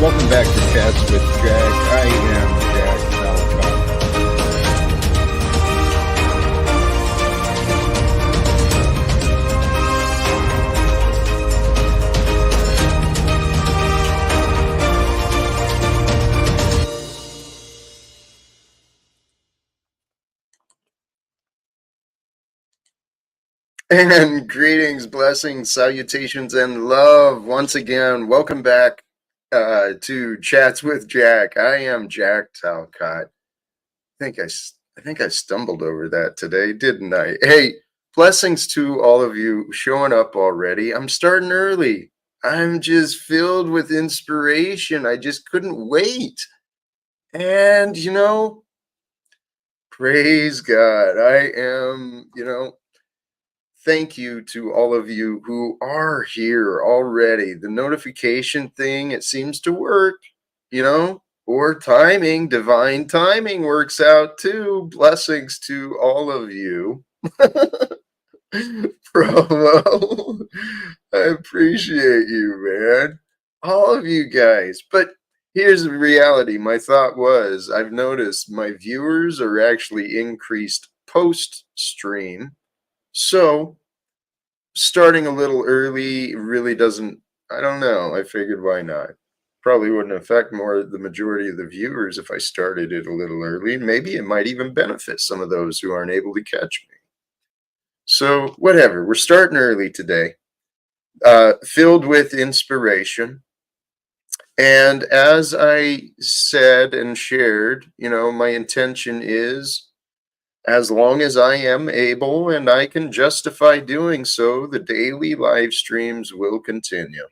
Welcome back to Chats with Jack. I am Jack Talcott. And greetings, blessings, salutations, and love. Once again, welcome back to Chats with Jack. I am Jack Talcott. I think I stumbled over that today, didn't I? Hey, blessings to all of you showing up already. I'm starting early. I'm just filled with inspiration. I just couldn't wait. And praise God. I am, thank you to all of you who are here already. The notification thing, it seems to work, or divine timing works out too. Blessings to all of you. Promo. I appreciate you, man. All of you guys. But here's the reality. My thought was, I've noticed my viewers are actually increased post stream. So starting a little early really doesn't, I don't know. I figured why not? Probably wouldn't affect the majority of the viewers if I started it a little early. Maybe it might even benefit some of those who aren't able to catch me. So whatever, we're starting early today, filled with inspiration. And as I said and shared, my intention is, as long as I am able and I can justify doing so, the daily live streams will continue.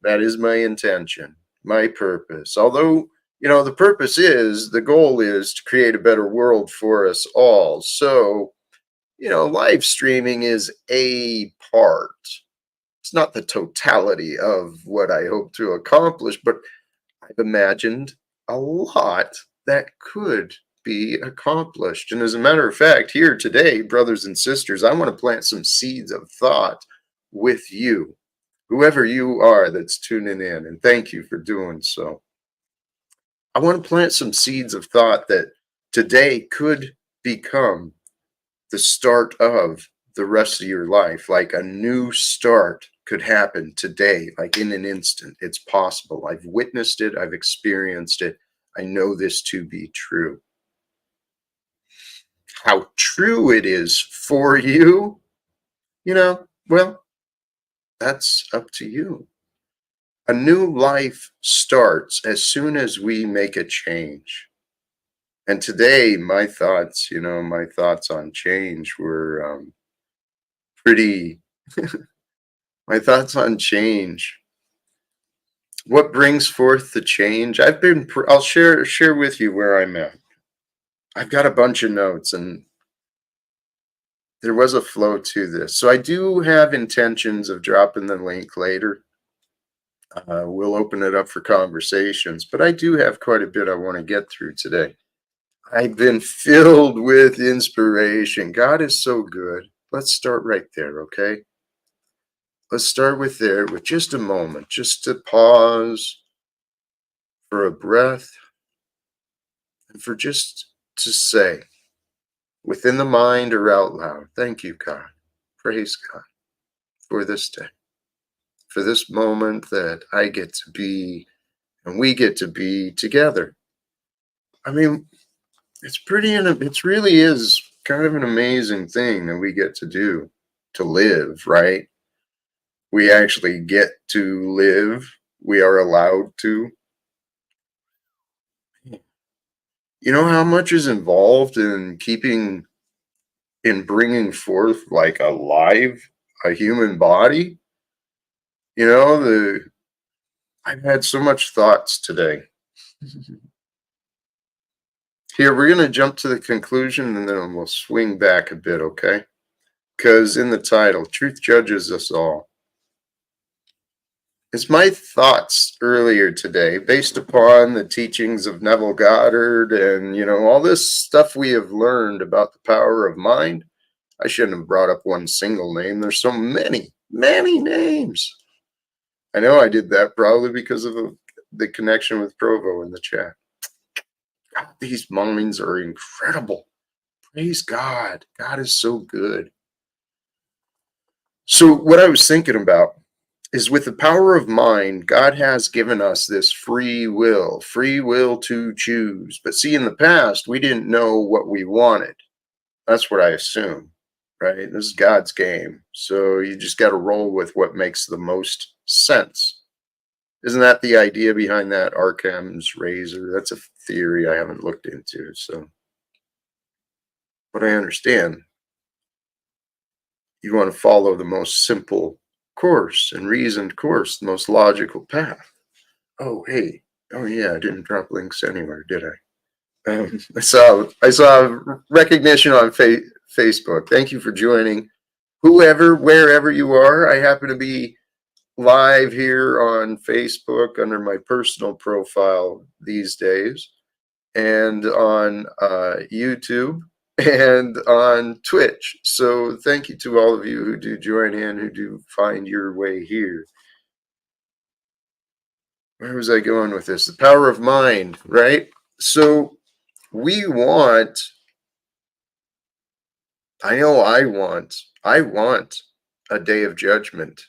That is my intention, my purpose. Although, the goal is to create a better world for us all. So, live streaming is a part. It's not the totality of what I hope to accomplish, but I've imagined a lot that could be accomplished. And as a matter of fact, here today, brothers and sisters, I want to plant some seeds of thought with you, whoever you are that's tuning in, and thank you for doing so. I want to plant some seeds of thought that today could become the start of the rest of your life. Like a new start could happen today, like in an instant. It's possible. I've witnessed it. I've experienced it. I know this to be true. How true it is for you, well, that's up to you. A new life starts as soon as we make a change. And today, my thoughts on change were pretty, my thoughts on change. What brings forth the change? I'll share with you where I'm at. I've got a bunch of notes, and there was a flow to this. So I do have intentions of dropping the link later. We'll open it up for conversations, but I do have quite a bit I want to get through today. I've been filled with inspiration. God is so good. Let's start right there, okay? Let's start with just a moment, just to pause for a breath, and for just to say, within the mind or out loud, thank you, God. Praise God for this day, for this moment that I get to be and we get to be together. I mean, it really is kind of an amazing thing that we get to do, to live, right? We actually get to live. We are allowed to. You know how much is involved in bringing forth like a human body? I've had so much thoughts today. Here, we're going to jump to the conclusion and then we'll swing back a bit, okay? Because in the title, Truth Judges Us All. It's my thoughts earlier today, based upon the teachings of Neville Goddard and, all this stuff we have learned about the power of mind. I shouldn't have brought up one single name. There's so many names. I know I did that probably because of the connection with Provo in the chat. God, these minds are incredible. Praise God. God is so good. So what I was thinking about is, with the power of mind, God has given us this free will to choose. But see, in the past, we didn't know what we wanted. That's what I assume, right? This is God's game. So you just got to roll with what makes the most sense. Isn't that the idea behind that Arkham's razor? That's a theory I haven't looked into. So, but I understand you want to follow the most simple course and reasoned course, the most logical path. Oh, hey. Oh, yeah. I didn't drop links anywhere, did I? I saw recognition on Facebook. Thank you for joining. Whoever, wherever you are, I happen to be live here on Facebook under my personal profile these days, and on YouTube, and on Twitch. So thank you to all of you who do join in, who do find your way here. Where was I going with this? The power of mind, right? So we want, I know I want a day of judgment.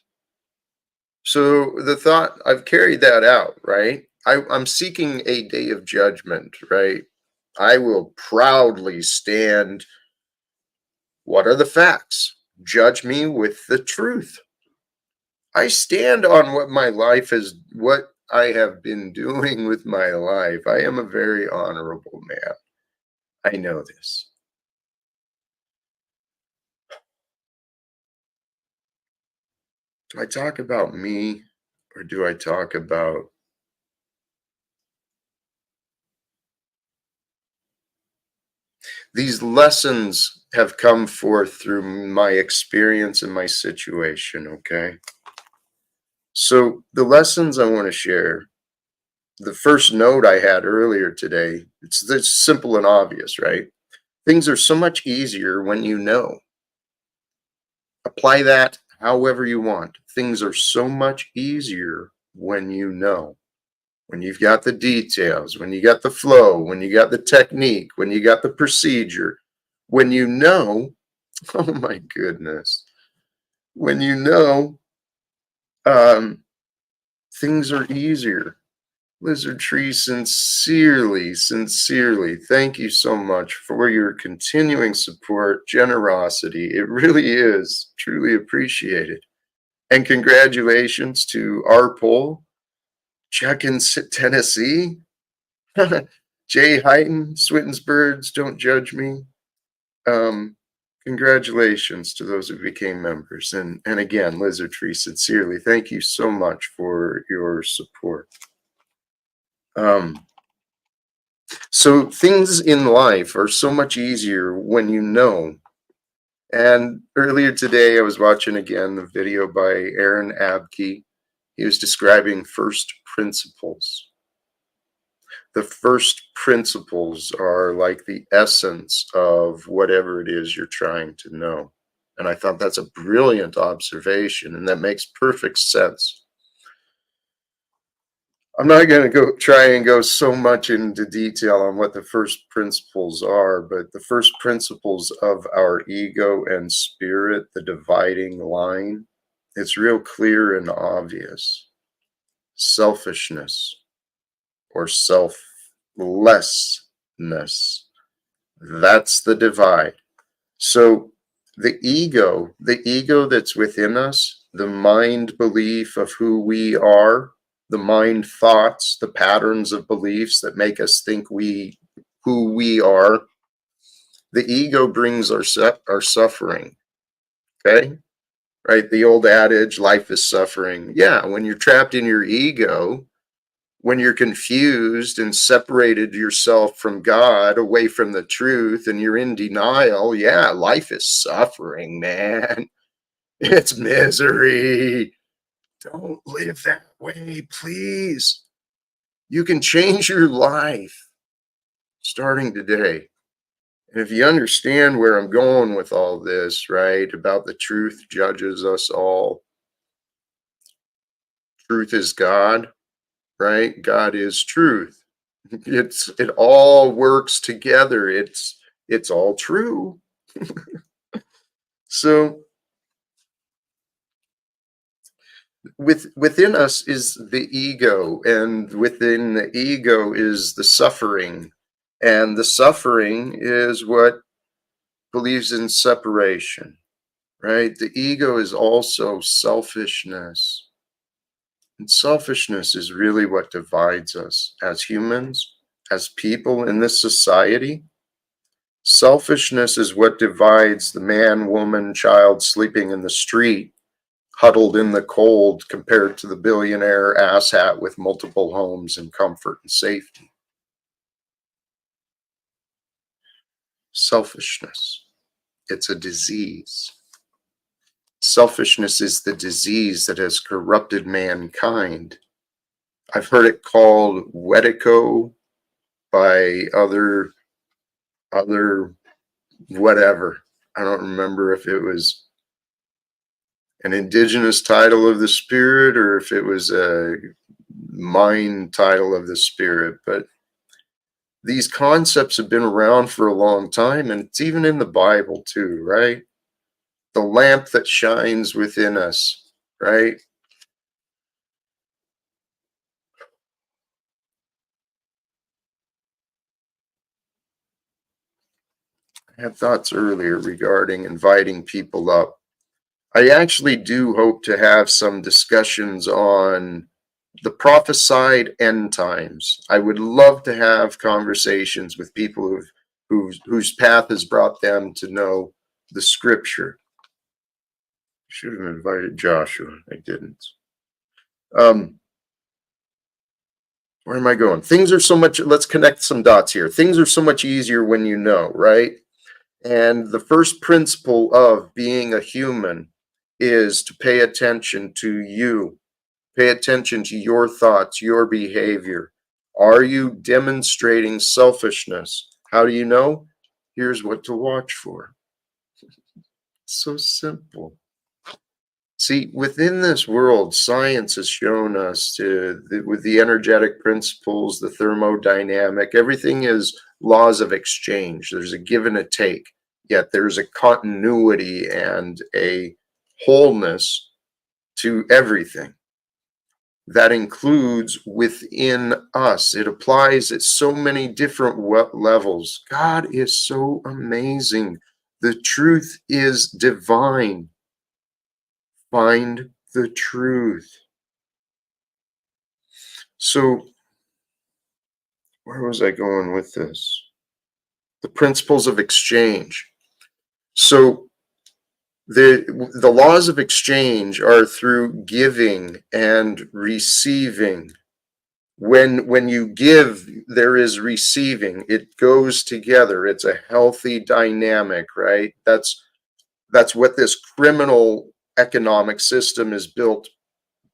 So the thought, I've carried that out, right? I'm seeking a day of judgment, right? I will proudly stand. What are the facts? Judge me with the truth. I stand on what my life is, what I have been doing with my life. I am a very honorable man. I know this. Do I talk about me, or do I talk about these lessons have come forth through my experience and my situation, okay? So the lessons I want to share, the first note I had earlier today, it's simple and obvious, right? Things are so much easier when you know. Apply that however you want. Things are so much easier when you know. When you've got the details, when you got the flow, when you got the technique, when you got the procedure, when you know, oh my goodness, when you know, things are easier. Lizard Tree, sincerely, thank you so much for your continuing support, generosity. It really is truly appreciated. And congratulations to R. Pole, Tennessee, Jay Heighton, Switten's Birds, Don't Judge Me. Congratulations to those who became members. And again, Lizard Tree, sincerely, thank you so much for your support. So things in life are so much easier when you know. And earlier today, I was watching again the video by R.A.N.T. He was describing first principles. The first principles are like the essence of whatever it is you're trying to know. And I thought that's a brilliant observation, and that makes perfect sense. I'm not going to try and go so much into detail on what the first principles are, but the first principles of our ego and spirit, the dividing line, it's real clear and obvious. Selfishness or selflessness. That's the divide. So the ego that's within us, the mind belief of who we are, the mind thoughts, the patterns of beliefs that make us think who we are, the ego brings our suffering. Okay? Right? The old adage, life is suffering. Yeah, when you're trapped in your ego, when you're confused and separated yourself from God, away from the truth, and you're in denial, yeah, life is suffering, man. It's misery. Don't live that way, please. You can change your life starting today. And if you understand where I'm going with all this, right, about the truth judges us all, truth is God. right? God is truth. It all works together. It's all true. So within us is the ego, and within the ego is the suffering, and the suffering is what believes in separation, right? The ego is also selfishness, and selfishness is really what divides us as humans, as people in this society. Selfishness is what divides the man, woman, child sleeping in the street, huddled in the cold, compared to the billionaire asshat with multiple homes and comfort and safety. Selfishness. It's a disease. Selfishness is the disease that has corrupted mankind. I've heard it called Wedico by other whatever. I don't remember if it was an indigenous title of the spirit or if it was a mind title of the spirit, but these concepts have been around for a long time, and it's even in the Bible too, right? The lamp that shines within us, right? I had thoughts earlier regarding inviting people up. I actually do hope to have some discussions on the prophesied end times. I would love to have conversations with people whose path has brought them to know the scripture. Should have invited Joshua. I didn't. Where am I going? Things are so much, let's connect some dots here. Things are so much easier when you know, right? And the first principle of being a human is to pay attention to you. Pay attention to your thoughts, your behavior. Are you demonstrating selfishness? How do you know? Here's what to watch for. So simple. See, within this world, science has shown us with the energetic principles, the thermodynamic, everything is laws of exchange. There's a give and a take, yet there's a continuity and a wholeness to everything. That includes within us. It applies at so many different levels. God is so amazing. The truth is divine. Find the truth. So, where was I going with this? The principles of exchange. So, the laws of exchange are through giving and receiving. When you give, there is receiving. It goes together. It's a healthy dynamic, right? That's what this criminal economic system is built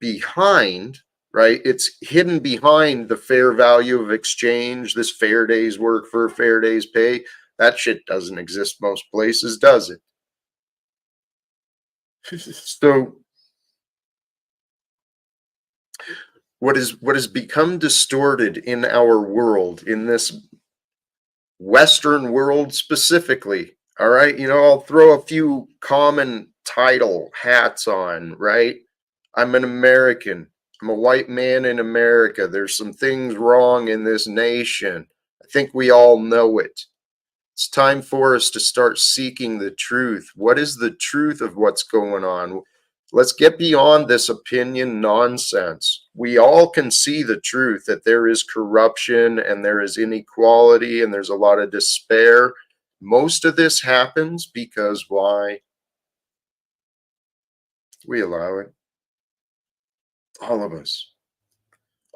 behind, right? It's hidden behind the fair value of exchange, this fair day's work for a fair day's pay. That shit doesn't exist most places, does it? So what has become distorted in our world, in this Western world specifically, all right? I'll throw a few common title hats on, right? I'm an American. I'm a white man in America. There's some things wrong in this nation. I think we all know it. It's time for us to start seeking the truth. What is the truth of what's going on? Let's get beyond this opinion nonsense. We all can see the truth that there is corruption and there is inequality and there's a lot of despair. Most of this happens because why? We allow it. All of us.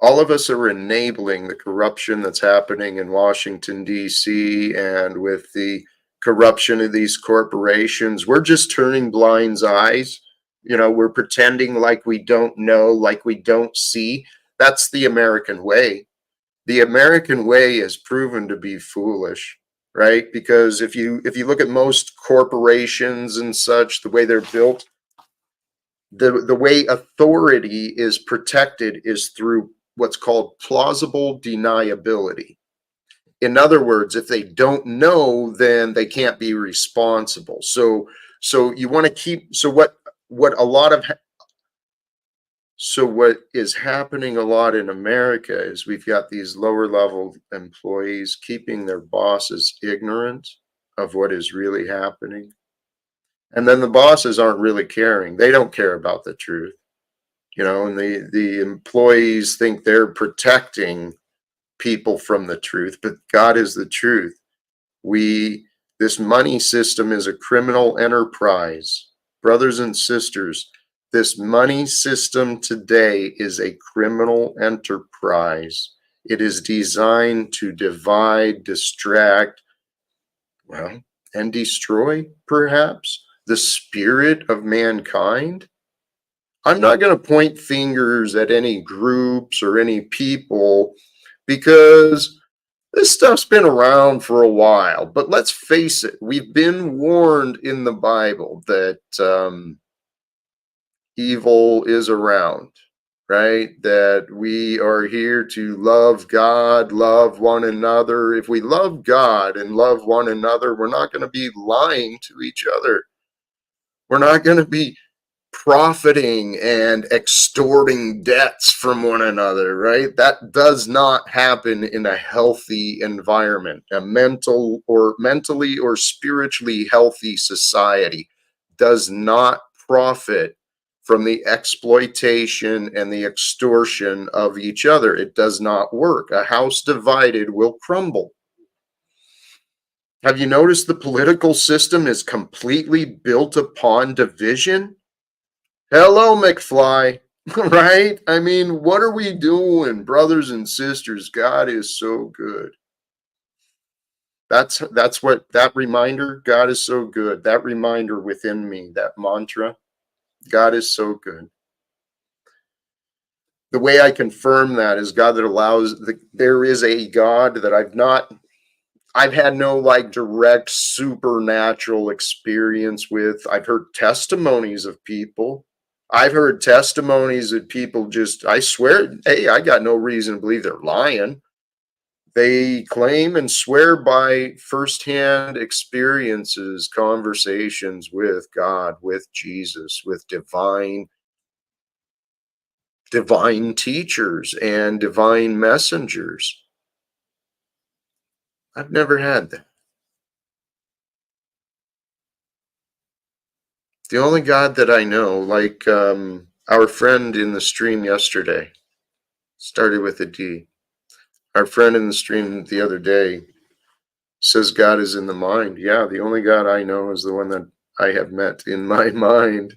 All of us are enabling the corruption that's happening in Washington, D.C., and with the corruption of these corporations. We're just turning blind eyes. We're pretending like we don't know, like we don't see. That's the American way. The American way is proven to be foolish, right? Because if you look at most corporations and such, the way they're built, the way authority is protected is through what's called plausible deniability. In other words, if they don't know, then they can't be responsible. So you want to keep, what a lot of so what is happening a lot in America is we've got these lower level employees keeping their bosses ignorant of what is really happening. And then the bosses aren't really caring. They don't care about the truth, and the employees think they're protecting people from the truth, but God is the truth. This money system is a criminal enterprise. Brothers and sisters, this money system today is a criminal enterprise. It is designed to divide, distract, well, and destroy, perhaps, the spirit of mankind. I'm not going to point fingers at any groups or any people because this stuff's been around for a while. But let's face it, we've been warned in the Bible that evil is around, right? That we are here to love God, love one another. If we love God and love one another, we're not going to be lying to each other. We're not going to be profiting and extorting debts from one another, right? That does not happen in a healthy environment. A mentally or spiritually healthy society does not profit from the exploitation and the extortion of each other. It does not work. A house divided will crumble. Have you noticed the political system is completely built upon division? Hello, McFly, right? I mean, what are we doing, brothers and sisters? God is so good. That's what that reminder, God is so good. That reminder within me, that mantra, God is so good. The way I confirm that is God that allows, there is a God that I've had no like direct supernatural experience with. I've heard testimonies of people. I've heard testimonies that people just, I swear, hey, I got no reason to believe they're lying. They claim and swear by firsthand experiences, conversations with God, with Jesus, with divine teachers and divine messengers. I've never had that. The only God that I know, like our friend in the stream yesterday, started with a D. Our friend in the stream the other day says God is in the mind. Yeah, the only God I know is the one that I have met in my mind,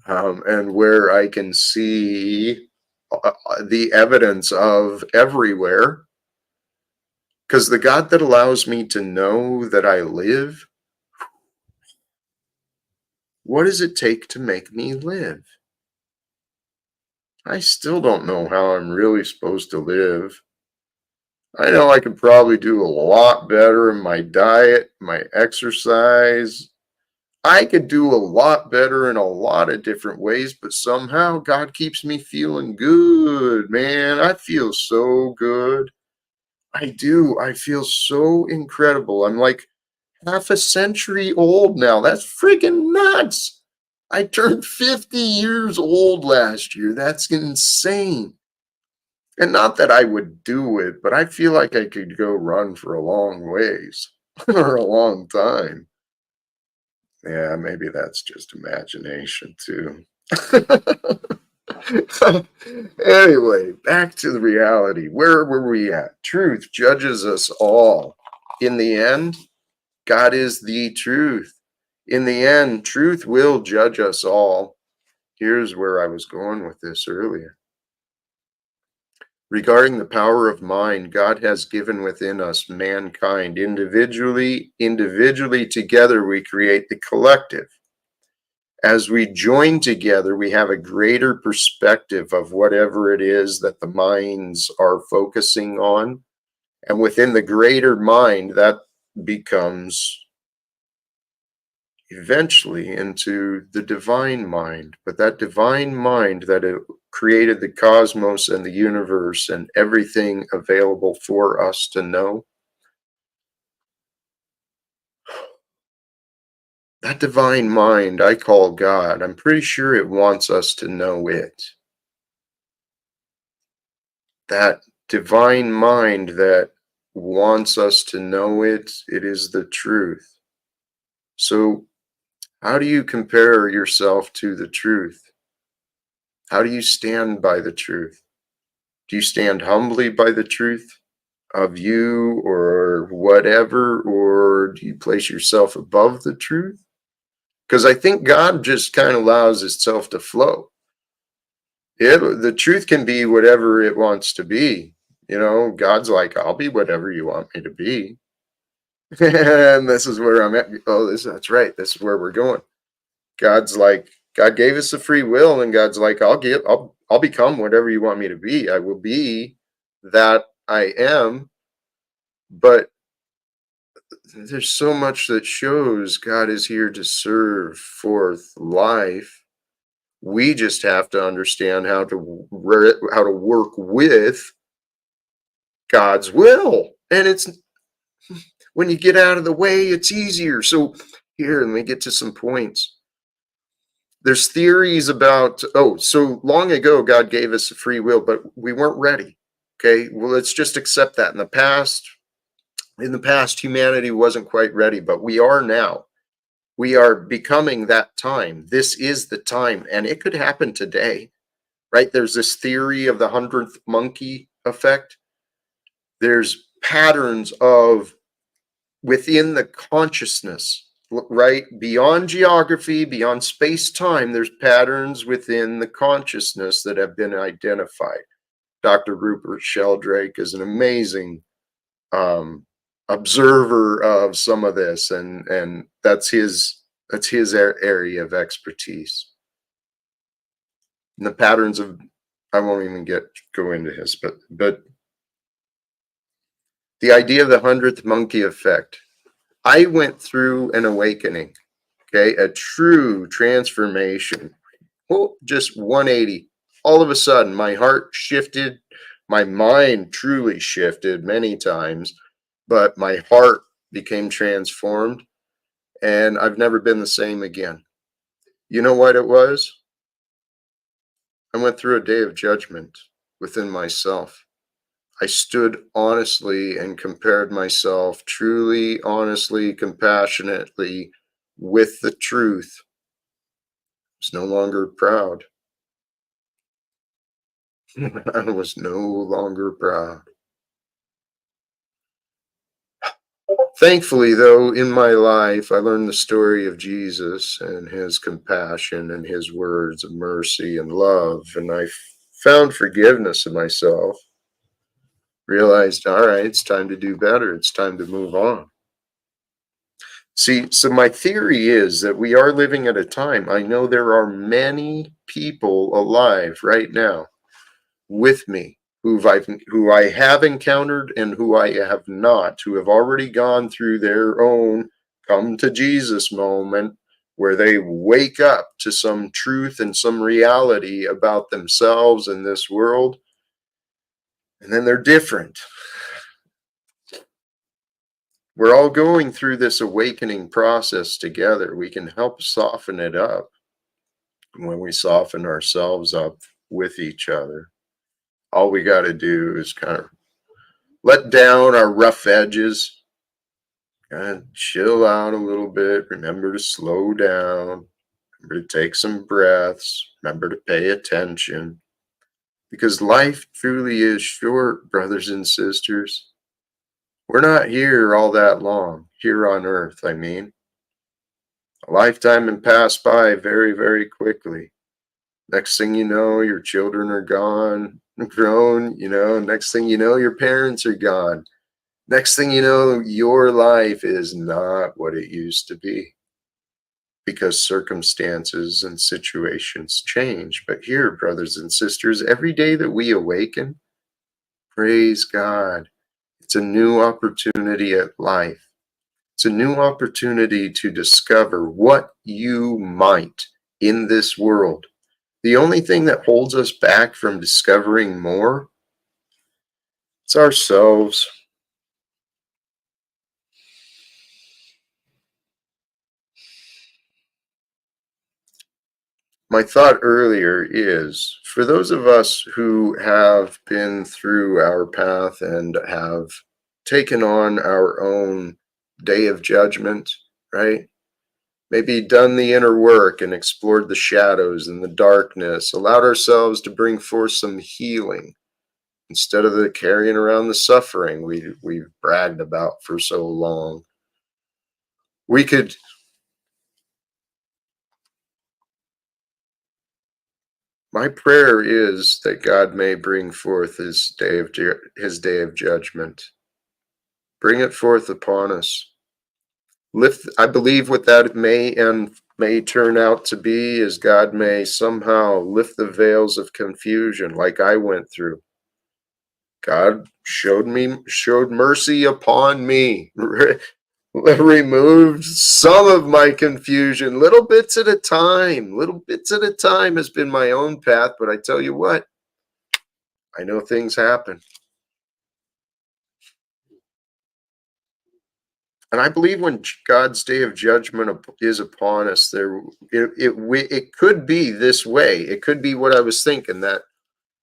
and where I can see the evidence of everywhere. Because the God that allows me to know that I live, what does it take to make me live? I still don't know how I'm really supposed to live. I know I could probably do a lot better in my diet, my exercise. I could do a lot better in a lot of different ways, but somehow God keeps me feeling good, man. I feel so good. I do. I feel so incredible. I'm like half a century old now. That's freaking nuts. I turned 50 years old last year. That's insane. And not that I would do it, but I feel like I could go run for a long ways or a long time. Yeah, maybe that's just imagination too. Anyway, back to the reality. Where were we at? Truth judges us all. In the end, God is the truth. In the end, truth will judge us all. Here's where I was going with this earlier. Regarding the power of mind, God has given within us mankind. Individually together, we create the collective. As we join together, we have a greater perspective of whatever it is that the minds are focusing on. And within the greater mind, that becomes eventually into the divine mind. But that divine mind that it created the cosmos and the universe and everything available for us to know, that divine mind I call God, I'm pretty sure it wants us to know it. That divine mind that wants us to know it, it is the truth. So, how do you compare yourself to the truth? How do you stand by the truth? Do you stand humbly by the truth of you or whatever, or do you place yourself above the truth? Because I think God just kind of allows itself to flow. The truth can be whatever it wants to be. You know, God's like, I'll be whatever you want me to be. And this is where I'm at. Oh, that's right. This is where we're going. God's like, God gave us a free will, and God's like, I'll become whatever you want me to be. I will be that I am. But there's so much that shows God is here to serve forth life. We just have to understand how to work with God's will. And it's when you get out of the way, it's easier. So here, let me get to some points. There's theories about, so long ago, God gave us a free will, but we weren't ready. Okay, well, let's just accept that. In the past, humanity wasn't quite ready, but we are now. We are becoming that time. This is the time, and it could happen today, right? There's this theory of the 100th monkey effect. There's patterns of within the consciousness, right? Beyond geography, beyond space-time, there's patterns within the consciousness that have been identified. Dr. Rupert Sheldrake is an amazing observer of some of this, and that's his area of expertise. And the patterns of, I won't even go into his, but the idea of the 100th monkey effect. I went through an awakening, okay, a true transformation. Well, just 180. All of a sudden, my heart shifted, my mind truly shifted many times, but my heart became transformed, and I've never been the same again. You know what it was? I went through a day of judgment within myself. I stood honestly and compared myself truly, honestly, compassionately with the truth. I was no longer proud. I was no longer proud. Thankfully, though, in my life, I learned the story of Jesus and his compassion and his words of mercy and love, and I found forgiveness of myself. Realized, all right, it's time to do better. It's time to move on. See, so my theory is that we are living at a time. I know there are many people alive right now with me who I have encountered and who I have not, who have already gone through their own come to Jesus moment where they wake up to some truth and some reality about themselves and this world, and then they're different. We're all going through this awakening process together. We can help soften it up when we soften ourselves up with each other. All we got to do is kind of let down our rough edges, kind of chill out a little bit. Remember to slow down. Remember to take some breaths. Remember to pay attention. Because life truly is short, brothers and sisters. We're not here all that long, here on earth, I mean. A lifetime and pass by very, very quickly. Next thing you know, your children are gone, grown, next thing you know, your parents are gone. Next thing you know, your life is not what it used to be because circumstances and situations change. But here, brothers and sisters, every day that we awaken, praise God, it's a new opportunity at life. It's a new opportunity to discover what you might in this world. The only thing that holds us back from discovering more, it's ourselves. My thought earlier is for those of us who have been through our path and have taken on our own day of judgment, right? Maybe done the inner work and explored the shadows and the darkness, allowed ourselves to bring forth some healing instead of the carrying around the suffering we've bragged about for so long. We could My prayer is that God may bring forth his day of judgment. Bring it forth upon us. I believe what that may turn out to be is God may somehow lift the veils of confusion like I went through. God showed mercy upon me, removed some of my confusion, little bits at a time. Little bits at a time has been my own path, but I tell you what, I know things happen. And I believe when God's day of judgment is upon us, it could be this way. It could be what I was thinking, that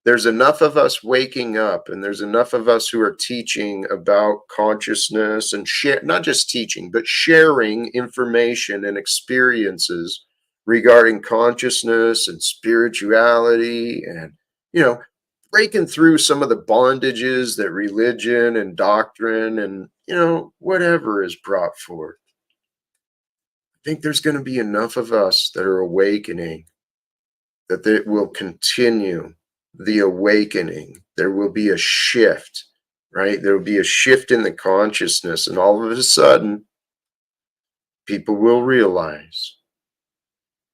there's enough of us waking up and there's enough of us who are teaching about consciousness and not just teaching, but sharing information and experiences regarding consciousness and spirituality and, breaking through some of the bondages that religion and doctrine and, whatever is brought forth. I think there's going to be enough of us that are awakening that it will continue the awakening. There will be a shift, right? There will be a shift in the consciousness, and all of a sudden, people will realize.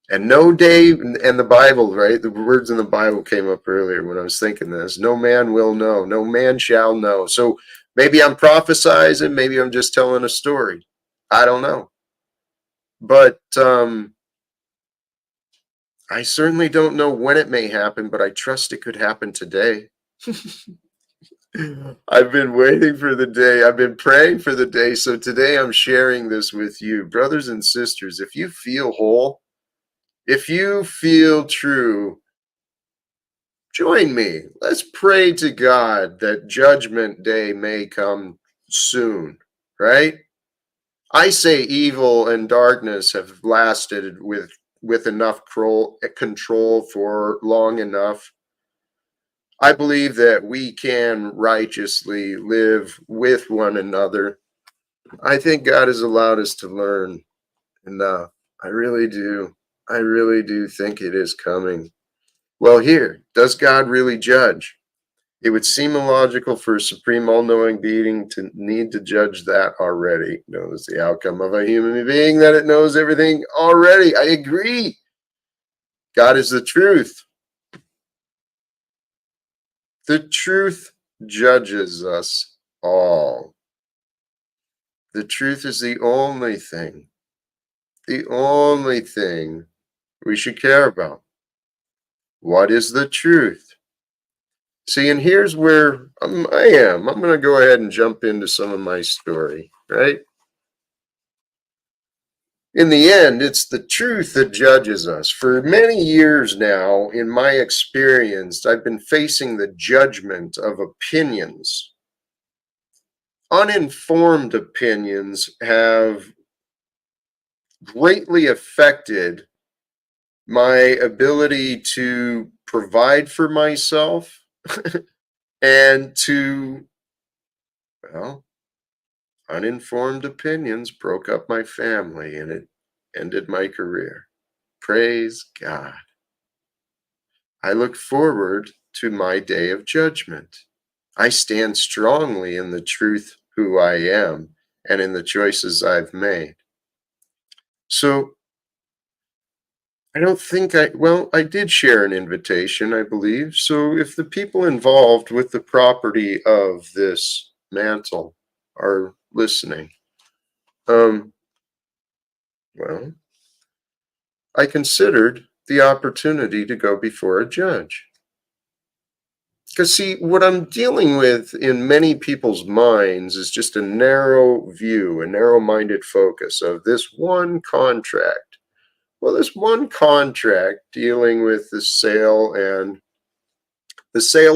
And no day, and the Bible, right? The words in the Bible came up earlier when I was thinking this. No man will know, no man shall know. So maybe I'm prophesizing, maybe I'm just telling a story. I don't know. But I certainly don't know when it may happen, but I trust it could happen today. I've been waiting for the day. I've been praying for the day. So today I'm sharing this with you. Brothers and sisters, if you feel whole, if you feel true, join me. Let's pray to God that Judgment Day may come soon, right? I say evil and darkness have lasted with enough control for long enough. I believe that we can righteously live with one another. I think God has allowed us to learn enough. I really do. I really do think it is coming. Well, here, does God really judge? It would seem illogical for a supreme all-knowing being to need to judge that already. Knows the outcome of a human being, that it knows everything already. I agree. God is the truth. The truth judges us all. The truth is the only thing we should care about. What is the truth? See, and here's where I'm going to go ahead and jump into some of my story, right? In the end, it's the truth that judges us. For many years now, in my experience, I've been facing the judgment of opinions. Uninformed opinions have greatly affected my ability to provide for myself and uninformed opinions broke up my family and it ended my career. Praise God. I look forward to my day of judgment. I stand strongly in the truth who I am and in the choices I've made. So I don't think I did share an invitation, I believe. So if the people involved with the property of this mantle are listening, Um, well, I considered the opportunity to go before a judge. Because, see, what I'm dealing with in many people's minds is just a narrow view, a narrow minded focus of this one contract. Well, this one contract dealing with the sale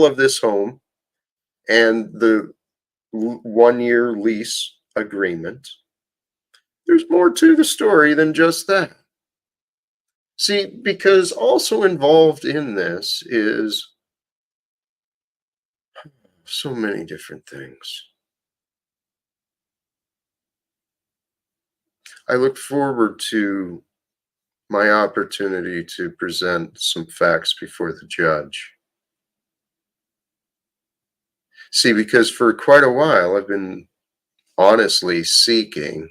of this home and the 1 year lease agreement. There's more to the story than just that. See, because also involved in this is so many different things. I look forward to my opportunity to present some facts before the judge. See, because for quite a while I've been honestly seeking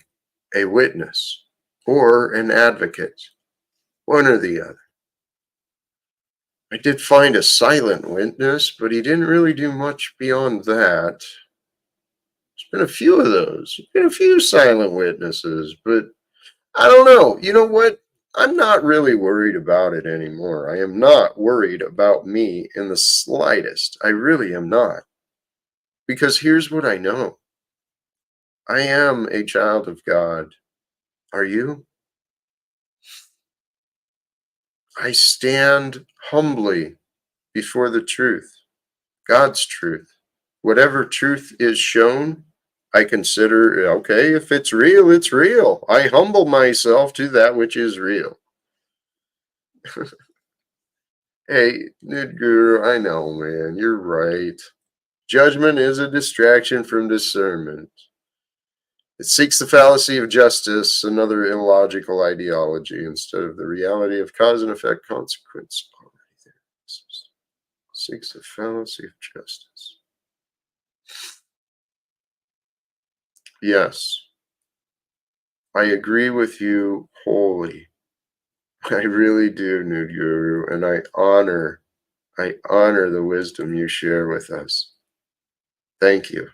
a witness or an advocate, one or the other. I did find a silent witness, but he didn't really do much beyond that. There's been a few of those. There's been a few silent witnesses, but I don't know. You know what? I'm not really worried about it anymore. I am not worried about me in the slightest. I really am not. Because here's what I know. I am a child of God. Are you? I stand humbly before the truth, God's truth. Whatever truth is shown, I consider, okay, if it's real, it's real. I humble myself to that which is real. Hey, Guru, I know, man, you're right. Judgment is a distraction from discernment. It seeks the fallacy of justice, another illogical ideology, instead of the reality of cause and effect consequence. Seeks the fallacy of justice. Yes, I agree with you wholly. I really do, Nude Guru, and I honor the wisdom you share with us. Thank you.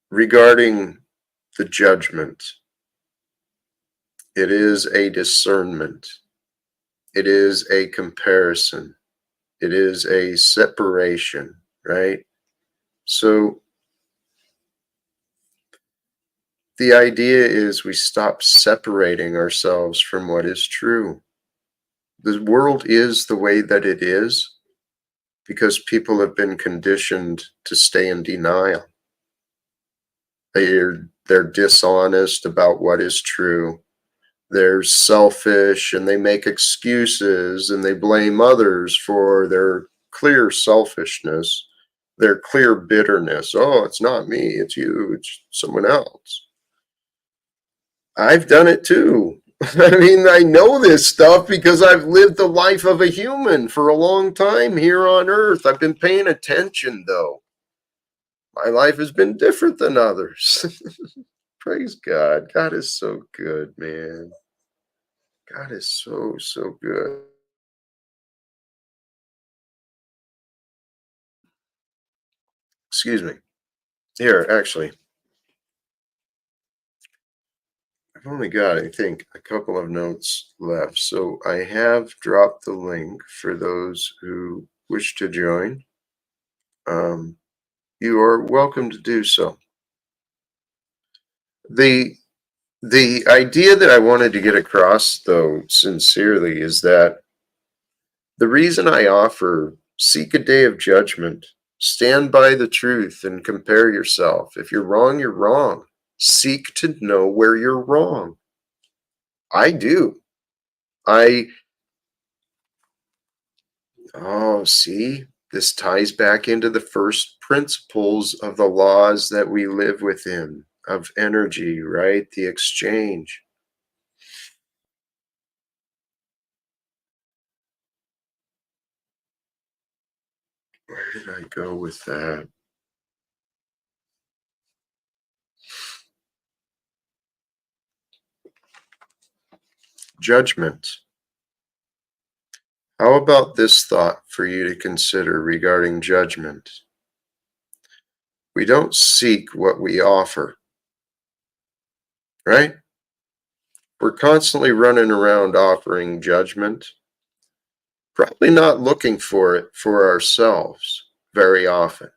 Regarding the judgment, it is a discernment. It is a comparison. It is a separation, right? So the idea is we stop separating ourselves from what is true. The world is the way that it is because people have been conditioned to stay in denial. They're dishonest about what is true. They're selfish and they make excuses and they blame others for their clear selfishness, their clear bitterness. Oh, it's not me, it's you, it's someone else. I've done it too. I mean, I know this stuff because I've lived the life of a human for a long time here on earth. I've been paying attention, though. My life has been different than others. Praise God. God is so good, man. God is so, so good. Excuse me. Here, actually, I've only got, I think, a couple of notes left. So I have dropped the link for those who wish to join. Um, you are welcome to do so. The the idea that I wanted to get across, though, sincerely, is that the reason I offer seek a day of judgment, stand by the truth and compare yourself. If you're wrong, you're wrong. Seek to know where you're wrong. I do. I, oh, see, this ties back into the first principles of the laws that we live within, of energy, right? The exchange. Where did I go with that? Judgment. How about this thought for you to consider regarding judgment? We don't seek what we offer. right? We're constantly running around offering judgment, probably not looking for it for ourselves very often.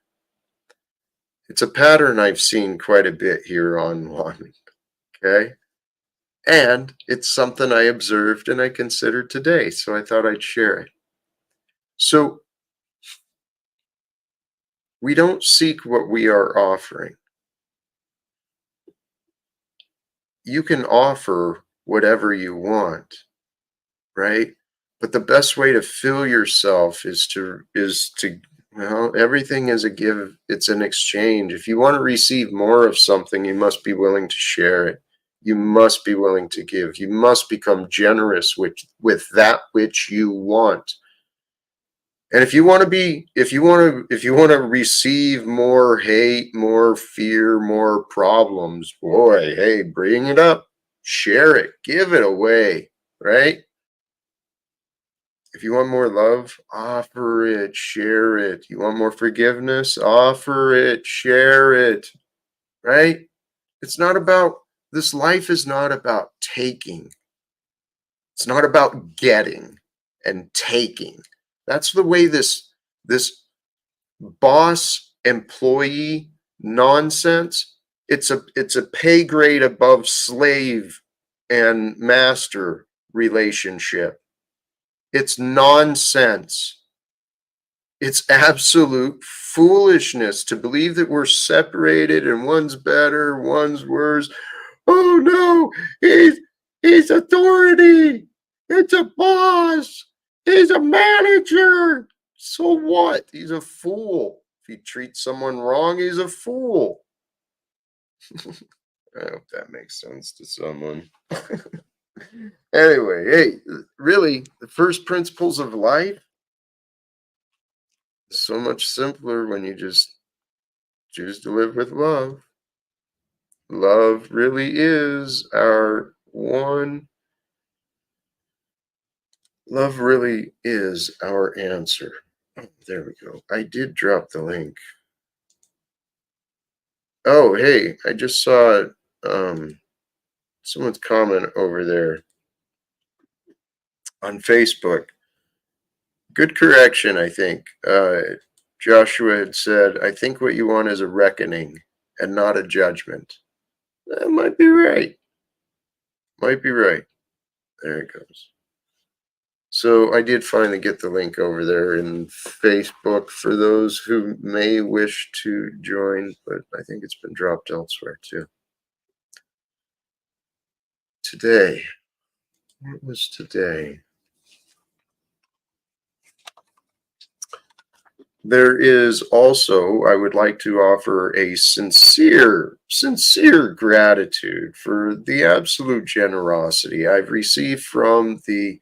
It's a pattern I've seen quite a bit here online, okay? And it's something I observed and I considered today, so I thought I'd share it. So, we don't seek what we are offering. You can offer whatever you want, right? But the best way to fill yourself is to well, everything is a give, it's an exchange. If you want to receive more of something, you must be willing to share it. You must be willing to give. You must become generous with that which you want. And if you want to receive more hate, more fear, more problems, boy, hey, bring it up, share it, give it away, right? If you want more love, offer it, share it. You want more forgiveness, offer it, share it, right? It's not about this life is not about taking. It's not about getting and taking. That's the way this boss employee nonsense, it's a pay grade above slave and master relationship. It's nonsense. It's absolute foolishness to believe that we're separated and one's better, one's worse. Oh no, he's authority. It's a boss. He's a manager. So what? He's a fool. If he treats someone wrong, he's a fool. I hope that makes sense to someone. Anyway, hey, really, the first principles of life is so much simpler when you just choose to live with love. Love really is our one. Love really is our answer. Oh, there we go. I did drop the link. Oh, hey, I just saw someone's comment over there on Facebook. Good correction, I think. Joshua had said, I think what you want is a reckoning and not a judgment. That might be right. Might be right. There it goes. So I did finally get the link over there in Facebook for those who may wish to join, but I think it's been dropped elsewhere too. Today, what was today? There is also, I would like to offer a sincere gratitude for the absolute generosity I've received from the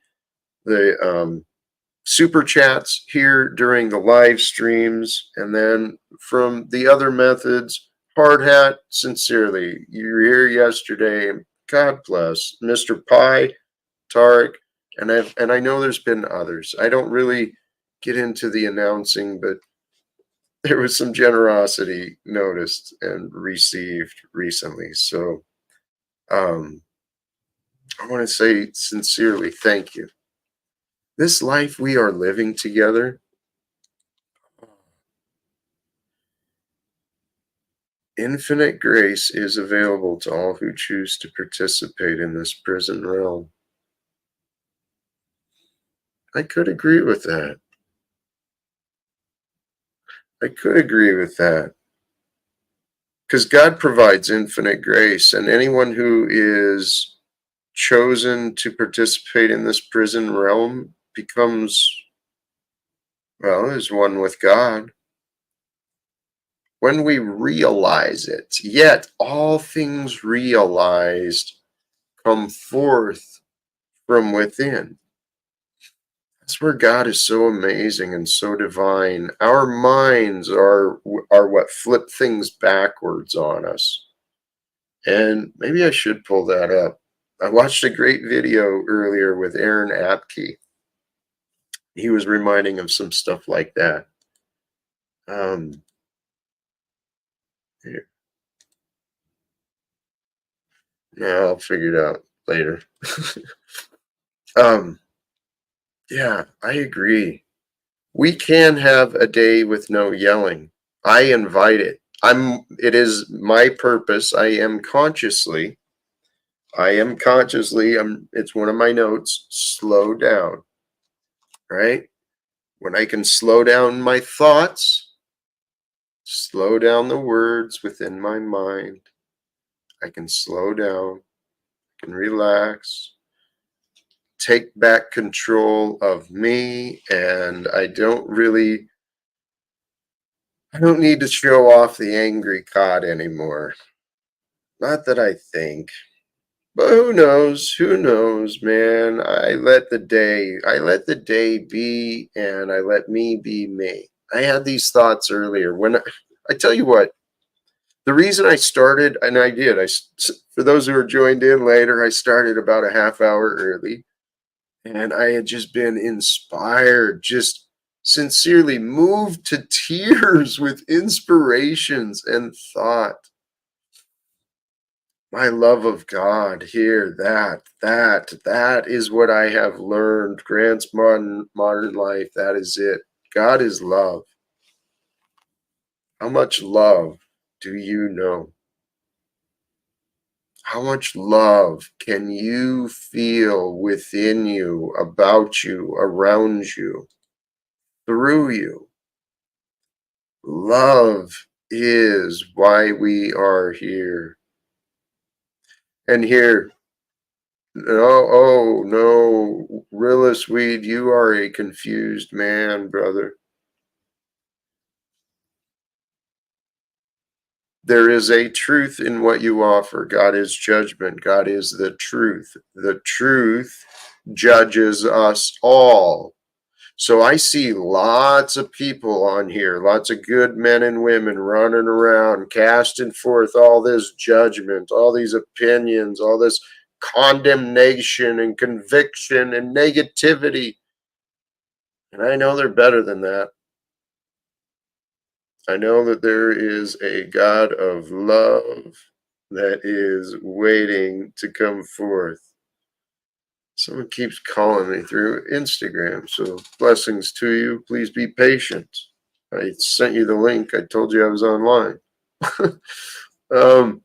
super chats here during the live streams, and then from the other methods. Hard hat, sincerely, you were here yesterday. God bless, Mr. Pie, Tarek, and I know there's been others. I don't really get into the announcing, but there was some generosity noticed and received recently. So I want to say sincerely thank you. This life we are living together, infinite grace is available to all who choose to participate in this prison realm. I could agree with that. I could agree with that. Because God provides infinite grace, and anyone who is chosen to participate in this prison realm becomes, well, is one with God. When we realize it, yet all things realized come forth from within. That's where God is so amazing and so divine. Our minds are what flip things backwards on us. And maybe I should pull that up. I watched a great video earlier with R.A.N.T. He was reminding of some stuff like that. Here. Yeah, I'll figure it out later. um, yeah, I agree. We can have a day with no yelling. I invite it. It is my purpose. It's one of my notes, slow down, right? When I can slow down my thoughts, slow down the words within my mind, I can slow down, I can relax, take back control of me, and I don't need to show off the angry cod anymore. Not that I think. But who knows? Who knows, man? I let the day be, and I let me be me. I had these thoughts earlier. I tell you what, the reason I started, and I did, for those who are joined in later, I started about a half hour early, and I had just been inspired, just sincerely moved to tears with inspirations and thought. My love of God here, that is what I have learned. Grant's modern life, that is it. God is love. How much love do you know? How much love can you feel within you, about you, around you, through you? Love is why we are here. And here, no, Rilla Sweet, you are a confused man, brother. There is a truth in what you offer. God is judgment. God is the truth. The truth judges us all. So I see lots of people on here, lots of good men and women running around, casting forth all this judgment, all these opinions, all this condemnation and conviction and negativity. And I know they're better than that. I know that there is a God of love that is waiting to come forth. Someone keeps calling me through Instagram, so blessings to you. Please be patient. I sent you the link. I told you I was online. um,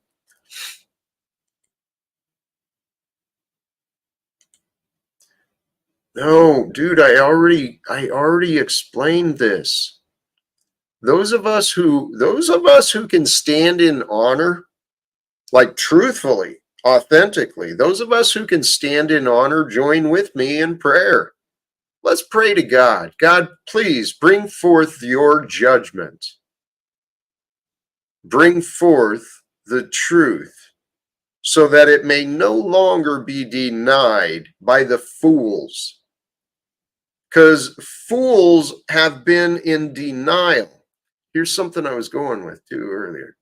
no, dude, I already explained this. Those of us who can stand in honor, like truthfully, authentically, those of us who can stand in honor, join with me in prayer. Let's pray to God. God, please bring forth your judgment. Bring forth the truth so that it may no longer be denied by the fools. Because fools have been in denial. Here's something I was going with too earlier.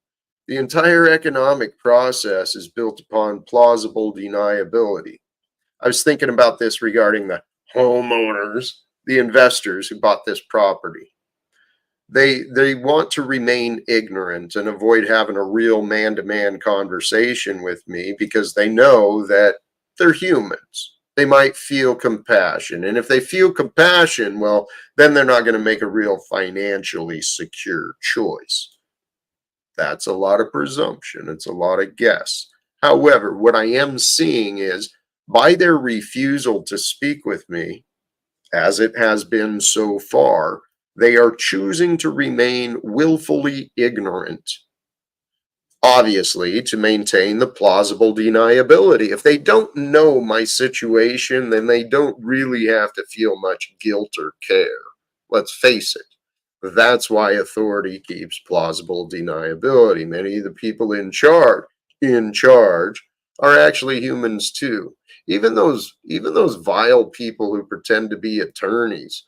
The entire economic process is built upon plausible deniability. I was thinking about this regarding the homeowners, the investors who bought this property. They want to remain ignorant and avoid having a real man-to-man conversation with me because they know that they're humans. They might feel compassion. And if they feel compassion, well, then they're not going to make a real financially secure choice. That's a lot of presumption. It's a lot of guess. However, what I am seeing is by their refusal to speak with me, as it has been so far, they are choosing to remain willfully ignorant. Obviously, to maintain the plausible deniability. If they don't know my situation, then they don't really have to feel much guilt or care. Let's face it. That's why authority keeps plausible deniability. Many of the people in charge are actually humans too. Even those vile people who pretend to be attorneys.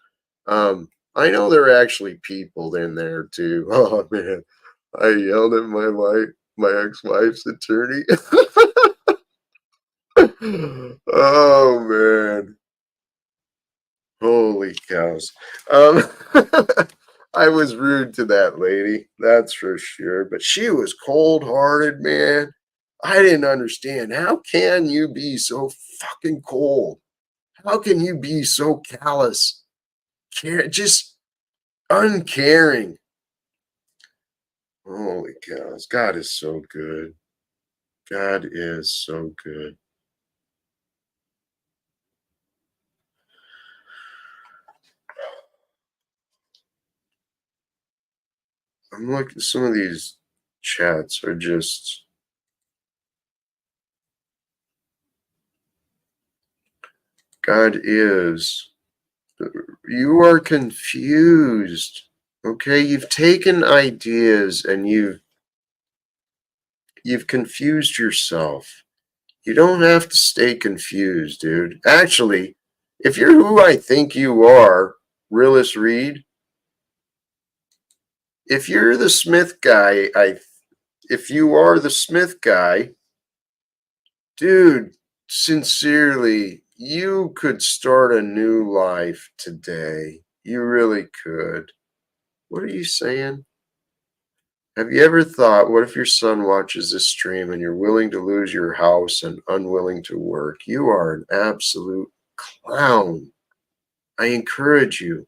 I know there are actually people in there too. Oh man, I yelled at my ex-wife's attorney. Oh man. Holy cows. Um, I was rude to that lady, that's for sure. But she was cold hearted, man. I didn't understand. How can you be so fucking cold? How can you be so callous? Just uncaring. Holy cows. God is so good. God is so good. I'm looking, some of these chats are just, God is, you are confused. Okay, you've taken ideas and you've confused yourself. You don't have to stay confused, dude. Actually, if you're who I think you are, Realist Reed, if you're the Smith guy, if you are the Smith guy, dude, sincerely, you could start a new life today. You really could. What are you saying? Have you ever thought, what if your son watches this stream and you're willing to lose your house and unwilling to work? You are an absolute clown. I encourage you,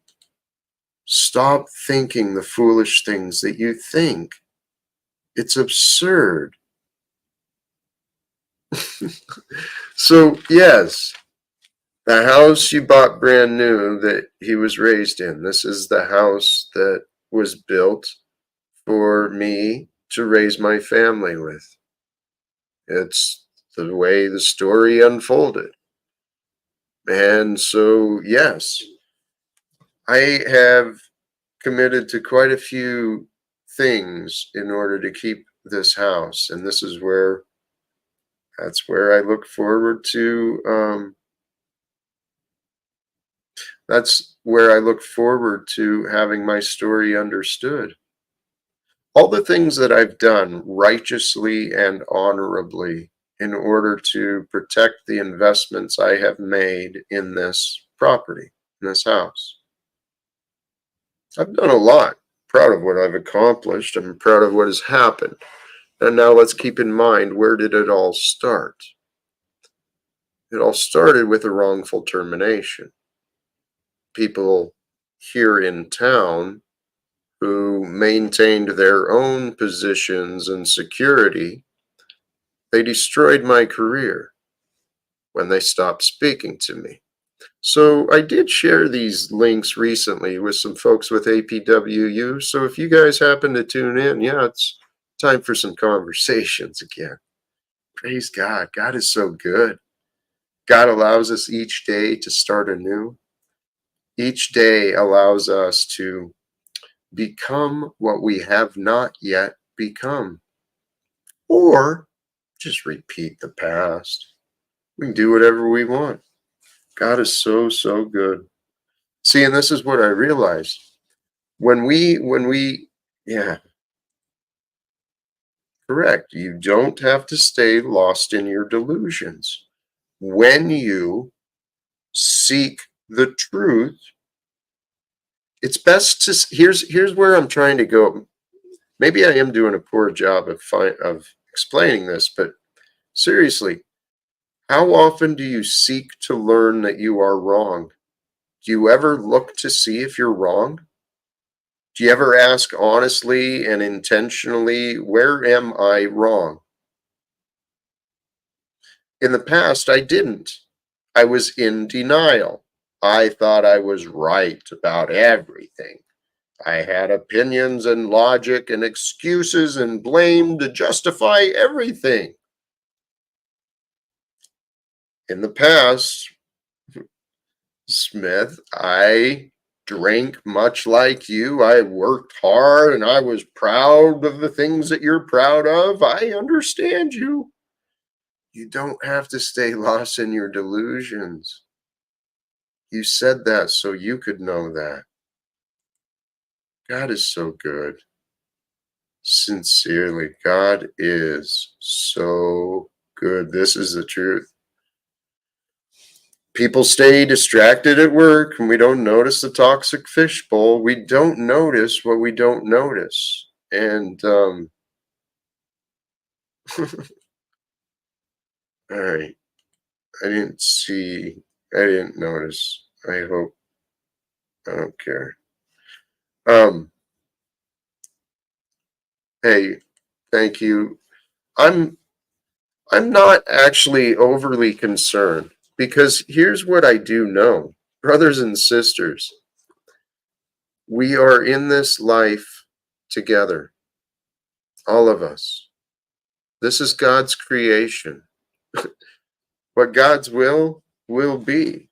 stop thinking the foolish things that you think. It's absurd. So, yes, the house you bought brand new that he was raised in, this is the house that was built for me to raise my family with. It's the way the story unfolded. And so, yes, I have committed to quite a few things in order to keep this house. And this is where, that's where I look forward to, that's where I look forward to having my story understood. All the things that I've done righteously and honorably in order to protect the investments I have made in this property, in this house. I've done a lot. Proud of what I've accomplished. I'm proud of what has happened. And now let's keep in mind, where did it all start? It all started with a wrongful termination. People here in town who maintained their own positions and security, they destroyed my career when they stopped speaking to me. So I did share these links recently with some folks with APWU. So if you guys happen to tune in, yeah, it's time for some conversations again. Praise God. God is so good. God allows us each day to start anew. Each day allows us to become what we have not yet become, or just repeat the past. We can do whatever we want. God is so, so good. See, and this is what I realized. Yeah, correct. You don't have to stay lost in your delusions. When you seek the truth, it's best to, here's where I'm trying to go. Maybe I am doing a poor job of explaining this, but seriously, how often do you seek to learn that you are wrong? Do you ever look to see if you're wrong? Do you ever ask honestly and intentionally, where am I wrong? In the past, I didn't. I was in denial. I thought I was right about everything. I had opinions and logic and excuses and blame to justify everything. In the past, Smith, I drank much like you. I worked hard and I was proud of the things that you're proud of. I understand you. You don't have to stay lost in your delusions. You said that so you could know that. God is so good. Sincerely, God is so good. This is the truth. People stay distracted at work and we don't notice the toxic fishbowl. We don't notice what we don't notice. And All right. I didn't notice. I hope. I don't care. Hey, thank you. I'm I'm not actually overly concerned because here's what I do know. Brothers and sisters, we are in this life together, all of us. This is God's creation. What God's will be.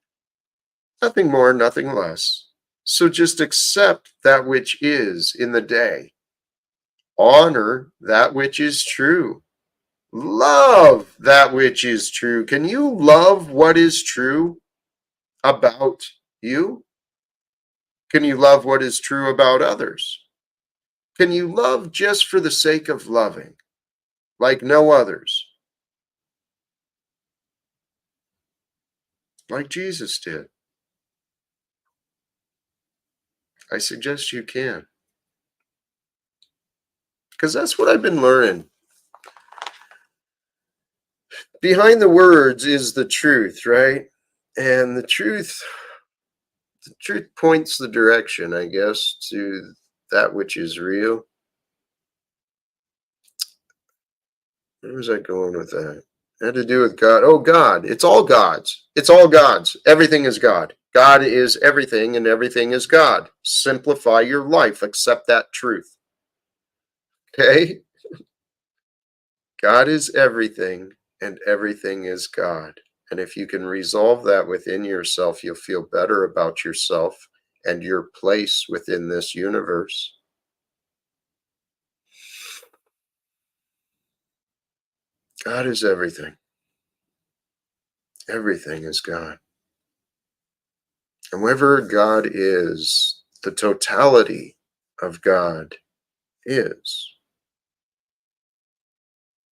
Nothing more, nothing less. So just accept that which is in the day. Honor that which is true. Love that which is true. Can you love what is true about you? Can you love what is true about others? Can you love just for the sake of loving, like no others, like Jesus did? I suggest you can, because that's what I've been learning. Behind the words is the truth, right? And the truth points the direction, I guess, to that which is real. Where was I going with that? It had to do with God. Oh, God. It's all God's. It's all God's. Everything is God. God is everything, and everything is God. Simplify your life. Accept that truth. Okay? God is everything, and everything is God. And if you can resolve that within yourself, you'll feel better about yourself and your place within this universe. God is everything. Everything is God. And wherever God is, the totality of God is.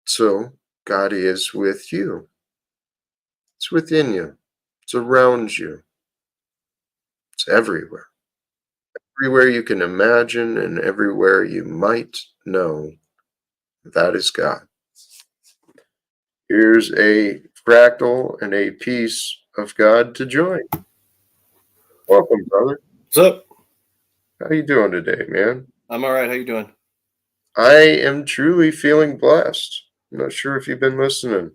So God is with you. It's within you. It's around you. It's everywhere. Everywhere you can imagine and everywhere you might know, that is God. Here's a fractal and a piece of God to join. Welcome, brother. What's up? How you doing today, man? I'm all right. How you doing? I am truly feeling blessed. I'm not sure if you've been listening.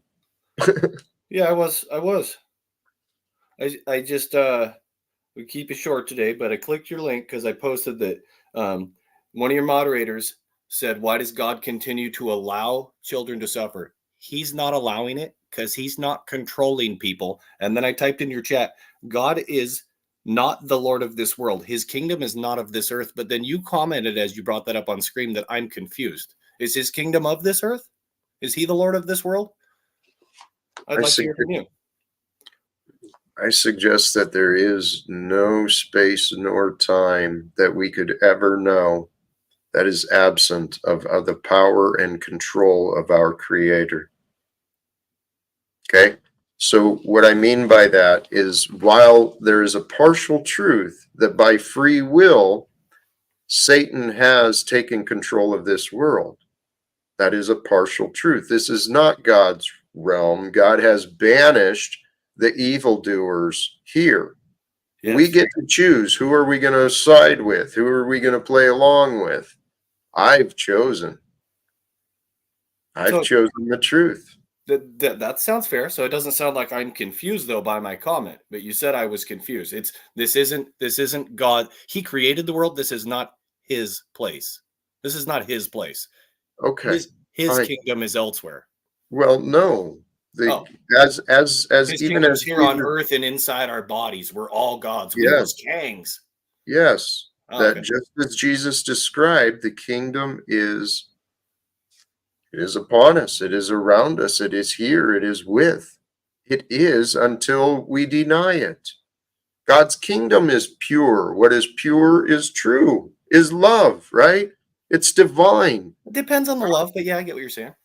Yeah, I was. I just we keep it short today, but I clicked your link because I posted that one of your moderators said, "Why does God continue to allow children to suffer?" He's not allowing it because he's not controlling people. And then I typed in your chat, God is not the Lord of this world. His kingdom is not of this earth. But then you commented as you brought that up on screen that I'm confused. Is his kingdom of this earth? Is he the Lord of this world? I'd like to hear from you. I suggest that there is no space nor time that we could ever know that is absent of the power and control of our Creator. Okay? So, what I mean by that is while there is a partial truth that by free will, Satan has taken control of this world, that is a partial truth. This is not God's realm. God has banished the evildoers here. Yes. We get to choose who are we going to side with, who are we going to play along with. I've chosen the truth. That sounds fair. So it doesn't sound like I'm confused though by my comment, but you said I was confused. This isn't God. He created the world. This is not his place. This is not his place. Okay. His kingdom is elsewhere. Well, no. As his even kingdom's as here on earth and inside our bodies. We're all gods. Yes. We was kangs. Yes. Just as Jesus described, the kingdom is upon us. It is around us. It is here. It is with. It is until we deny it. God's kingdom is pure. What is pure is true, is love, right? It's divine. It depends on the love, but yeah, I get what you're saying.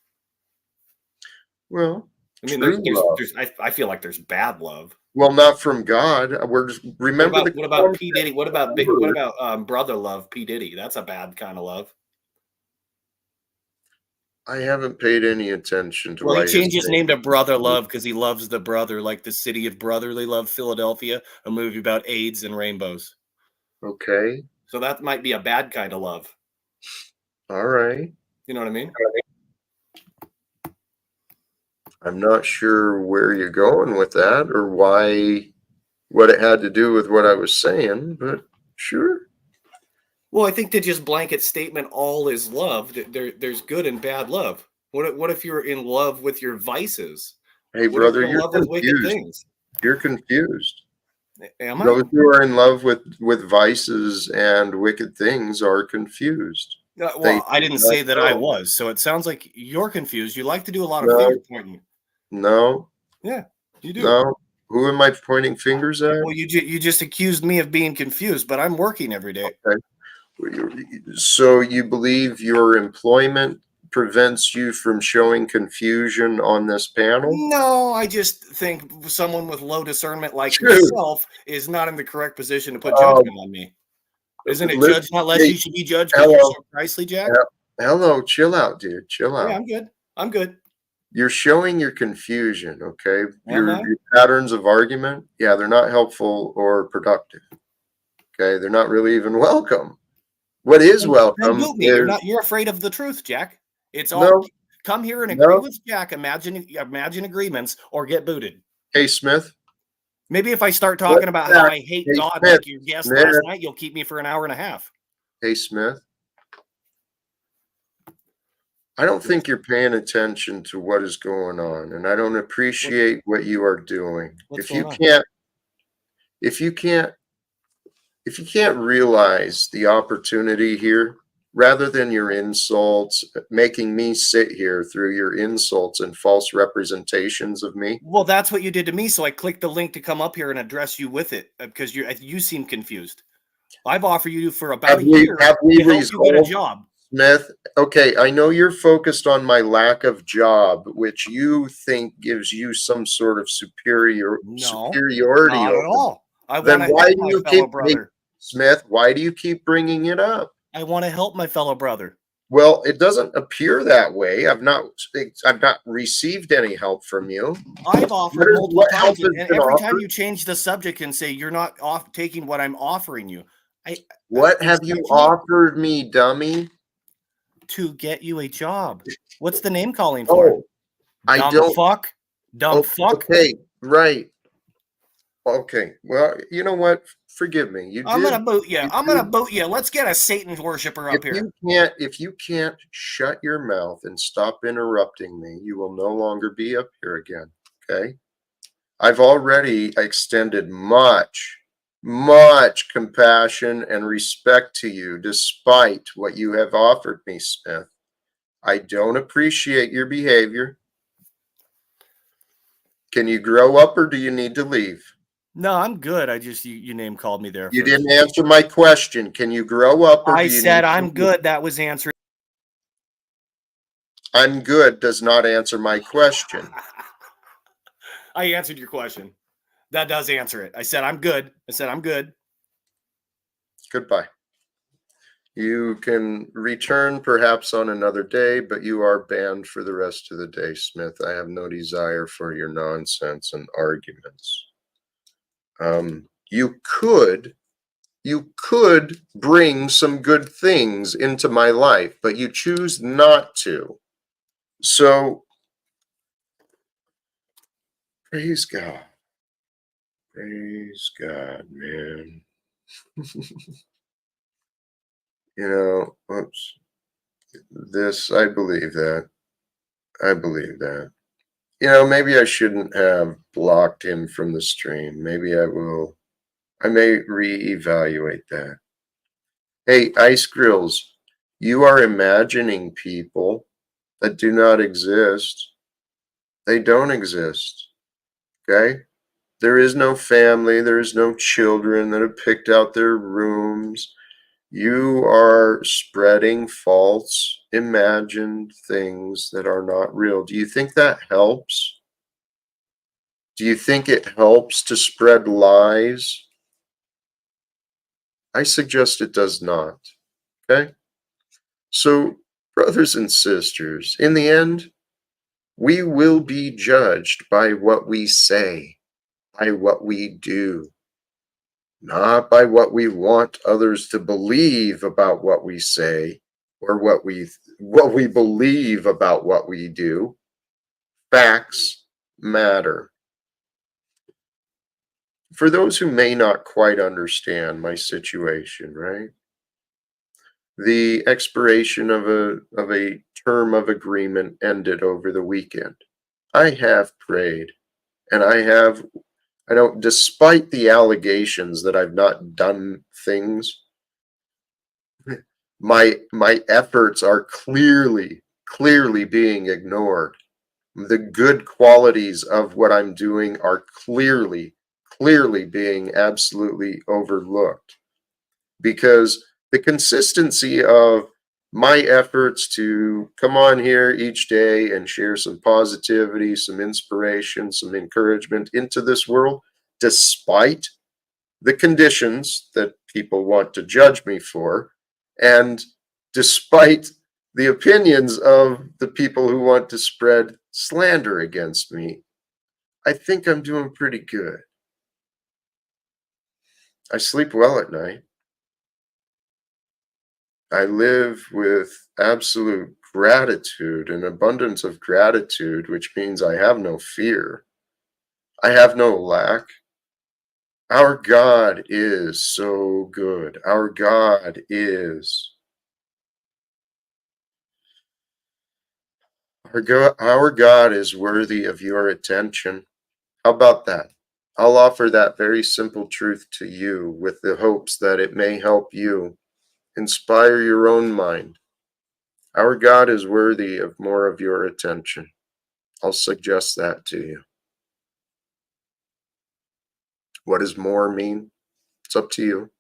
Well, I mean, I feel like there's bad love. Well, not from God. We're just remember what about P Diddy? What about brother love? P Diddy. That's a bad kind of love. I haven't paid any attention to Well, he why his changed his name name. to Brother Love because he loves the brother, like the city of brotherly love, Philadelphia, a movie about AIDS and rainbows. Okay. So that might be a bad kind of love. All right. You know what I mean? I'm not sure where you're going with that or what it had to do with what I was saying, but sure. Well, I think the just blanket statement, all is love, there's good and bad love. What if you're in love with your vices? Hey, What if brother, you're in you're love with wicked confused. things? You're confused. Am I? Those who are in love with vices and wicked things are confused. They Well, I do didn't not say that I know. was. So it sounds like you're confused. You like to do a lot of finger No, pointing. no, Yeah, you do. no. Who am I pointing fingers at? Well, you just accused me of being confused, but I'm working every day. Okay. So you believe your employment prevents you from showing confusion on this panel? No, I just think someone with low discernment like Shoot. yourself is not in the correct position to put Um, judgment on me. Isn't it listen, judge not lest hey, you should be judged because you're hello, so Christly, Jack? hello, chill out, dude, chill Yeah, out. I'm good. I'm good. You're showing your confusion, okay? Am Your I? patterns of argument, yeah, they're not helpful or productive, okay? They're not really even welcome. What is Then welcome boot me. is You're afraid of the truth, Jack. It's all no, come here and agree no. with Jack, imagine agreements, or get booted. Hey, Smith, Maybe if I start what talking about how fact? I hate Hey, God Smith, like your guest Smith, last night, you'll keep me for an hour and a half. hey, Smith. I don't Yes. think you're paying attention to what is going on, and I don't appreciate what you are doing. What's If you going on? can't, if you can't, if you can't realize the opportunity here, rather than your insults, making me sit here through your insults and false representations of me, Well, that's what you did to me, so I clicked the link to come up here and address you with it because you seem confused. I've offered you for about a year have we to help you get a resolved, job. Smith? Okay, I know you're focused on my lack of job, which you think gives you some sort of No, superiority not at over. all. I Then want to why help do my you fellow keep, hey, brother. Smith, why do you keep bringing it up? I want to help my fellow brother. Well, it doesn't appear that way. I've not received any help from you. I've offered multiple What help times, has and been every time offered? you change the subject and say you're not off taking what I'm offering you, I What have you respectfully offered me, dummy? to get you a job. What's the name calling for? Oh, I Dumb don't. fuck, dumb Oh, fuck. okay, right. Okay. Well, you know what? Forgive me. You I'm gonna did. boot you. You I'm gonna did. boot you. Let's get a Satan worshiper up here. If you can't shut your mouth and stop interrupting me, you will no longer be up here again. Okay. I've already extended much compassion and respect to you, despite what you have offered me, Smith. I don't appreciate your behavior. Can you grow up or do you need to leave? No, I'm good. I just you name called me there You first. didn't answer my question. Can you grow up or I do you said need to I'm leave? good. That was answered. I'm good does not answer my question. I answered your question. That does answer it. I said I'm good. I said I'm good. Goodbye. You can return perhaps on another day, but you are banned for the rest of the day, Smith. I have no desire for your nonsense and arguments. Um, you could you could bring some good things into my life, but you choose not to. So praise God. Praise God, man. Oops. I believe that. I believe that. Maybe I shouldn't have blocked him from the stream. Maybe I will. I may reevaluate that. Hey, Ice Grills, you are imagining people that do not exist. They don't exist. Okay? There is no family. There is no children that have picked out their rooms. You are spreading false, imagined things that are not real. Do you think that helps? Do you think it helps to spread lies? I suggest it does not. Okay? So Brothers and sisters, in the end, we will be judged by what we say, by what we do, not by what we want others to believe about what we say or what we believe about what we do. Facts matter. For those who may not quite understand my situation, right? The expiration of a term of agreement ended over the weekend. I have prayed, and I don't, despite the allegations that I've not done things, my efforts are clearly being ignored. The good qualities of what I'm doing are clearly being absolutely overlooked, because the consistency of my efforts to come on here each day and share some positivity, some inspiration, some encouragement into this world, despite the conditions that people want to judge me for, and despite the opinions of the people who want to spread slander against me, I think I'm doing pretty good. I sleep well at night. I live with absolute gratitude, an abundance of gratitude, which means I have no fear. I have no lack. Our God is so good. Our God is. Our God is worthy of your attention. How about that? I'll offer that very simple truth to you with the hopes that it may help you inspire your own mind. Our God is worthy of more of your attention. I'll suggest that to you. What does more mean? It's up to you.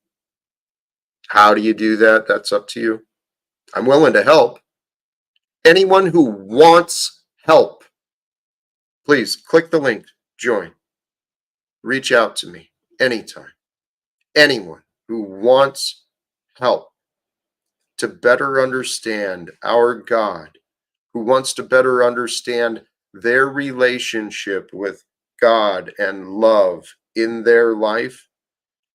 How do you do that? That's up to you. I'm willing to help. Anyone who wants help, please click the link, join. Reach out to me anytime. Anyone who wants help to better understand our God, who wants to better understand their relationship with God and love in their life.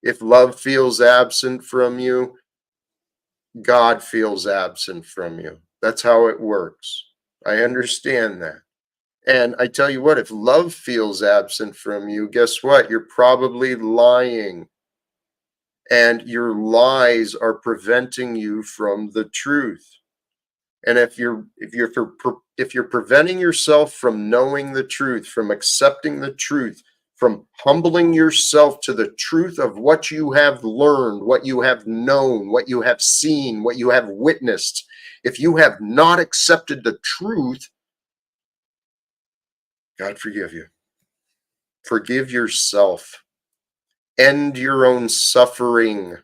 If love feels absent from you, God feels absent from you. That's how it works. I understand that. And I tell you what, if love feels absent from you, guess what? You're probably lying. And your lies are preventing you from the truth. And if you're preventing yourself from knowing the truth, from accepting the truth, from humbling yourself to the truth of what you have learned, what you have known, what you have seen, what you have witnessed, if you have not accepted the truth, God forgive you. Forgive yourself. End your own suffering.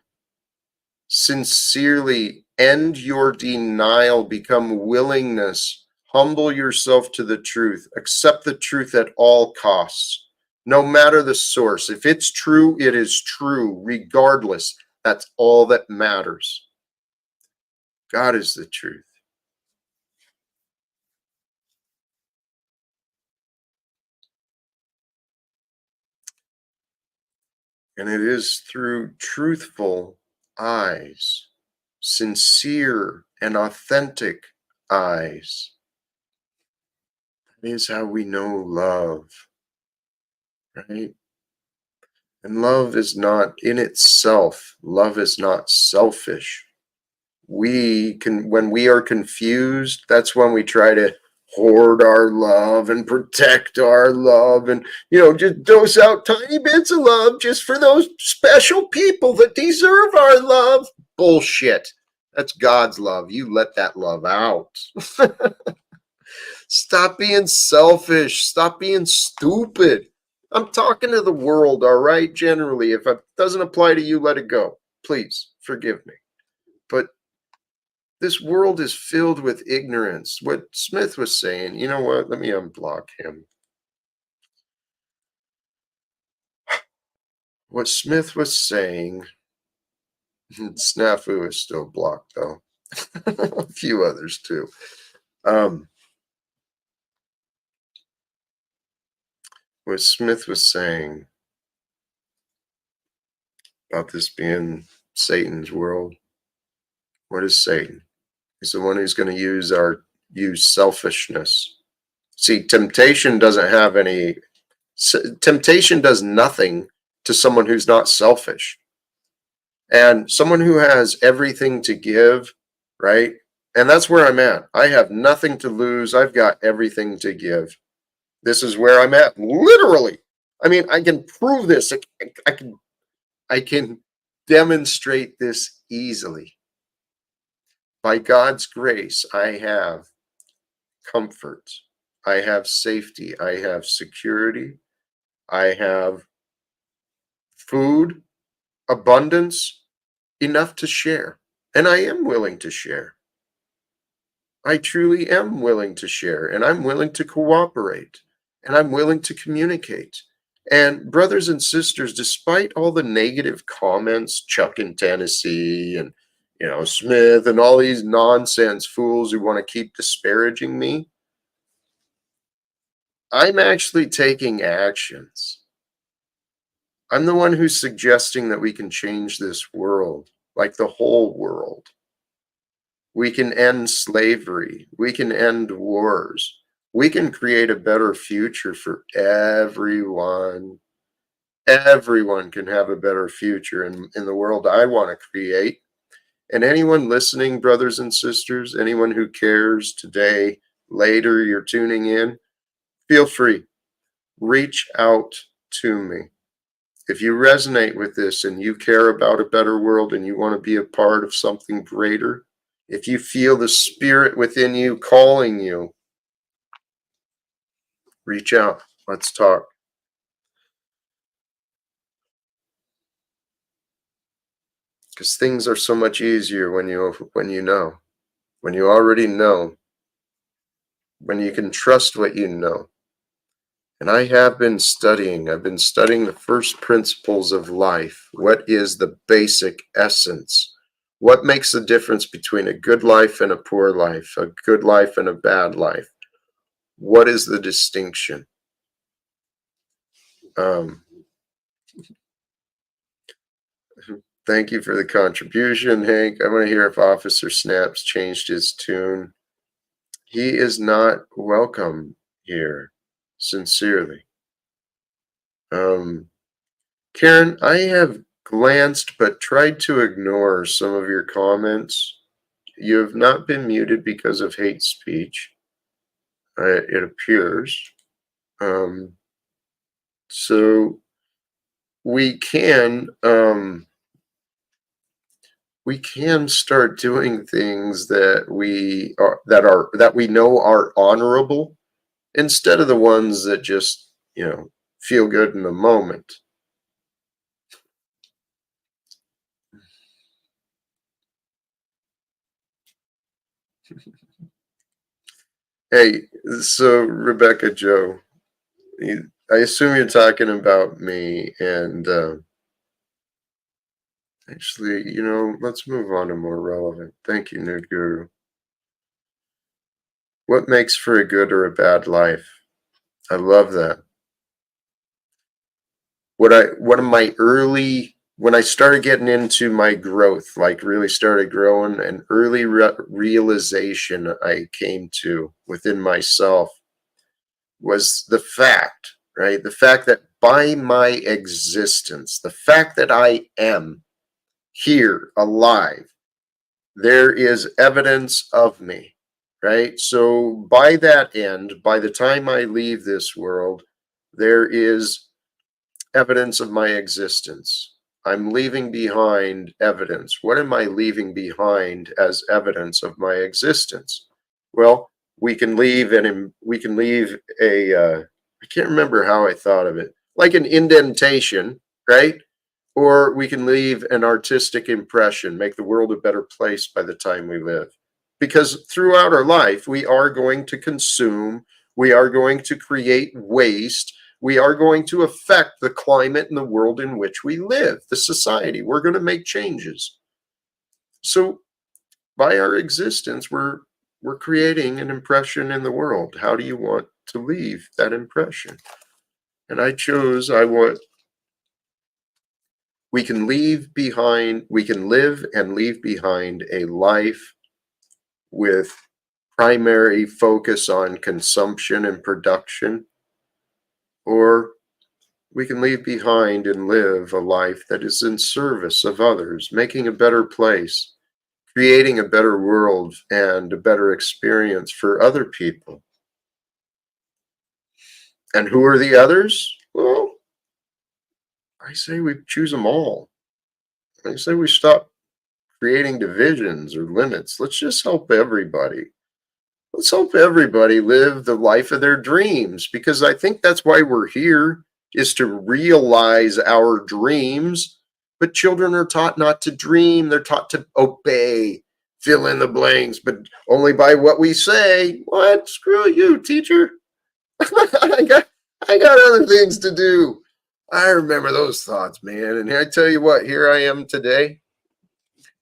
Sincerely end your denial, become willingness, humble yourself to the truth, accept the truth at all costs, no matter the source. If it's true, it is true, regardless. That's all that matters. God is the truth. And it is through truthful eyes, sincere and authentic eyes. That is how we know love, right? And love is not in itself, love is not selfish. When we are confused, that's when we try to hoard our love and protect our love and, just dose out tiny bits of love just for those special people that deserve our love. Bullshit. That's God's love. You let that love out. Stop being selfish. Stop being stupid. I'm talking to the world, all right? Generally, if it doesn't apply to you, let it go. Please forgive me. But this world is filled with ignorance. What Smith was saying, you know what? Let me unblock him. What Smith was saying, Snafu is still blocked though. A few others too. What Smith was saying about this being Satan's world. What is Satan? He's the one who's going to use selfishness. See, temptation doesn't have any. Temptation does nothing to someone who's not selfish. And someone who has everything to give, right? And that's where I'm at. I have nothing to lose. I've got everything to give. This is where I'm at, literally. I mean, I can prove this. I can demonstrate this easily. By God's grace, I have comfort. I have safety. I have security. I have food, abundance, enough to share. And I am willing to share. I truly am willing to share, and I'm willing to cooperate, and I'm willing to communicate. And brothers and sisters, despite all the negative comments, Chuck in Tennessee and Smith and all these nonsense fools who want to keep disparaging me, I'm actually taking actions. I'm the one who's suggesting that we can change this world, like the whole world. We can end slavery. We can end wars. We can create a better future for everyone. Everyone can have a better future in the world I want to create. And anyone listening, brothers and sisters, anyone who cares today, later, you're tuning in, feel free. Reach out to me. If you resonate with this and you care about a better world and you want to be a part of something greater, if you feel the spirit within you calling you, reach out. Let's talk. Because things are so much easier when you know, when you already know, when you can trust what you know. And I have been studying. I've been studying the first principles of life. What is the basic essence? What makes the difference between a good life and a poor life, a good life and a bad life? What is the distinction? Thank you for the contribution, Hank. I want to hear if Officer Snaps changed his tune. He is not welcome here, sincerely. Karen, I have glanced but tried to ignore some of your comments. You have not been muted because of hate speech, it appears. So we can start doing things that we know are honorable, instead of the ones that just feel good in the moment. Hey, so Rebecca Joe, I assume you're talking about me, and actually, let's move on to more relevant. Thank you, Nude Guru. What makes for a good or a bad life? I love that. When I started getting into my growth, like really started growing, an early realization I came to within myself was the fact, right? The fact that by my existence, the fact that I am here alive, there is evidence of me, right? So by that end, by the time I leave this world, there is evidence of my existence. I'm leaving behind evidence. What am I leaving behind as evidence of my existence? Well, we can leave a I can't remember how I thought of it, like an indentation, right? Or we can leave an artistic impression, make the world a better place by the time we live. Because throughout our life, we are going to consume, we are going to create waste, we are going to affect the climate and the world in which we live, the society. We're going to make changes. So by our existence, we're creating an impression in the world. How do you want to leave that impression? And I chose, we can live and leave behind a life with primary focus on consumption and production, or we can leave behind and live a life that is in service of others, making a better place, creating a better world and a better experience for other people. And who are the others? Well, I say we choose them all. I say we stop creating divisions or limits. Let's just help everybody. Let's help everybody live the life of their dreams, because I think that's why we're here, is to realize our dreams. But children are taught not to dream. They're taught to obey, fill in the blanks, but only by what we say. What? Screw you, teacher. I got other things to do. I remember those thoughts, man. And I tell you what, here I am today.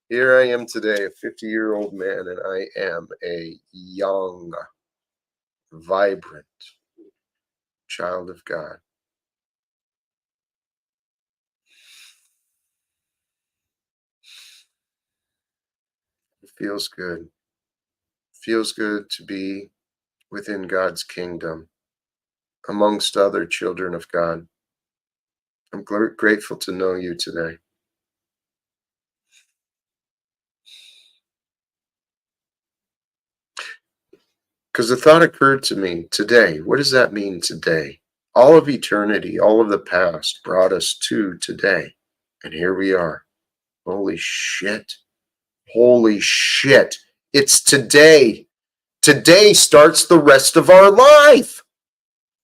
Here I am today, a 50-year-old man, and I am a young, vibrant child of God. It feels good. Feels good to be within God's kingdom, amongst other children of God. I'm grateful to know you today. Because the thought occurred to me today. What does that mean today? All of eternity, all of the past brought us to today. And here we are. Holy shit. Holy shit. It's today. Today starts the rest of our life.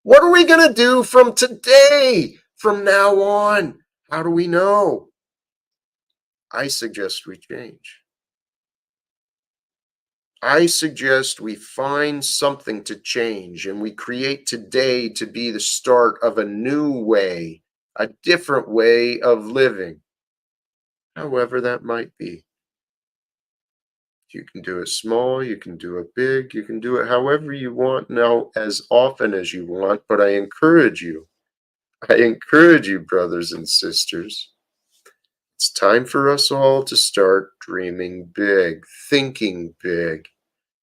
What are we going to do from today, from now on? How do we know? I suggest we change. I suggest we find something to change, and we create today to be the start of a new way, a different way of living, however that might be. You can do it small, you can do it big, you can do it however you want, now as often as you want, but I encourage you, brothers and sisters, it's time for us all to start dreaming big, thinking big.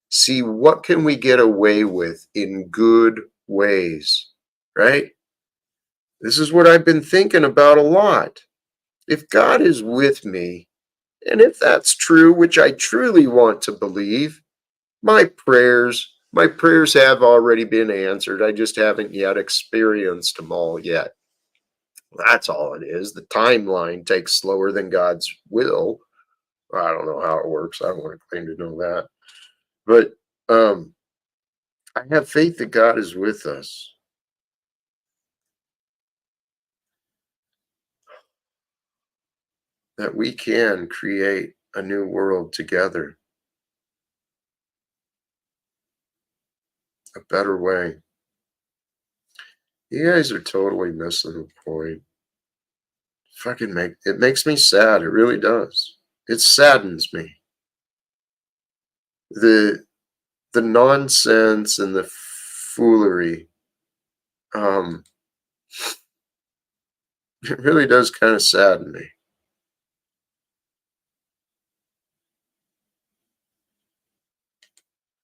See, what can we get away with in good ways, right? This is what I've been thinking about a lot. If God is with me, and if that's true, which I truly want to believe, my prayers have already been answered. I just haven't yet experienced them all yet. That's all it is. The timeline takes slower than God's will. I don't know how it works. I don't want to claim to know that. But I have faith that God is with us. That we can create a new world together. A better way. You guys are totally missing the point. It makes me sad. It really does. It saddens me. The nonsense and the foolery. It really does kind of sadden me.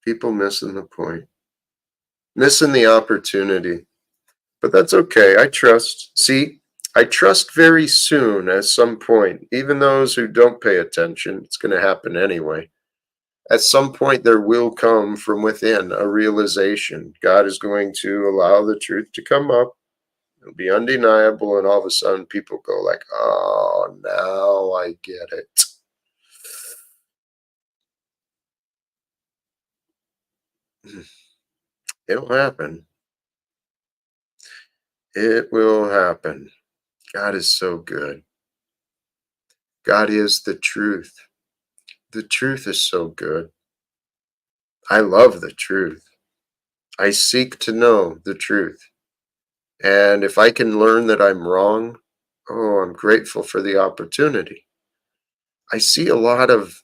People missing the point. Missing the opportunity. But that's okay. I trust. See, I trust very soon at some point, even those who don't pay attention, it's going to happen anyway. At some point, there will come from within a realization. God is going to allow the truth to come up. It'll be undeniable, and all of a sudden, people go like, "Oh, now I get it." It'll happen. It will happen. God is so good. God is the truth. The truth is so good. I love the truth. I seek to know the truth. And if I can learn that I'm wrong, oh, I'm grateful for the opportunity. I see a lot of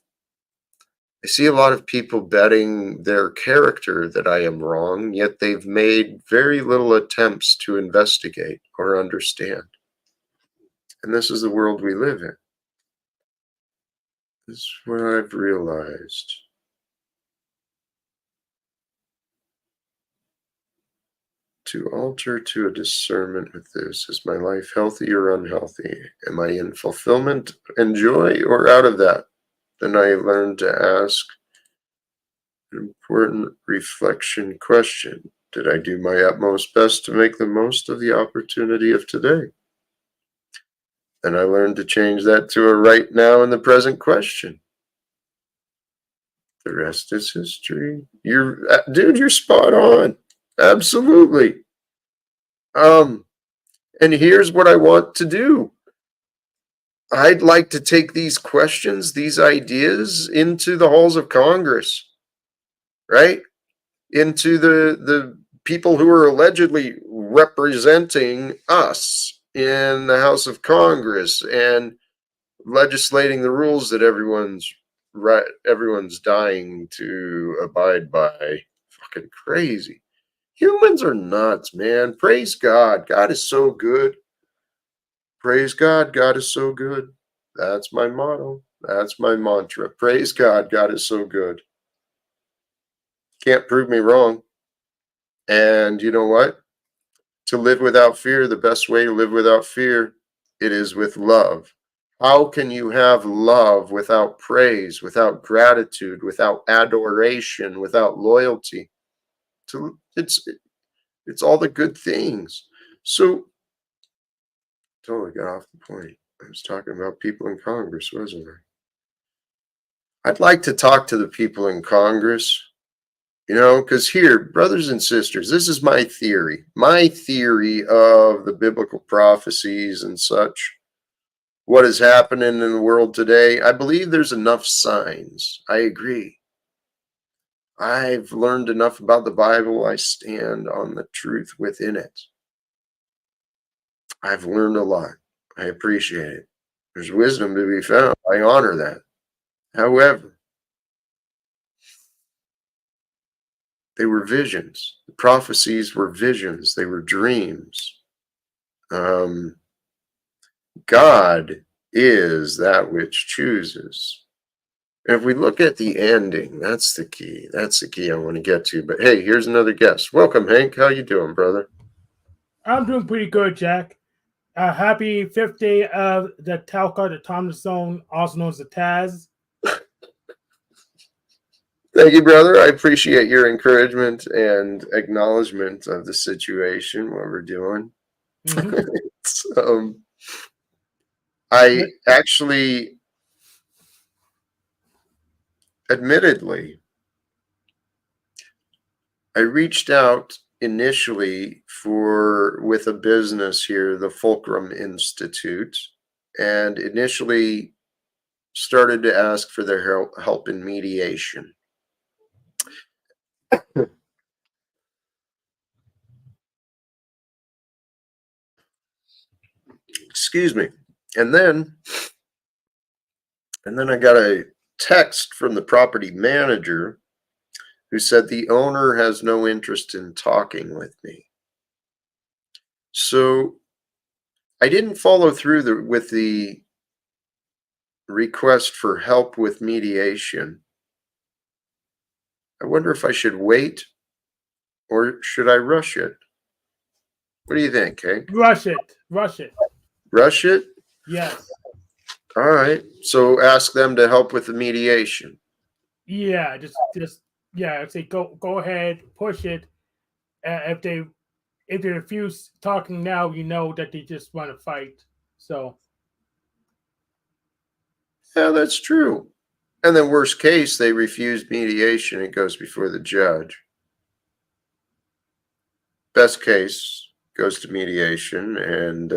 I see a lot of people betting their character that I am wrong, yet they've made very little attempts to investigate or understand. And this is the world we live in. This is what I've realized. To alter to a discernment with this. Is my life healthy or unhealthy? Am I in fulfillment and joy or out of that? Then I learned to ask an important reflection question. Did I do my utmost best to make the most of the opportunity of today? And I learned to change that to a right now in the present question. The rest is history. Dude, you're spot on. Absolutely. And here's what I want to do. I'd like to take these questions, these ideas into the halls of Congress, right? Into the people who are allegedly representing us in the House of Congress and legislating the rules that everyone's dying to abide by. Fucking crazy. Humans are nuts, man. Praise God. God is so good. Praise God. God is so good. That's my motto. That's my mantra. Praise God. God is so good. Can't prove me wrong. And you know what? To live without fear, the best way to live without fear, it is with love. How can you have love without praise, without gratitude, without adoration, without loyalty? It's all the good things. So totally got off the point. I was talking about people in Congress, wasn't I? I'd like to talk to the people in Congress, because here, brothers and sisters, this is my theory. My theory of the biblical prophecies and such. What is happening in the world today? I believe there's enough signs. I agree. I've learned enough about the Bible. I stand on the truth within it. I've learned a lot. I appreciate it. There's wisdom to be found. I honor that. However, they were visions. The prophecies were visions. They were dreams. God is that which chooses. And if we look at the ending, that's the key. That's the key I want to get to. But hey, here's another guest. Welcome, Hank. How you doing, brother? I'm doing pretty good, Jack. Happy 5th day of the Talcott Autonomous Zone, also known as the Taz. Thank you, brother. I appreciate your encouragement and acknowledgement of the situation, what we're doing. Mm-hmm. I actually, admittedly, I reached out initially with a business here, the Fulcrum Institute, and initially started to ask for their help in mediation. Excuse me. And then I got a text from the property manager who said the owner has no interest in talking with me. So I didn't follow through with the request for help with mediation. I wonder if I should wait or should I rush it? What do you think, Hank? Rush it. Rush it. Rush it? Yes. All right. So ask them to help with the mediation. Yeah, just say go ahead, push it. If they refuse talking now, you know that they just want to fight. So yeah, that's true. And then worst case, they refuse mediation. It goes before the judge. Best case goes to mediation, and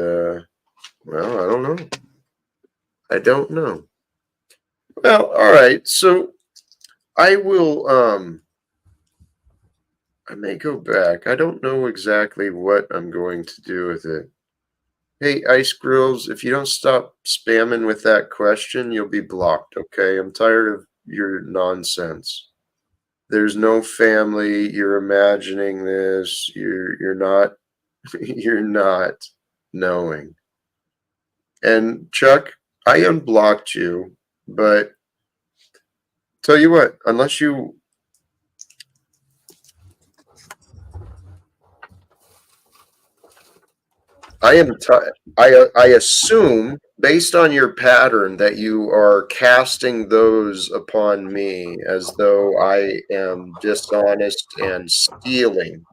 well, I don't know. I don't know. Well, all right. So I will. I may go back. I don't know exactly what I'm going to do with it. Hey, Ice Grills, if you don't stop spamming with that question, you'll be blocked. Okay, I'm tired of your nonsense. There's no family. You're imagining this. You're not you're not knowing. And Chuck, I unblocked you, but tell you what, unless you I am I assume based on your pattern that you are casting those upon me as though I am dishonest and stealing.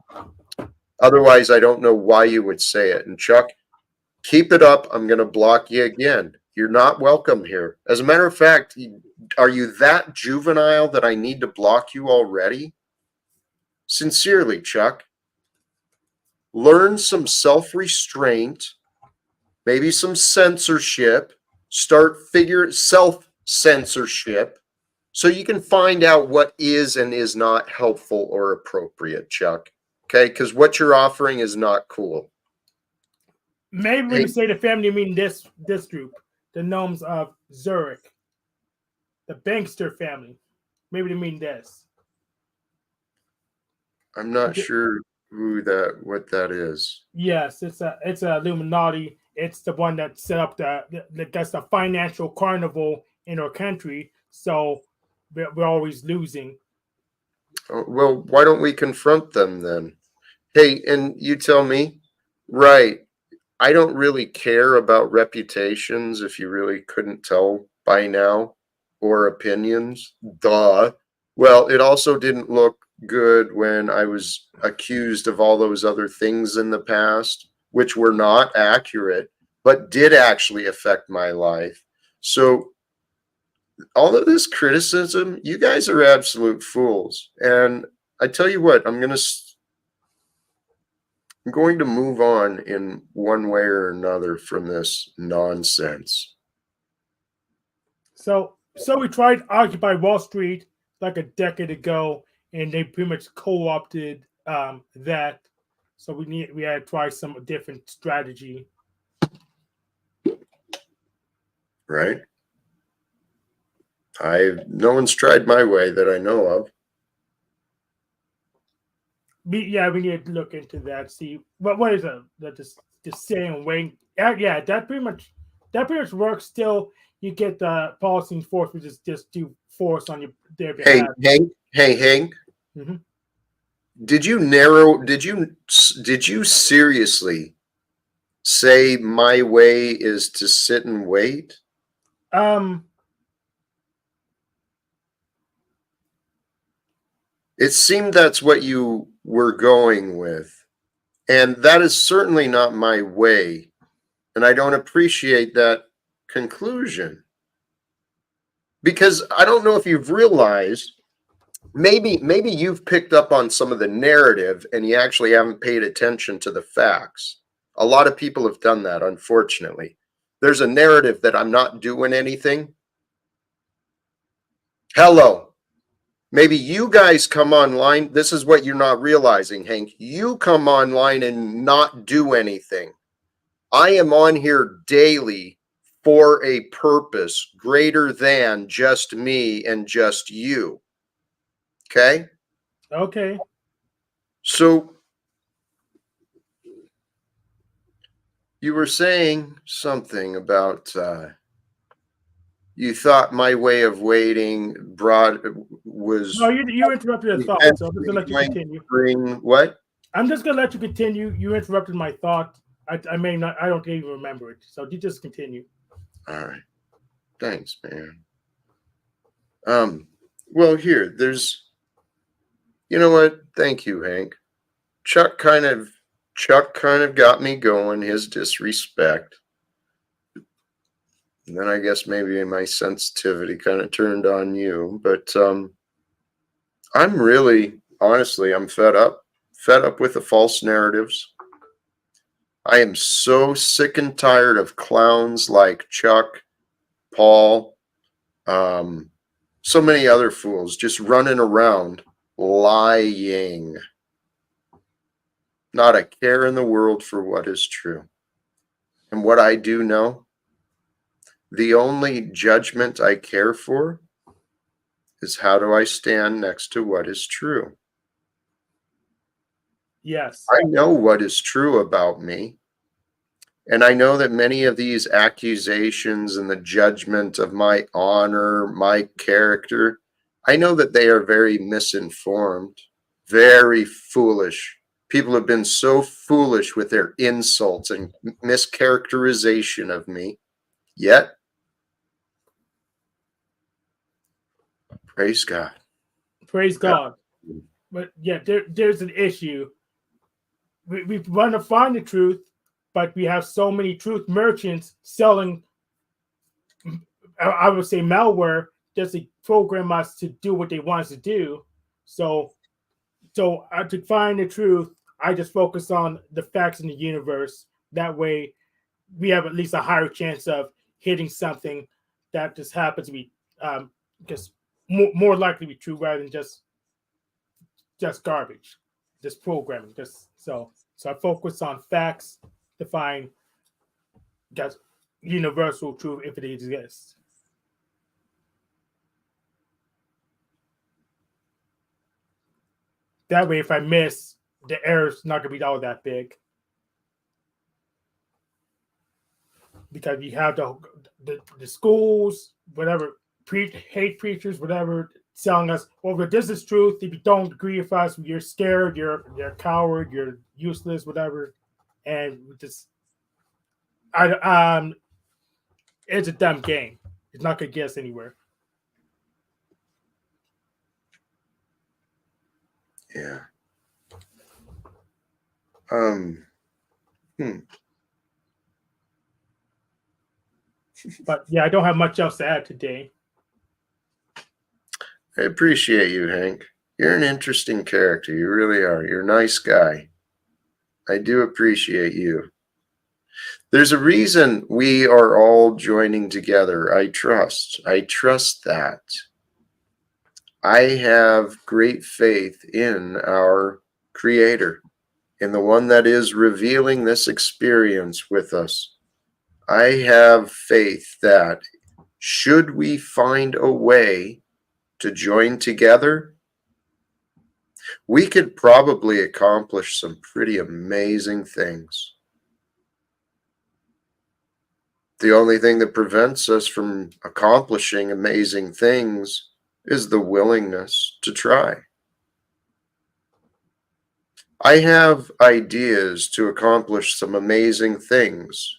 Otherwise, I don't know why you would say it. And Chuck, keep it up. I'm going to block you again. You're not welcome here. As a matter of fact, are you that juvenile that I need to block you already? Sincerely, Chuck. Learn some self-restraint, maybe some censorship. Start self-censorship so you can find out what is and is not helpful or appropriate, Chuck. Okay? Because what you're offering is not cool. Maybe when you say the family, you mean this group, the gnomes of Zurich, the Bankster family. Maybe they mean this. I'm not sure what that is. Yes, it's a Illuminati. It's the one that set up that's the financial carnival in our country. So we're always losing. Oh, well, why don't we confront them then? Hey, and you tell me, right? I don't really care about reputations if you really couldn't tell by now, or opinions. Duh. Well, it also didn't look good when I was accused of all those other things in the past, which were not accurate, but did actually affect my life. So, all of this criticism, you guys are absolute fools. And I tell you what, I'm going to move on in one way or another from this nonsense. So we tried Occupy Wall Street like a decade ago, and they pretty much co-opted that. So we had to try some different strategy. Right? No one's tried my way that I know of. We need to look into that. See what is the same way? Yeah, that pretty much works. Still, you get the policy enforcement just do force on their behalf. Hey, Hank. Mm-hmm. Did you seriously say my way is to sit and wait? It seemed that's what you were going with. And that is certainly not my way. And I don't appreciate that conclusion. Because I don't know if you've realized, maybe you've picked up on some of the narrative and you actually haven't paid attention to the facts. A lot of people have done that, unfortunately. There's a narrative that I'm not doing anything. Hello. Maybe you guys come online. This is what you're not realizing, Hank. You come online and not do anything. I am on here daily for a purpose greater than just me and just you. Okay? Okay. So you were saying something about you thought my way of waiting was. No, you interrupted a thought, so I'm just gonna let you continue. What? I'm just gonna let you continue. You interrupted my thought. I may not. I don't even remember it. So you just continue. All right. Thanks, man. Well, there's. You know what? Thank you, Hank. Chuck kind of got me going. His disrespect. And then I guess maybe my sensitivity kind of turned on you. But I'm really, honestly, I'm fed up with the false narratives. I am so sick and tired of clowns like Chuck, Paul, so many other fools just running around lying. Not a care in the world for what is true. And what I do know, the only judgment I care for is how do I stand next to what is true? Yes. I know what is true about me. And I know that many of these accusations and the judgment of my honor, my character, I know that they are very misinformed, very foolish. People have been so foolish with their insults and mischaracterization of me. Yet, praise God. Praise God. But yeah, there's an issue. We want to find the truth, but we have so many truth merchants selling, I would say, malware just to program us to do what they want us to do. So to find the truth, I just focus on the facts in the universe. That way, we have at least a higher chance of hitting something that just happens to be just more likely to be true rather than just garbage, just programming. Just so I focus on facts to find that universal truth if it exists. That way, if I miss, the error's not gonna be all that big because you have the schools, whatever, hate preachers, whatever, telling us, well, this is truth. If you don't agree with us, you're scared, you're a coward, you're useless, whatever, and just it's a dumb game. It's not gonna get us anywhere. Yeah. But yeah, I don't have much else to add today. I appreciate you, Hank. You're an interesting character. You really are. You're a nice guy. I do appreciate you. There's a reason we are all joining together. I trust. I trust that. I have great faith in our Creator, in the one that is revealing this experience with us. I have faith that should we find a way to join together, we could probably accomplish some pretty amazing things. The only thing that prevents us from accomplishing amazing things is the willingness to try. I have ideas to accomplish some amazing things,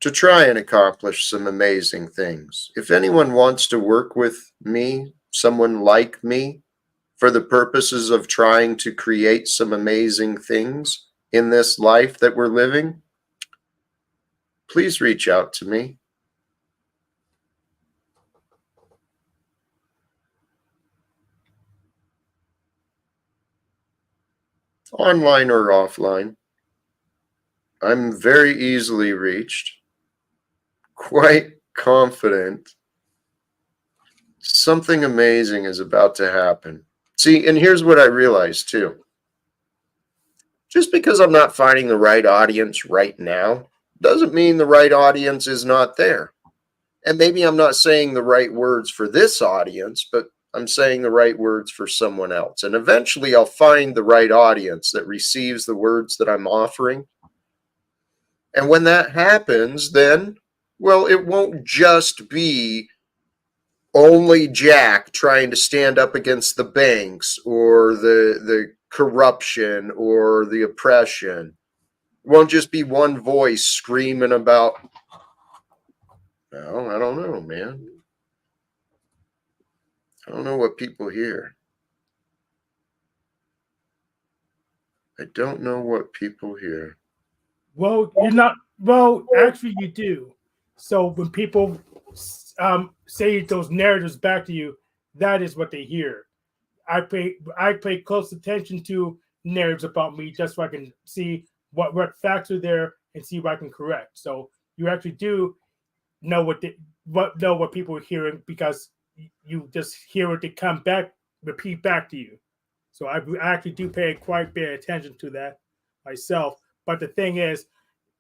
to try and accomplish some amazing things. If anyone wants to work with me, someone like me, for the purposes of trying to create some amazing things in this life that we're living, please reach out to me. Online or offline. I'm very easily reached, quite confident something amazing is about to happen. See, and here's what I realized too. Just because I'm not finding the right audience right now doesn't mean the right audience is not there. And maybe I'm not saying the right words for this audience, but I'm saying the right words for someone else. And eventually I'll find the right audience that receives the words that I'm offering. And when that happens, then, well, it won't just be only Jack trying to stand up against the banks or the corruption or the oppression. It won't just be one voice screaming about, no, I don't know, man. I don't know what people hear. I don't know what people hear. Well, you're not. Well, actually, you do. So when people say those narratives back to you, that is what they hear. I pay close attention to narratives about me just so I can see what facts are there and see what I can correct. So you actually do know what people are hearing because you just hear what they come back repeat back to you. So I actually do pay quite a bit of attention to that myself. But the thing is,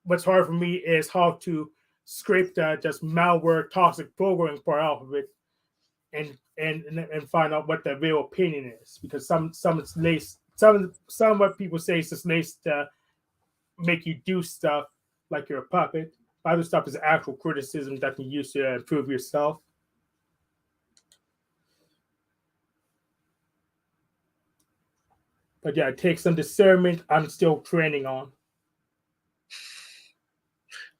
what's hard for me is how to scrape that just malware toxic programming part out of it and find out what the real opinion is, because some it's laced, some what people say is just laced to make you do stuff like you're a puppet. Other stuff is actual criticism that you use to improve yourself. But yeah, it takes some discernment. I'm still training on.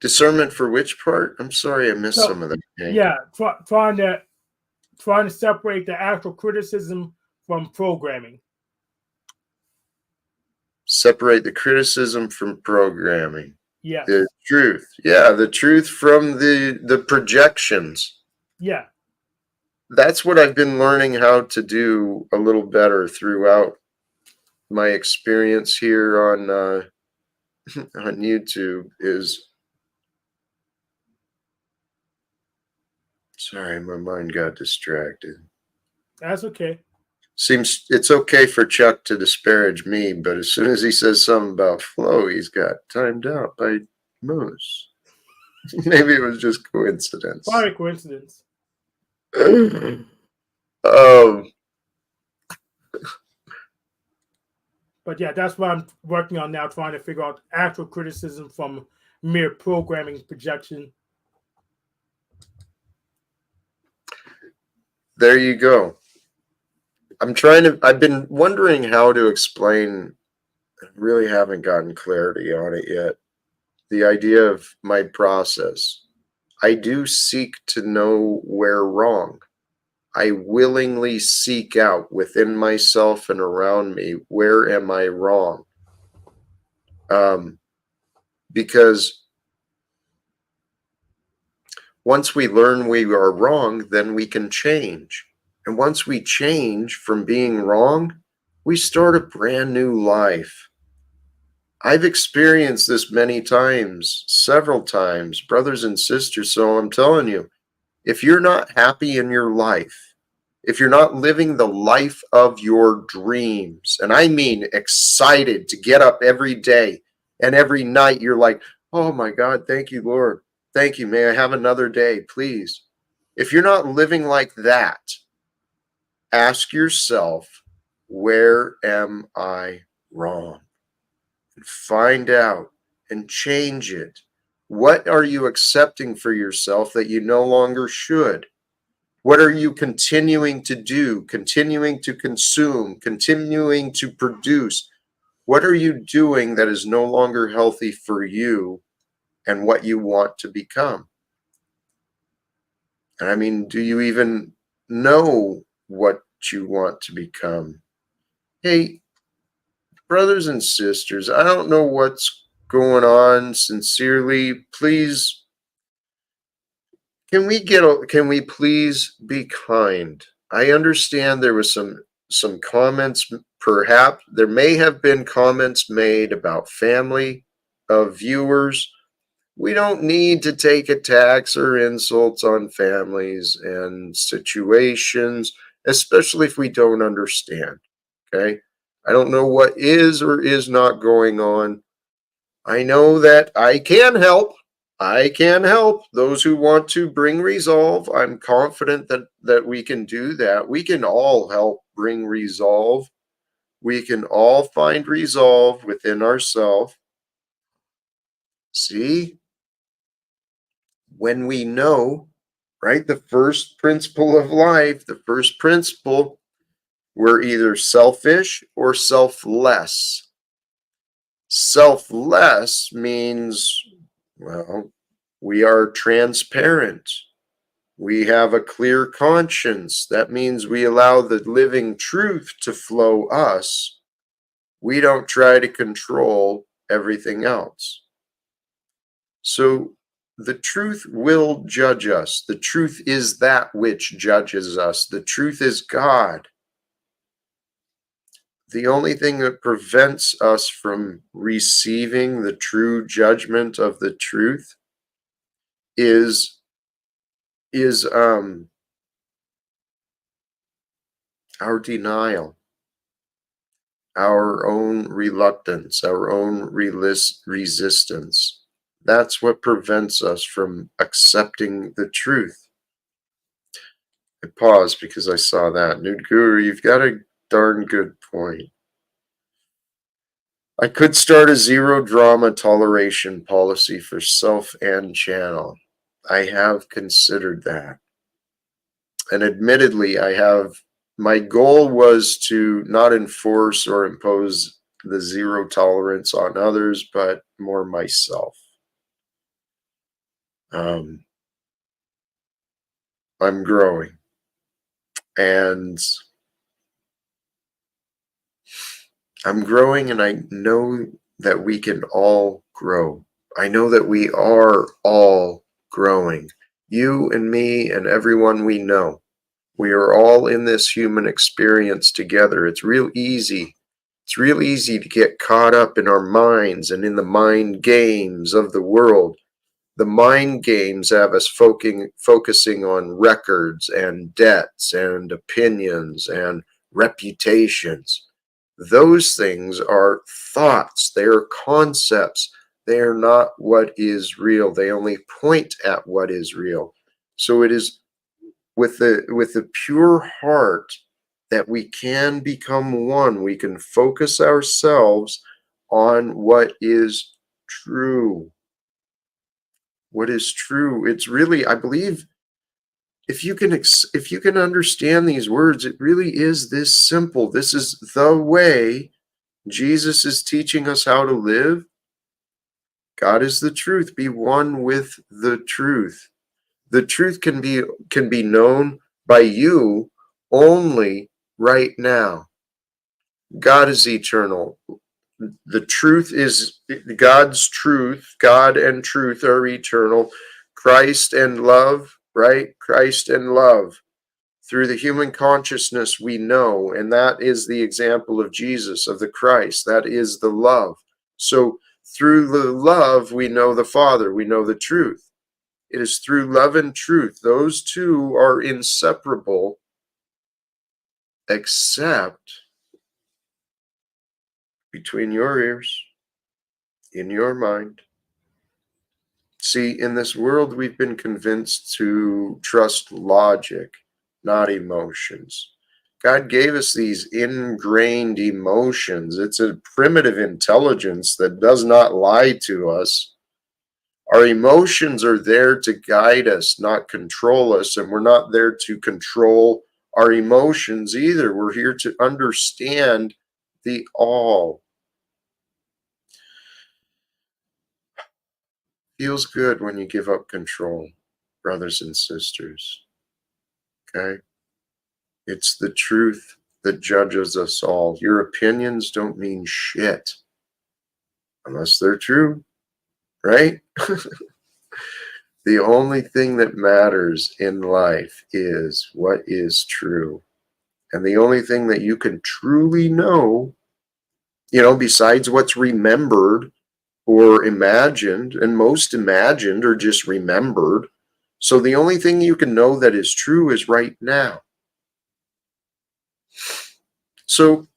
Discernment for which part? I'm sorry, I missed So some of that. yeah, trying to separate the actual criticism from programming. Separate the criticism from programming. Yeah. The truth. Yeah, the truth from the projections. Yeah. That's what I've been learning how to do a little better throughout my experience here on on YouTube. Is sorry, my mind got distracted. That's okay. Seems it's okay for Chuck to disparage me, but as soon as he says something about flow, he's got timed out by Moose. Maybe it was just coincidence. Probably coincidence. But yeah, that's what I'm working on now, trying to figure out actual criticism from mere programming projection. There you go. I've been wondering how to explain, I really haven't gotten clarity on it yet. The idea of my process. I do seek to know where wrong. I willingly seek out within myself and around me, where am I wrong? Because once we learn we are wrong, then we can change. And once we change from being wrong, we start a brand new life. I've experienced this many times, several times, brothers and sisters. So I'm telling you, if you're not happy in your life, if you're not living the life of your dreams, and I mean excited to get up every day and every night, you're like, oh my God, thank you, Lord. Thank you. May I have another day, please? If you're not living like that, ask yourself, where am I wrong? And find out and change it. What are you accepting for yourself that you no longer should? What are you continuing to do, continuing to consume, continuing to produce? What are you doing that is no longer healthy for you and what you want to become? And I mean, do you even know what you want to become? Hey, brothers and sisters, I don't know what's going on. Sincerely, please, can we please be kind? I understand there was some comments, perhaps there may have been comments made about family of viewers. We don't need to take attacks or insults on families and situations, especially if we don't understand. Okay? I don't know what is or is not going on. I know that I can help. I can help those who want to bring resolve. I'm confident that we can do that. We can all help bring resolve. We can all find resolve within ourselves. See? When we know, right, the first principle of life, the first principle, we're either selfish or selfless. Selfless means, well, we are transparent. We have a clear conscience. That means we allow the living truth to flow us. We don't try to control everything else. So the truth will judge us. The truth is that which judges us. The truth is God. The only thing that prevents us from receiving the true judgment of the truth is our denial, our own reluctance, our own resistance. That's what prevents us from accepting the truth. I paused because I saw that. Nude Guru, you've got a darn good point. I could start a zero drama toleration policy for self and channel. I have considered that. And admittedly, my goal was to not enforce or impose the zero tolerance on others, but more myself. I'm growing. And I'm growing, and I know that we can all grow. I know that we are all growing. You and me and everyone we know. We are all in this human experience together. It's real easy. It's real easy to get caught up in our minds and in the mind games of the world. The mind games have us focusing on records and debts and opinions and reputations. Those things are thoughts. They are concepts. They are not what is real. They only point at what is real. So it is with the pure heart that we can become one. We can focus ourselves on what is true. What is true? It's really, I believe, if you can understand these words, it really is this simple. This is the way. Jesus is teaching us how to live. God is the truth. Be one with the truth. The truth can be known by you only right now. God is eternal. The truth is God's truth. God and truth are eternal. Christ and love, right? Christ and love. Through the human consciousness we know, and that is the example of Jesus, of the Christ. That is the love. So through the love we know the Father, we know the truth. It is through love and truth. Those two are inseparable, except between your ears, in your mind. See, in this world, we've been convinced to trust logic, not emotions. God gave us these ingrained emotions. It's a primitive intelligence that does not lie to us. Our emotions are there to guide us, not control us, and we're not there to control our emotions either. We're here to understand the all. Feels good when you give up control, brothers and sisters. Okay? It's the truth that judges us all. Your opinions don't mean shit unless they're true, right? The only thing that matters in life is what is true. And the only thing that you can truly know, besides what's remembered or imagined, and most imagined are just remembered. So the only thing you can know that is true is right now. So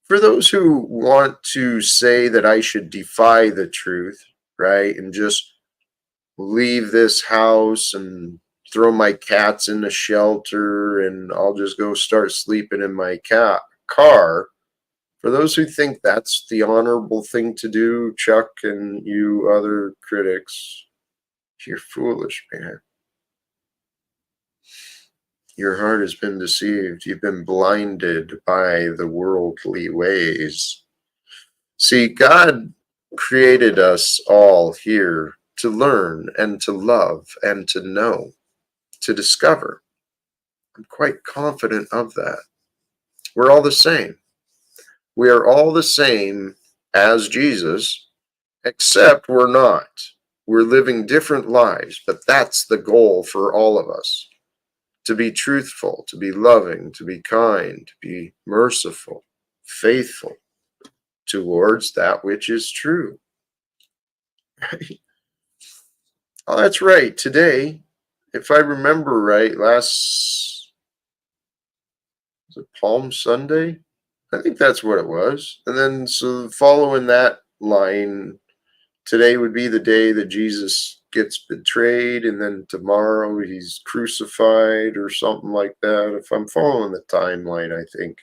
for those who want to say that I should defy the truth, right, and just leave this house and throw my cats in the shelter and I'll just go start sleeping in my car, for those who think that's the honorable thing to do, Chuck and you other critics, you're foolish, man. Your heart has been deceived. You've been blinded by the worldly ways. See, God created us all here to learn and to love and to know, to discover. I'm quite confident of that. We're all the same. We are all the same as Jesus, except we're not. We're living different lives, but that's the goal for all of us. To be truthful, to be loving, to be kind, to be merciful, faithful towards that which is true. Oh, that's right. Today, if I remember right, was it Palm Sunday? I think that's what it was. And then, so following that line, today would be the day that Jesus gets betrayed, and then tomorrow he's crucified or something like that. If I'm following the timeline, I think.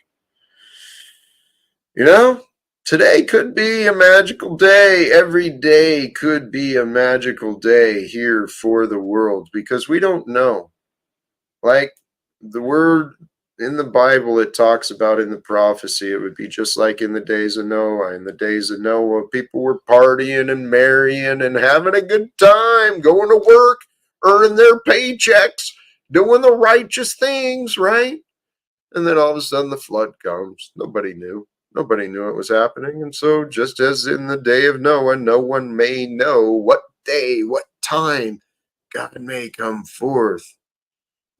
Today could be a magical day. Every day could be a magical day here for the world because we don't know. Like the word in the Bible, it talks about in the prophecy, it would be just like in the days of Noah. In the days of Noah, people were partying and marrying and having a good time, going to work, earning their paychecks, doing the righteous things, right? And then all of a sudden the flood comes. Nobody knew. Nobody knew it was happening. And so just as in the day of Noah, no one may know what day, what time God may come forth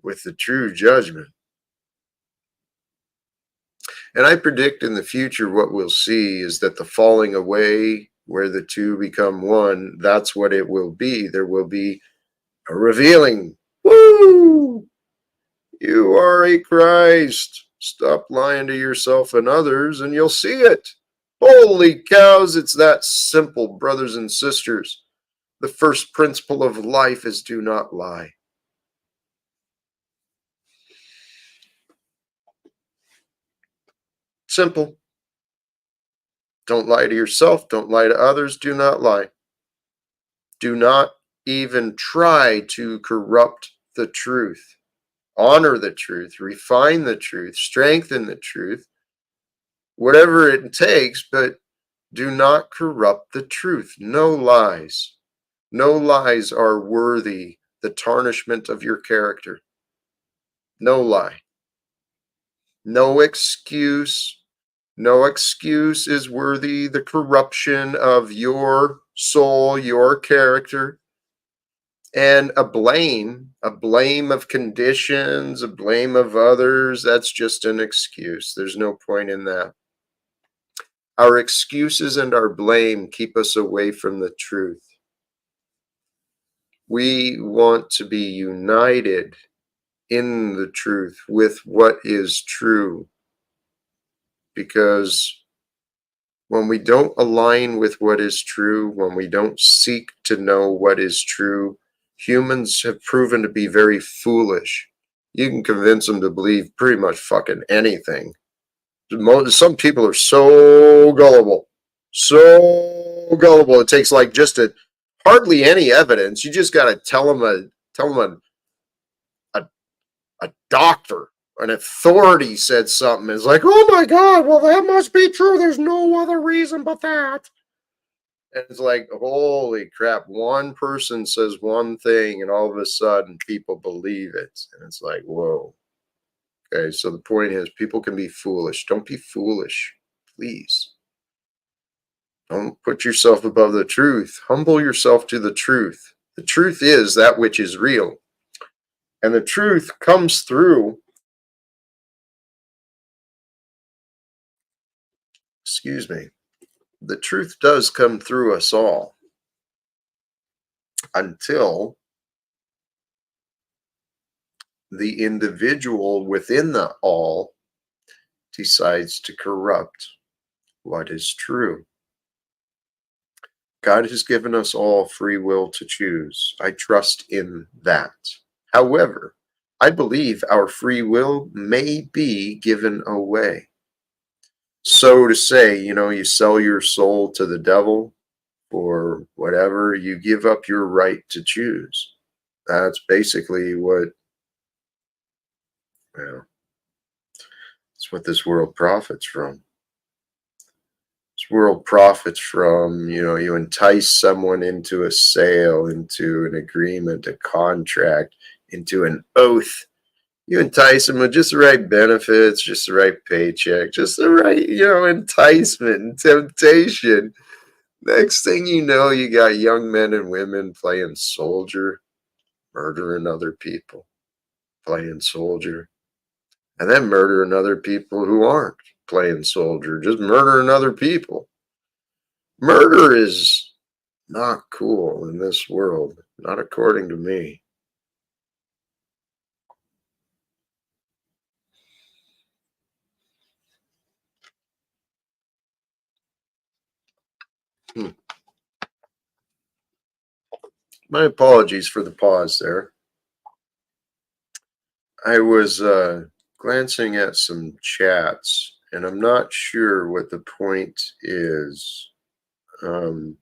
with the true judgment. And I predict in the future what we'll see is that the falling away where the two become one, that's what it will be. There will be a revealing. Woo! You are a Christ. Stop lying to yourself and others and you'll see it. Holy cows, it's that simple, brothers and sisters. The first principle of life is do not lie. Simple. Don't lie to yourself. Don't lie to others. Do not lie. Do not even try to corrupt the truth. Honor the truth. Refine the truth. Strengthen the truth. Whatever it takes, but do not corrupt the truth. No lies. No lies are worthy the tarnishment of your character. No lie. No excuse. No excuse is worthy the corruption of your soul, your character. And a blame of conditions, a blame of others, that's just an excuse. There's no point in that. Our excuses and our blame keep us away from the truth. We want to be united in the truth with what is true. Because when we don't align with what is true, when we don't seek to know what is true, humans have proven to be very foolish. You can convince them to believe pretty much fucking anything. Some people are so gullible. So gullible. It takes like just hardly any evidence. You just got to tell them a doctor, an authority said something. It's like, oh my God, well, that must be true. There's no other reason but that. And it's like, holy crap, one person says one thing and all of a sudden people believe it. And it's like, whoa. Okay, so the point is people can be foolish. Don't be foolish, please. Don't put yourself above the truth. Humble yourself to the truth. The truth is that which is real. And the truth comes through, excuse me, the truth does come through us all until the individual within the all decides to corrupt what is true. God has given us all free will to choose. I trust in that. However, I believe our free will may be given away. So to say, you sell your soul to the devil or whatever, you give up your right to choose. That's basically what, it's what this world profits from. This world profits from, you entice someone into a sale, into an agreement, a contract, into an oath. You entice them with just the right benefits, just the right paycheck, just the right, enticement and temptation. Next thing you know, you got young men and women playing soldier, murdering other people, playing soldier, and then murdering other people who aren't playing soldier, just murdering other people. Murder is not cool in this world, not according to me. My apologies for the pause there. I was glancing at some chats, and I'm not sure what the point is. And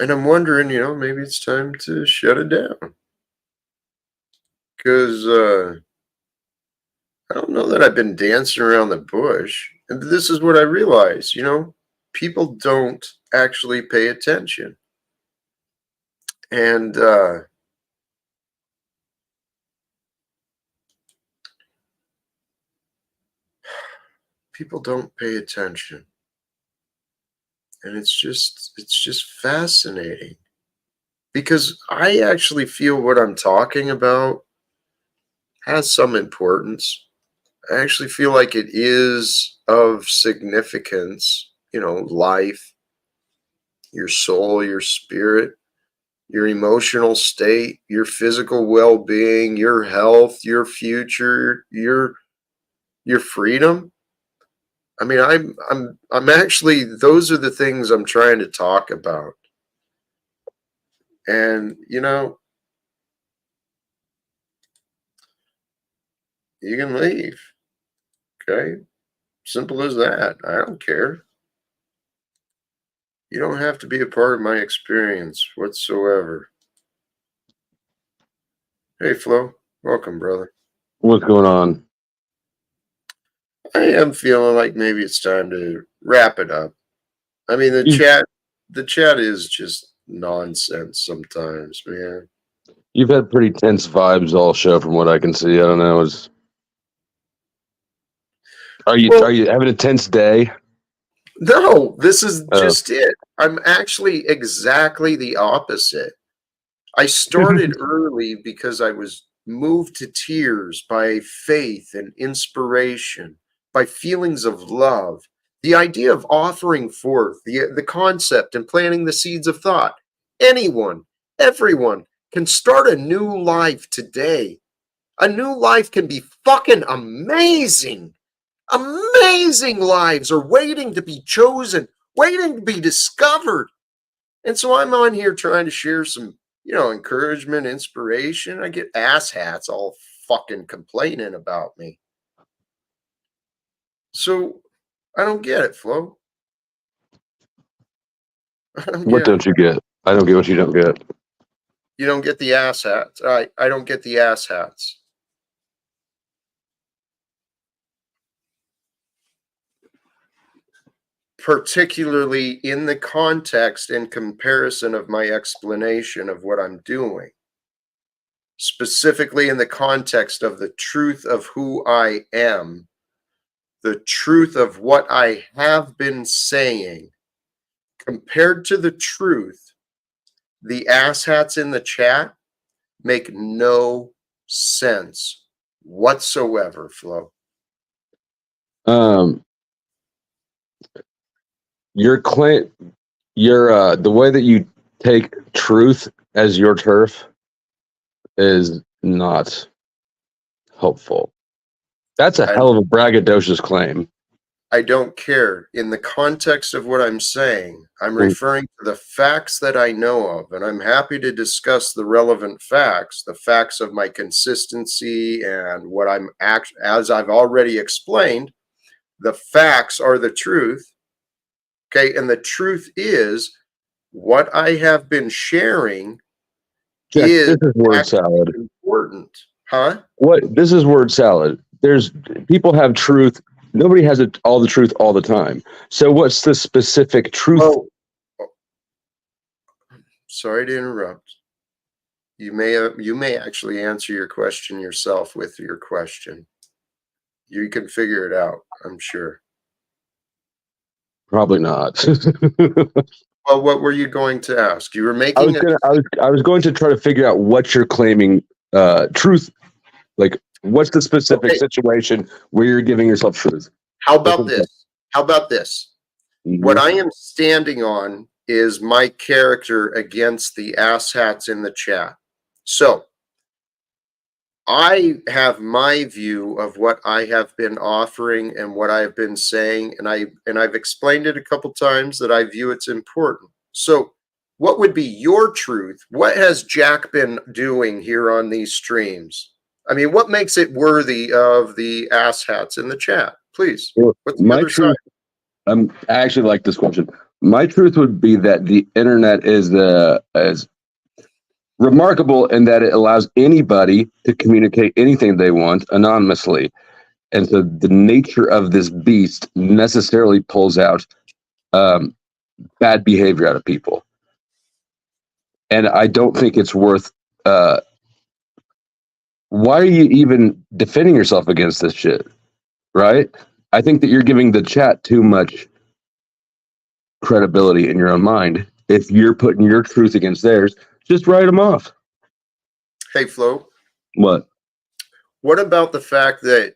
I'm wondering, maybe it's time to shut it down. Because I don't know that I've been dancing around the bush. And this is what I realize, people don't actually pay attention. And people don't pay attention. And it's just fascinating. Because I actually feel what I'm talking about has some importance. I actually feel like it is of significance, life, your soul, your spirit, your emotional state, your physical well-being, your health, your future, your freedom. I mean, I'm actually, those are the things I'm trying to talk about. And, you can leave. Okay? Simple as that. I don't care. You don't have to be a part of my experience whatsoever. Hey, Flo. Welcome, brother. What's going on? I am feeling like maybe it's time to wrap it up. I mean, the chat is just nonsense sometimes, man. You've had pretty tense vibes all show from what I can see. I don't know. Are you having a tense day? No, this is just it. I'm actually exactly the opposite. I started early because I was moved to tears by faith and inspiration, by feelings of love, the idea of offering forth the concept and planting the seeds of thought. Anyone, everyone can start a new life today. A new life can be fucking amazing. Amazing lives are waiting to be chosen, waiting to be discovered. And so I'm on here trying to share some, encouragement, inspiration. I get ass hats all fucking complaining about me. So I don't get it, Flo. What don't you get? I don't get what you don't get. You don't get the ass hats. I don't get the ass hats. Particularly in the context and comparison of my explanation of what I'm doing. Specifically in the context of the truth of who I am, the truth of what I have been saying, compared to the truth, the asshats in the chat make no sense whatsoever, Flo. Your claim, the way that you take truth as your turf is not helpful. That's a hell of a braggadocious claim. I don't care. In the context of what I'm saying, I'm referring to the facts that I know of, and I'm happy to discuss the relevant facts, the facts of my consistency and what I'm as I've already explained, the facts are the truth. Okay, and the truth is what I have been sharing This is word salad. Important. Huh? What? This is word salad. There's people have truth. Nobody has all the truth all the time. So what's the specific truth? Oh, sorry to interrupt. You may actually answer your question yourself with your question. You can figure it out, I'm sure. Probably not. Well, what were you going to ask? You were making I was going to try to figure out what you're claiming truth. Like, what's the specific situation where you're giving yourself truth? How about this? Mm-hmm. What I am standing on is my character against the asshats in the chat. So I have my view of what I have been offering and what I've been saying, and I've explained it a couple times that I view it's important. So, what would be your truth? What has Jack been doing here on these streams? I mean, what makes it worthy of the asshats in the chat? Please. Well, What's the my other truth, side? I actually like this question. My truth would be that the internet is remarkable in that it allows anybody to communicate anything they want anonymously. And so the nature of this beast necessarily pulls out bad behavior out of people. And I don't think it's worth. Why are you even defending yourself against this shit? Right? I think that you're giving the chat too much credibility in your own mind. If you're putting your truth against theirs, just write them off. Hey, Flo. What? What about the fact that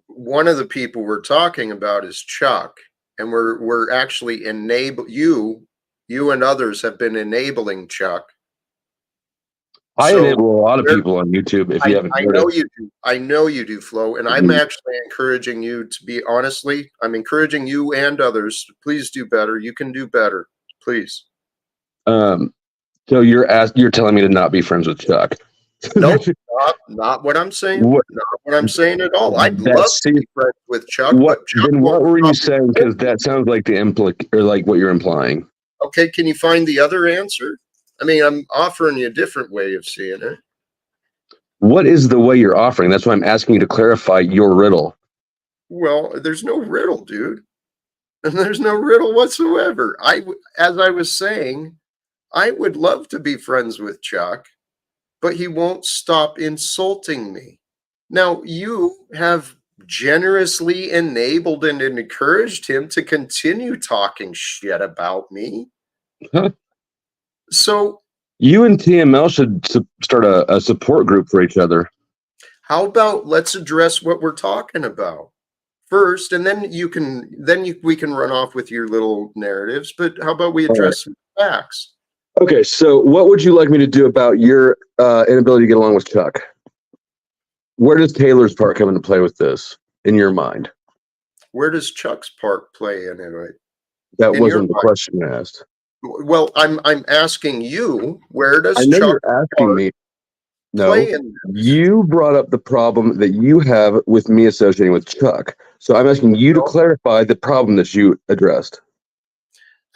one of the people we're talking about is Chuck, and we're actually you and others have been enabling Chuck. I So enable a lot of people on YouTube. If you haven't I noticed, know you do. I know you do, Flo, and I'm actually encouraging you to be honestly. I'm encouraging you and others. Please do better. You can do better. Please. So you're telling me to not be friends with Chuck? Nope, not what I'm saying. What? Not what I'm saying at all. I'd love That's to be friends with Chuck, what? but Chuck Then what won't were you stop saying? Because that sounds like like what you're implying. Okay, can you find the other answer? I mean, I'm offering you a different way of seeing it. What is the way you're offering? That's why I'm asking you to clarify your riddle. Well, there's no riddle, dude. And there's no riddle whatsoever. As I was saying, I would love to be friends with Chuck, but he won't stop insulting me. Now, you have generously enabled and encouraged him to continue talking shit about me. Huh? So, You and TML should start a support group for each other. how about let's address what we're talking about first, and then we can run off with your little narratives. But how about we address some facts? Okay, so what would you like me to do about your inability to get along with Chuck? Where does Taylor's part come into play with this, in your mind? Where does Chuck's part play in it? That In wasn't your the mind? question I asked. Well, I'm asking you, where does I know Chuck's you're asking part me. No, play in this? you brought up the problem that you have with me associating with Chuck. So I'm asking you to No. clarify the problem that you addressed.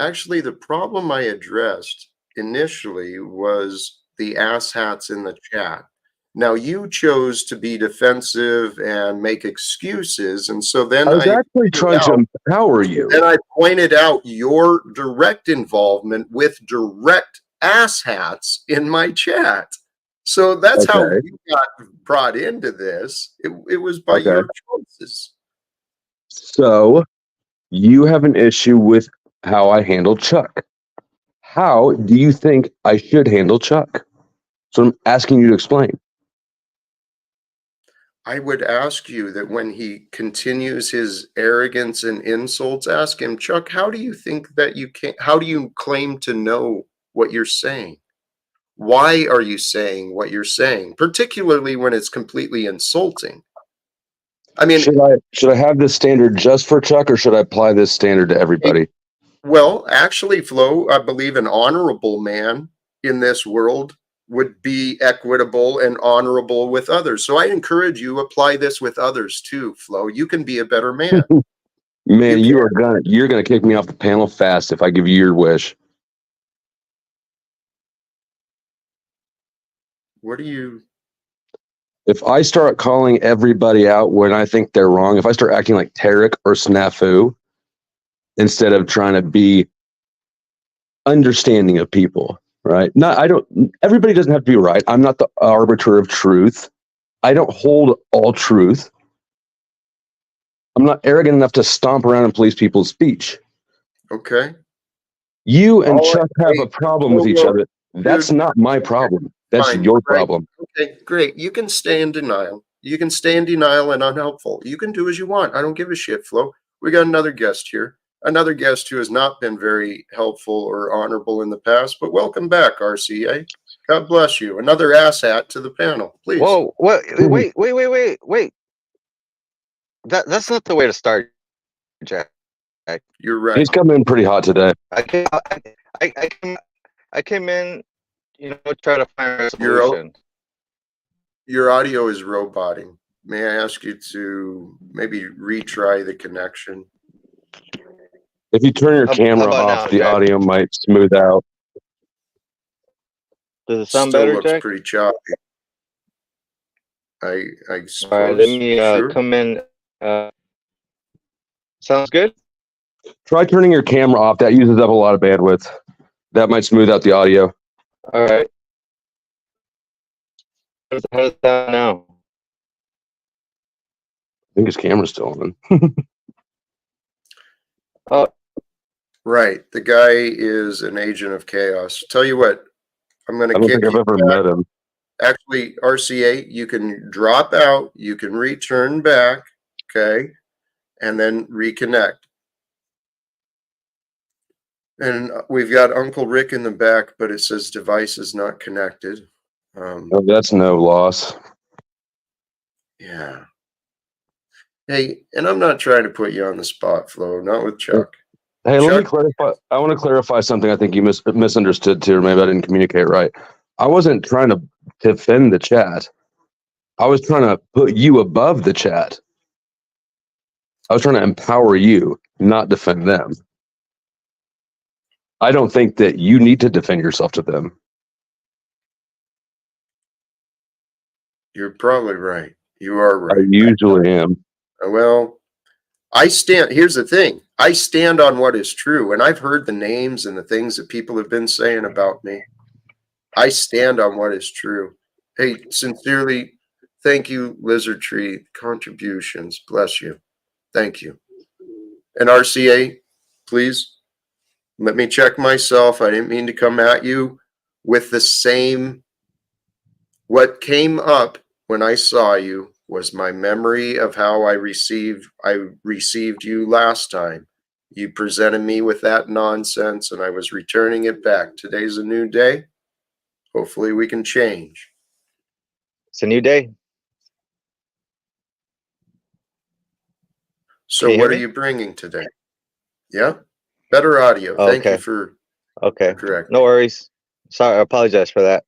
Actually, the problem I addressed initially was the asshats in the chat. Now, you chose to be defensive and make excuses, and so then I was actually trying to empower you. Then I pointed out your direct involvement with direct asshats in my chat. So that's how Okay. you got brought into this. It was by Okay. your choices. So you have an issue with how I handle Chuck. How do you think I should handle Chuck? So I'm asking you to explain. I would ask you that when he continues his arrogance and insults, ask him, Chuck, how do you think that how do you claim to know what you're saying? Why are you saying what you're saying, particularly when it's completely insulting? I mean, should I have this standard just for Chuck, or should I apply this standard to everybody? Well, actually, Flo, I believe an honorable man in this world would be equitable and honorable with others. So I encourage you apply this with others too, Flo. You can be a better man. Man, you're gonna kick me off the panel fast if I give you your wish. What do you? If I start calling everybody out when I think they're wrong, if I start acting like Tarek or Snafu, instead of trying to be understanding of people, right? Everybody doesn't have to be right. I'm not the arbiter of truth. I don't hold all truth. I'm not arrogant enough to stomp around and police people's speech. Okay. You and Chuck have a problem with each other. That's not my problem. That's your problem. Okay, great. You can stay in denial. You can stay in denial and unhelpful. You can do as you want. I don't give a shit, Flo. We got another guest here. Another guest who has not been very helpful or honorable in the past, but welcome back, RCA. God bless you. Another asshat to the panel, please. Whoa! What? Wait! That's not the way to start, Jack. You're right. He's coming in pretty hot today. I came in, try to find a solution. Your audio is roboting. May I ask you to maybe retry the connection? If you turn your How camera about off, now, the Jack? audio might smooth out. Does it sound Still better, looks Jack? pretty choppy. I suppose. All right, let me Sure. come in. Sounds good. Try turning your camera off. That uses up a lot of bandwidth. That might smooth out the audio. All right. How does it sound now? I think his camera's still on. Oh, Right. The guy is an agent of chaos. Tell you what, I'm going I to don't kick think I've you ever back. met him. Actually, RCA, you can drop out, you can return back, okay, and then reconnect. And we've got Uncle Rick in the back, but it says device is not connected. Oh, that's no loss. Yeah. Hey, and I'm not trying to put you on the spot, Flo, not with Chuck. Hey, let me Chuck- clarify. I want to clarify something I think you misunderstood too, or maybe I didn't communicate right. I wasn't trying to defend the chat. I was trying to put you above the chat. I was trying to empower you, not defend them. I don't think that you need to defend yourself to them. You're probably right. You are I right. usually am. Well, here's the thing. I stand on what is true, and I've heard the names and the things that people have been saying about me. I stand on what is true. Hey, sincerely, thank you, Lizard Tree. Contributions. Bless you. Thank you. And RCA, please let me check myself. I didn't mean to come at you with the same. What came up when I saw you was my memory of how I received you last time. You presented me with that nonsense and I was returning it back. Today's a new day. Hopefully we can change. it's a new day. So Can you what hear are me? you bringing today? Yeah? Better audio. Oh, Thank you okay. for Okay. correcting. No worries. Sorry, I apologize for that.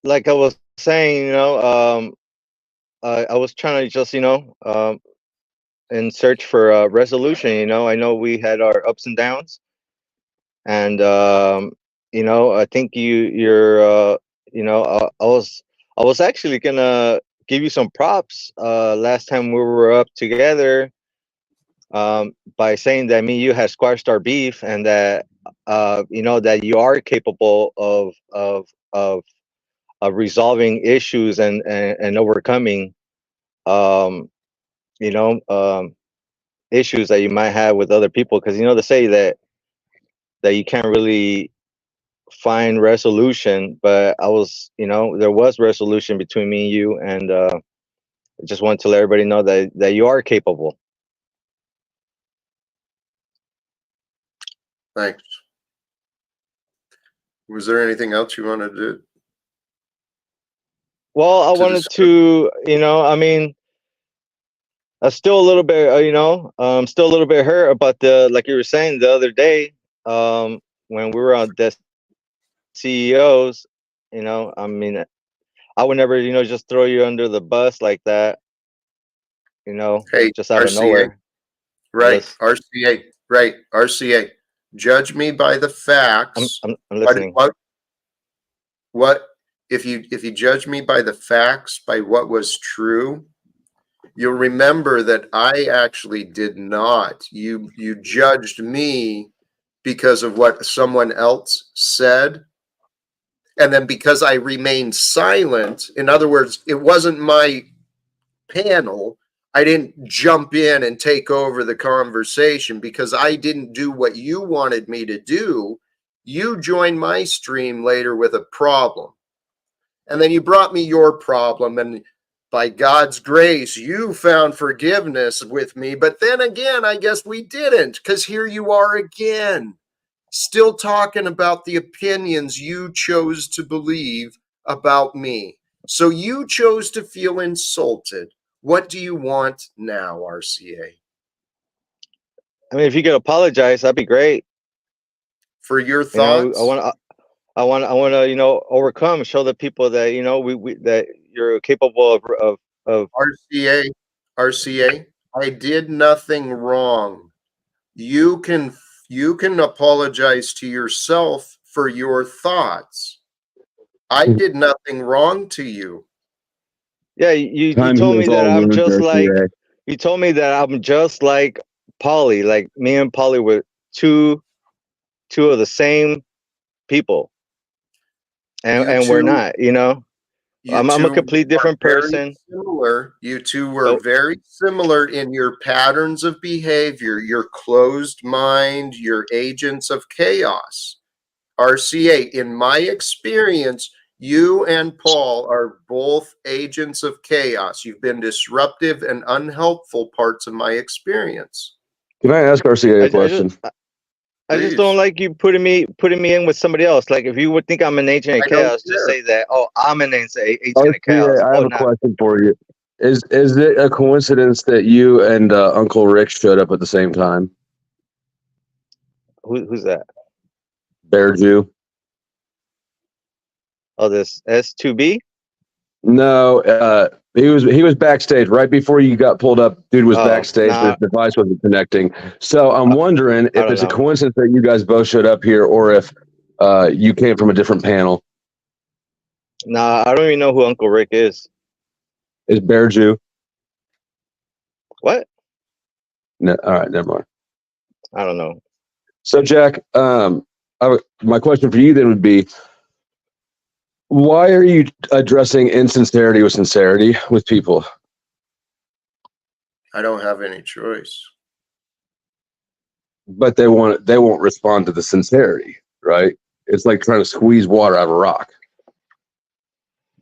Like I was saying, I was trying to just, in search for a resolution. I know we had our ups and downs, and I think I was actually gonna give you some props last time we were up together, by saying that me and you had squashed our beef, and that that you are capable of resolving issues and overcoming you know issues that you might have with other people, because they say that you can't really find resolution, but I was there was resolution between me and you, and I just wanted to let everybody know that you are capable. Thanks. Was there anything else you wanted to do? Well, I wanted to, I'm still a little bit, still a little bit hurt about like you were saying the other day, when we were on the CEOs. I would never, just throw you under the bus like that, Hey, just out of RCA. nowhere. Right, Yes. RCA. Right, RCA. Judge me by the facts. I'm listening. What if you judge me by the facts, by what was true? You'll remember that I actually did not. You judged me because of what someone else said. And then because I remained silent, in other words, it wasn't my panel. I didn't jump in and take over the conversation because I didn't do what you wanted me to do. You joined my stream later with a problem. And then you brought me your problem. And by God's grace, you found forgiveness with me. But then again, I guess we didn't, because here you are again. still talking about the opinions you chose to believe about me. So you chose to feel insulted. What do you want now, RCA? I mean, if you could apologize, that'd be great. For your You know, thoughts? I want to, you know, overcome, show the people that, you know, we that you're capable of. RCA, I did nothing wrong. You can apologize to yourself for your thoughts. I did nothing wrong to you. Yeah, you Time told me heals that all I'm wounds, just like, RCA. you told me that I'm just like Polly, like me and Polly were two of the same people, You and we're two, not, you know. you I'm a two complete are different very person. similar. You two were So very similar in your patterns of behavior, your closed mind, your agents of chaos. RCA, in my experience, you and Paul are both agents of chaos. You've been disruptive and unhelpful parts of my experience. Can I ask RCA a question? I just Please. don't like you putting me in with somebody else. Like if you would think I'm an agent of I don't chaos, just care. say that. Oh, I'm an agent of chaos. RCA, I Oh, have a question for you. Is it a coincidence that you and Uncle Rick showed up at the same time? who's that? Bear Jew? Oh, this S2B. No, he was backstage right before you got pulled up. Dude was Oh, backstage. nah, His device wasn't connecting. So I'm wondering I if don't it's a know. coincidence that you guys both showed up here, or if you came from a different panel. Nah, I don't even know who Uncle Rick is. Is Bear Jew? What? No, all right, never mind. I don't know. So Jack, my question for you then would be, why are you addressing insincerity with sincerity with people? I don't have any choice. But they won't respond to the sincerity, right? It's like trying to squeeze water out of a rock.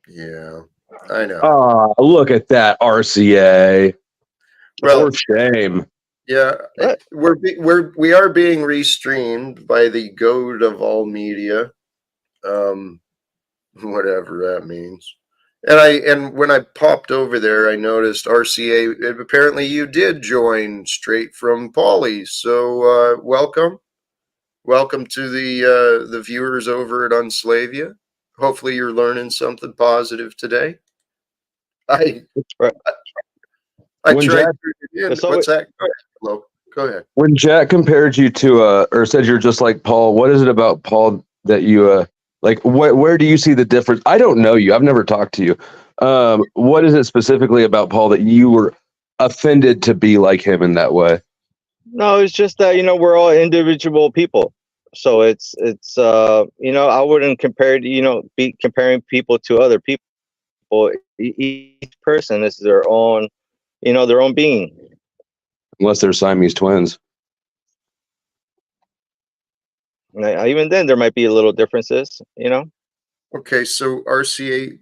Yeah, I know. Oh, look at that, RCA. Well, For shame. yeah, What? we are being restreamed by the goat of all media, whatever that means. And when I popped over there, I noticed RCA. Apparently, you did join straight from Paulie. So welcome to the viewers over at Unslavia. Hopefully, you're learning something positive today. I Right. tried Jack, to in. So What's that? Go ahead. Hello. Go ahead. when Jack compared you to or said you're just like Paul, what is it about Paul that you like? Where do you see the difference? I don't know you. I've never talked to you. What is it specifically about Paul that you were offended to be like him in that way? no, it's just that, you know, we're all individual people. So it's you know, I wouldn't compare, you know, be comparing people to other people. Each person is their own, you know, their own being. Unless they're Siamese twins. And even then, there might be little differences, you know. Okay, so RCA,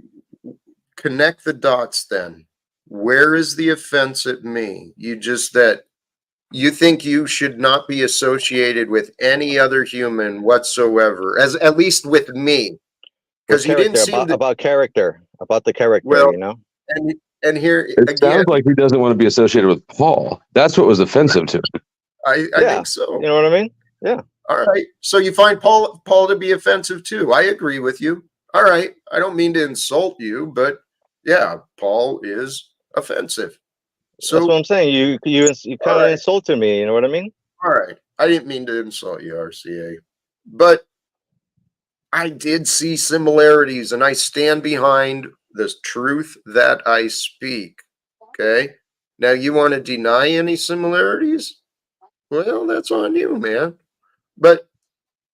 connect the dots then. Where is the offense at me? You think you should not be associated with any other human whatsoever, as at least with me, With because you didn't character, seem to. about character, about the character, Well, you know. and here It again, sounds like he doesn't want to be associated with Paul. That's what was offensive to him. I Yeah, think so. you know what I mean. Yeah. All right, so you find Paul to be offensive too. I agree with you. All right, I don't mean to insult you, but yeah, Paul is offensive. That's what So I'm saying. You all kind of right. insulted me. You know what I mean? All right. I didn't mean to insult you, RCA, but I did see similarities and I stand behind the truth that I speak. Okay. Now, you want to deny any similarities? Well, that's on you, man. But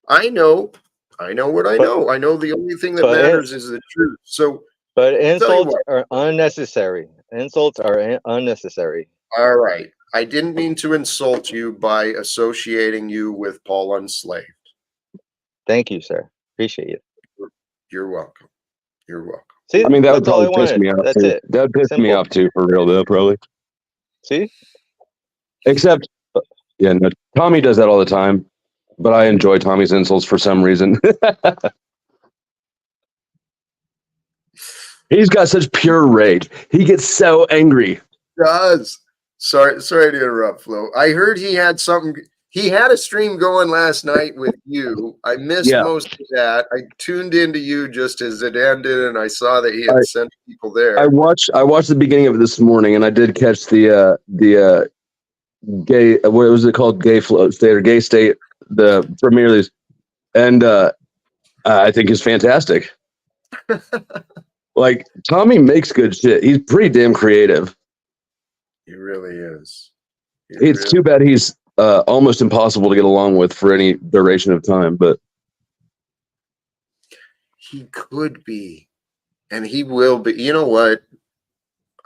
I know what I But know. I know the only thing that but matters is the truth. So, tell you insults what. are unnecessary. Insults are unnecessary. All right. I didn't mean to insult you by associating you with Paul Unslaved. Thank you, sir. Appreciate you. You're welcome. You're welcome. See, I mean, that would that's all I probably piss wanted. me off That's too. it. That would piss me Simple. off too, for real though, probably. See? Except, yeah, no, Tommy does that all the time. but I enjoy Tommy's insults for some reason. He's got such pure rage. He gets so angry. Does. Sorry to interrupt, Flo. I heard he had something. He had a stream going last night with you. I missed Yeah. most of that. I tuned into you just as it ended, and I saw that he had sent people I there. watched the beginning of it this morning, and I did catch the gay, what was it called, Gay Float State or Gay State, the Premier League, and I think is fantastic. Like, Tommy makes good shit. He's pretty damn creative. He really is. It's too bad he's almost impossible to get along with for any duration of time, but he could be, and he will be. You know what?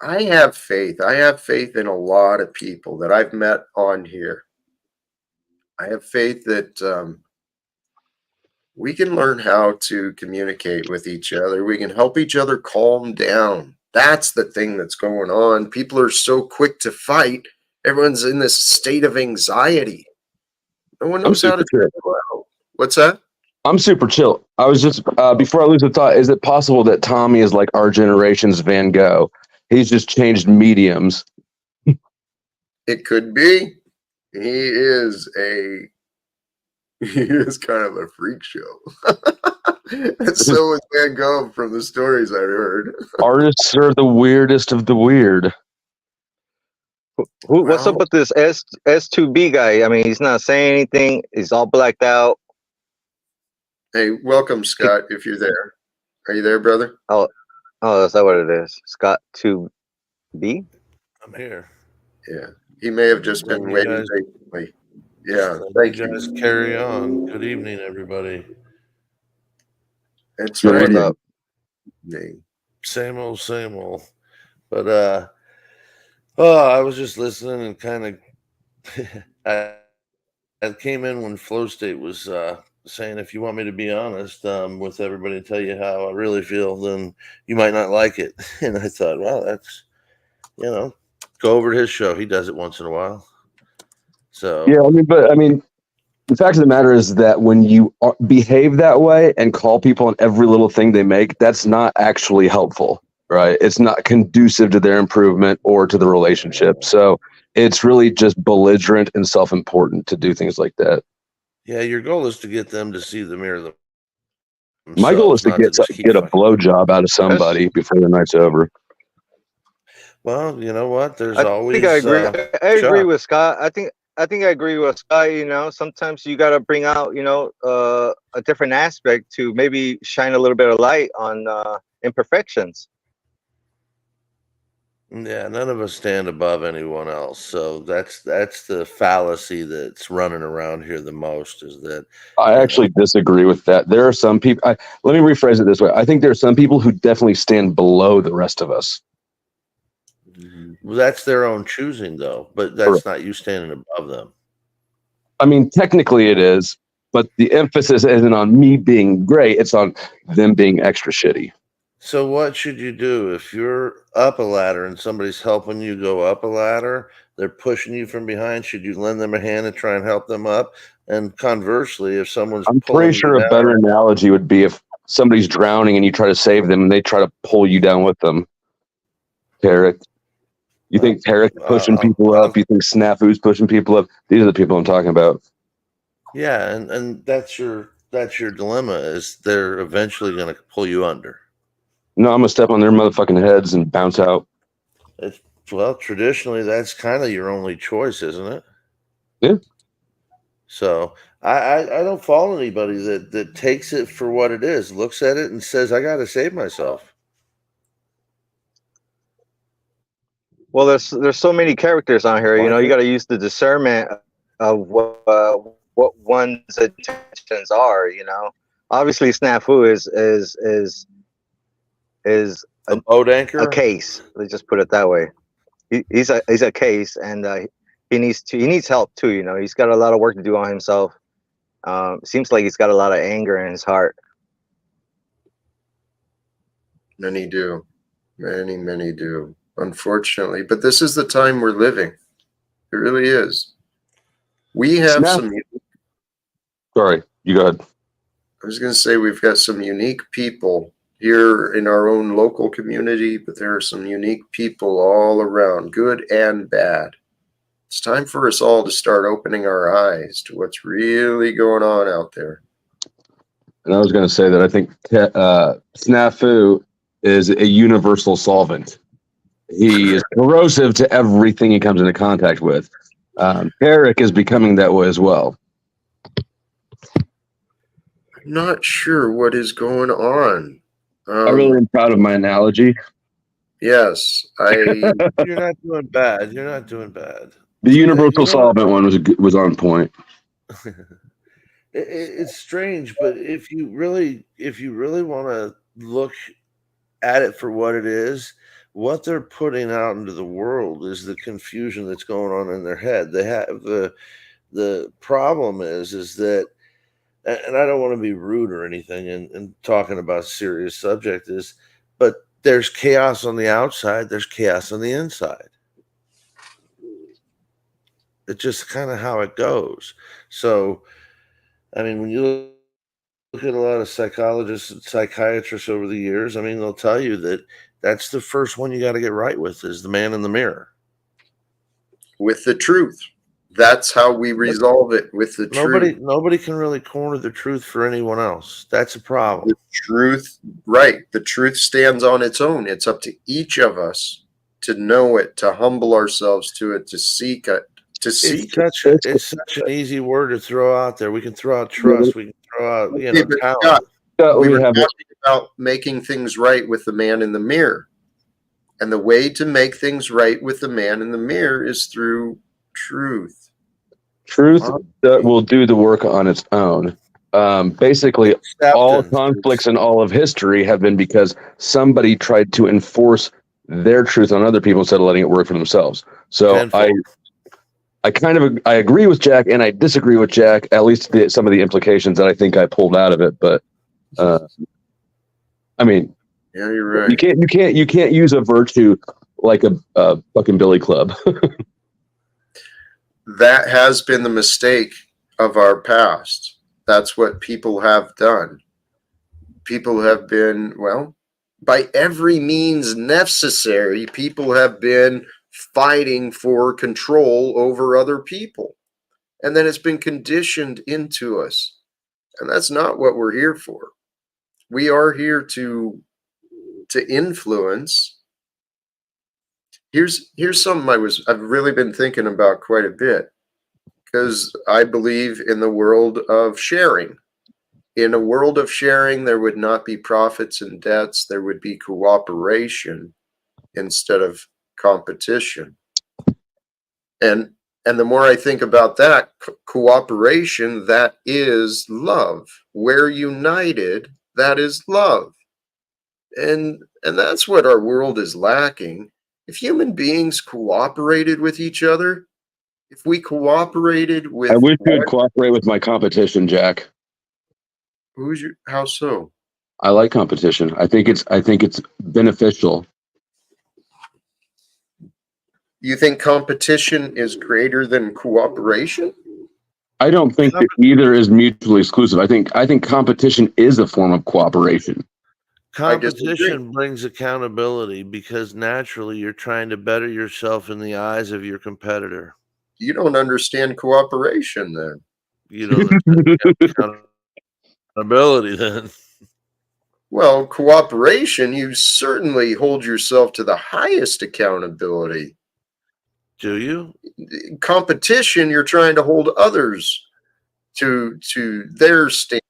I have faith. I have faith in a lot of people that I've met on here. I have faith that we can learn how to communicate with each other. We can help each other calm down. That's the thing that's going on. People are so quick to fight. Everyone's in this state of anxiety. No one knows how to do it well. What's that? I'm super chill. I was just, before I lose the thought, is it possible that Tommy is like our generation's Van Gogh? He's just changed mediums. It could be. He is kind of a freak show. And so was Van Gogh from the stories I heard. Artists are the weirdest of the weird. What's up with this S2B guy? I mean, he's not saying anything. He's all blacked out. Hey, welcome, Scott, if you're there. Are you there, brother? Oh, is that what it is? Scott 2B? I'm here. Yeah. He may have just been waiting patiently. Yeah. Thank you. Guys, carry on. Good evening, everybody. It's What's right. up? Same old. But I was just listening and kind of I came in when Flow State was saying, if you want me to be honest with everybody and tell you how I really feel, then you might not like it. And I thought, well, that's, go over to his show. He does it once in a while. So yeah, I mean, the fact of the matter is that when you behave that way and call people on every little thing they make, that's not actually helpful, right? It's not conducive to their improvement or to the relationship. So it's really just belligerent and self-important to do things like that. Yeah, your goal is to get them to see the mirror. My goal is to get a blowjob out of somebody before the night's over. Well, you know what? There's I always. think I agree. I agree with Scott. I think I agree with Scott. Sometimes you got to bring out, a different aspect to maybe shine a little bit of light on imperfections. Yeah, none of us stand above anyone else. So that's the fallacy that's running around here the most, is that I actually disagree with that. There are some people, let me rephrase it this way. I think there are some people who definitely stand below the rest of us. Well, that's their own choosing, though, but that's not you standing above them. I mean, technically it is, but the emphasis isn't on me being great. It's on them being extra shitty. So what should you do if you're up a ladder and somebody's helping you go up a ladder? They're pushing you from behind. Should you lend them a hand and try and help them up? And conversely, if someone's I'm pretty sure a better analogy would be if somebody's drowning and you try to save them and they try to pull you down with them. Tarek. You think Tarek's pushing people up? You think Snafu's pushing people up? These are the people I'm talking about. Yeah, and that's your dilemma, is they're eventually going to pull you under. No, I'm going to step on their motherfucking heads and bounce out. Well, traditionally, that's kind of your only choice, isn't it? Yeah. So I don't follow anybody that takes it for what it is, looks at it and says, I got to save myself. Well, there's so many characters on here. You got to use the discernment of what one's intentions are. Obviously, Snafu is a boat anchor, a case. Let's just put it that way. He's a case, and he needs help too. He's got a lot of work to do on himself. Seems like he's got a lot of anger in his heart. Many do. Many do. Unfortunately, but this is the time we're living. It really is. We have some. Sorry, you go ahead. I was going to say we've got some unique people here in our own local community, but there are some unique people all around, good and bad. It's time for us all to start opening our eyes to what's really going on out there. And I was going to say that I think snafu is a universal solvent. He is corrosive to everything he comes into contact with. Eric is becoming that way as well. I'm not sure what is going on. I really am proud of my analogy. Yes, You're not doing bad. You're not doing bad. The universal solvent one was on point. It's strange, but if you really want to look at it for what it is, what they're putting out into the world is the confusion that's going on in their head. They have the problem is that, and I don't want to be rude or anything and talking about a serious subject is, but there's chaos on the outside, there's chaos on the inside. It's just kind of how it goes. So, I mean, when you look at a lot of psychologists and psychiatrists over the years, I mean, they'll tell you that that's the first one you got to get right with is the man in the mirror. With the truth. That's how we resolve it, with the truth. Nobody can really corner the truth for anyone else. That's a problem. The truth, right. The truth stands on its own. It's up to each of us to know it, to humble ourselves to it, to seek it. It's such an easy word to throw out there. We can throw out trust. We can throw out, talent. We were talking about making things right with the man in the mirror. And the way to make things right with the man in the mirror is through truth. Truth will do the work on its own. Basically, all conflicts in all of history have been because somebody tried to enforce their truth on other people instead of letting it work for themselves. So I agree with Jack and I disagree with Jack, at least some of the implications that I think I pulled out of it. But I mean, yeah, you're right. You can't use a virtue like a fucking billy club. That has been the mistake of our past. That's what people have done. People have been, well, by every means necessary, people have been fighting for control over other people. And then it's been conditioned into us. And that's not what we're here for. We are here to influence. Here's something I've really been thinking about quite a bit, because I believe in the world of sharing. In a world of sharing, there would not be profits and debts. There would be cooperation instead of competition. And the more I think about that, cooperation, that is love. We're united, that is love. And that's what our world is lacking. If human beings cooperated with each other, if we cooperated with... I wish you would cooperate with my competition, Jack. How so? I like competition. I think it's beneficial. You think competition is greater than cooperation? I don't think that either is mutually exclusive. I think competition is a form of cooperation. Competition brings accountability because naturally you're trying to better yourself in the eyes of your competitor. You don't understand cooperation then. You don't understand accountability then. Well, cooperation, you certainly hold yourself to the highest accountability. Do you? Competition, you're trying to hold others to their standards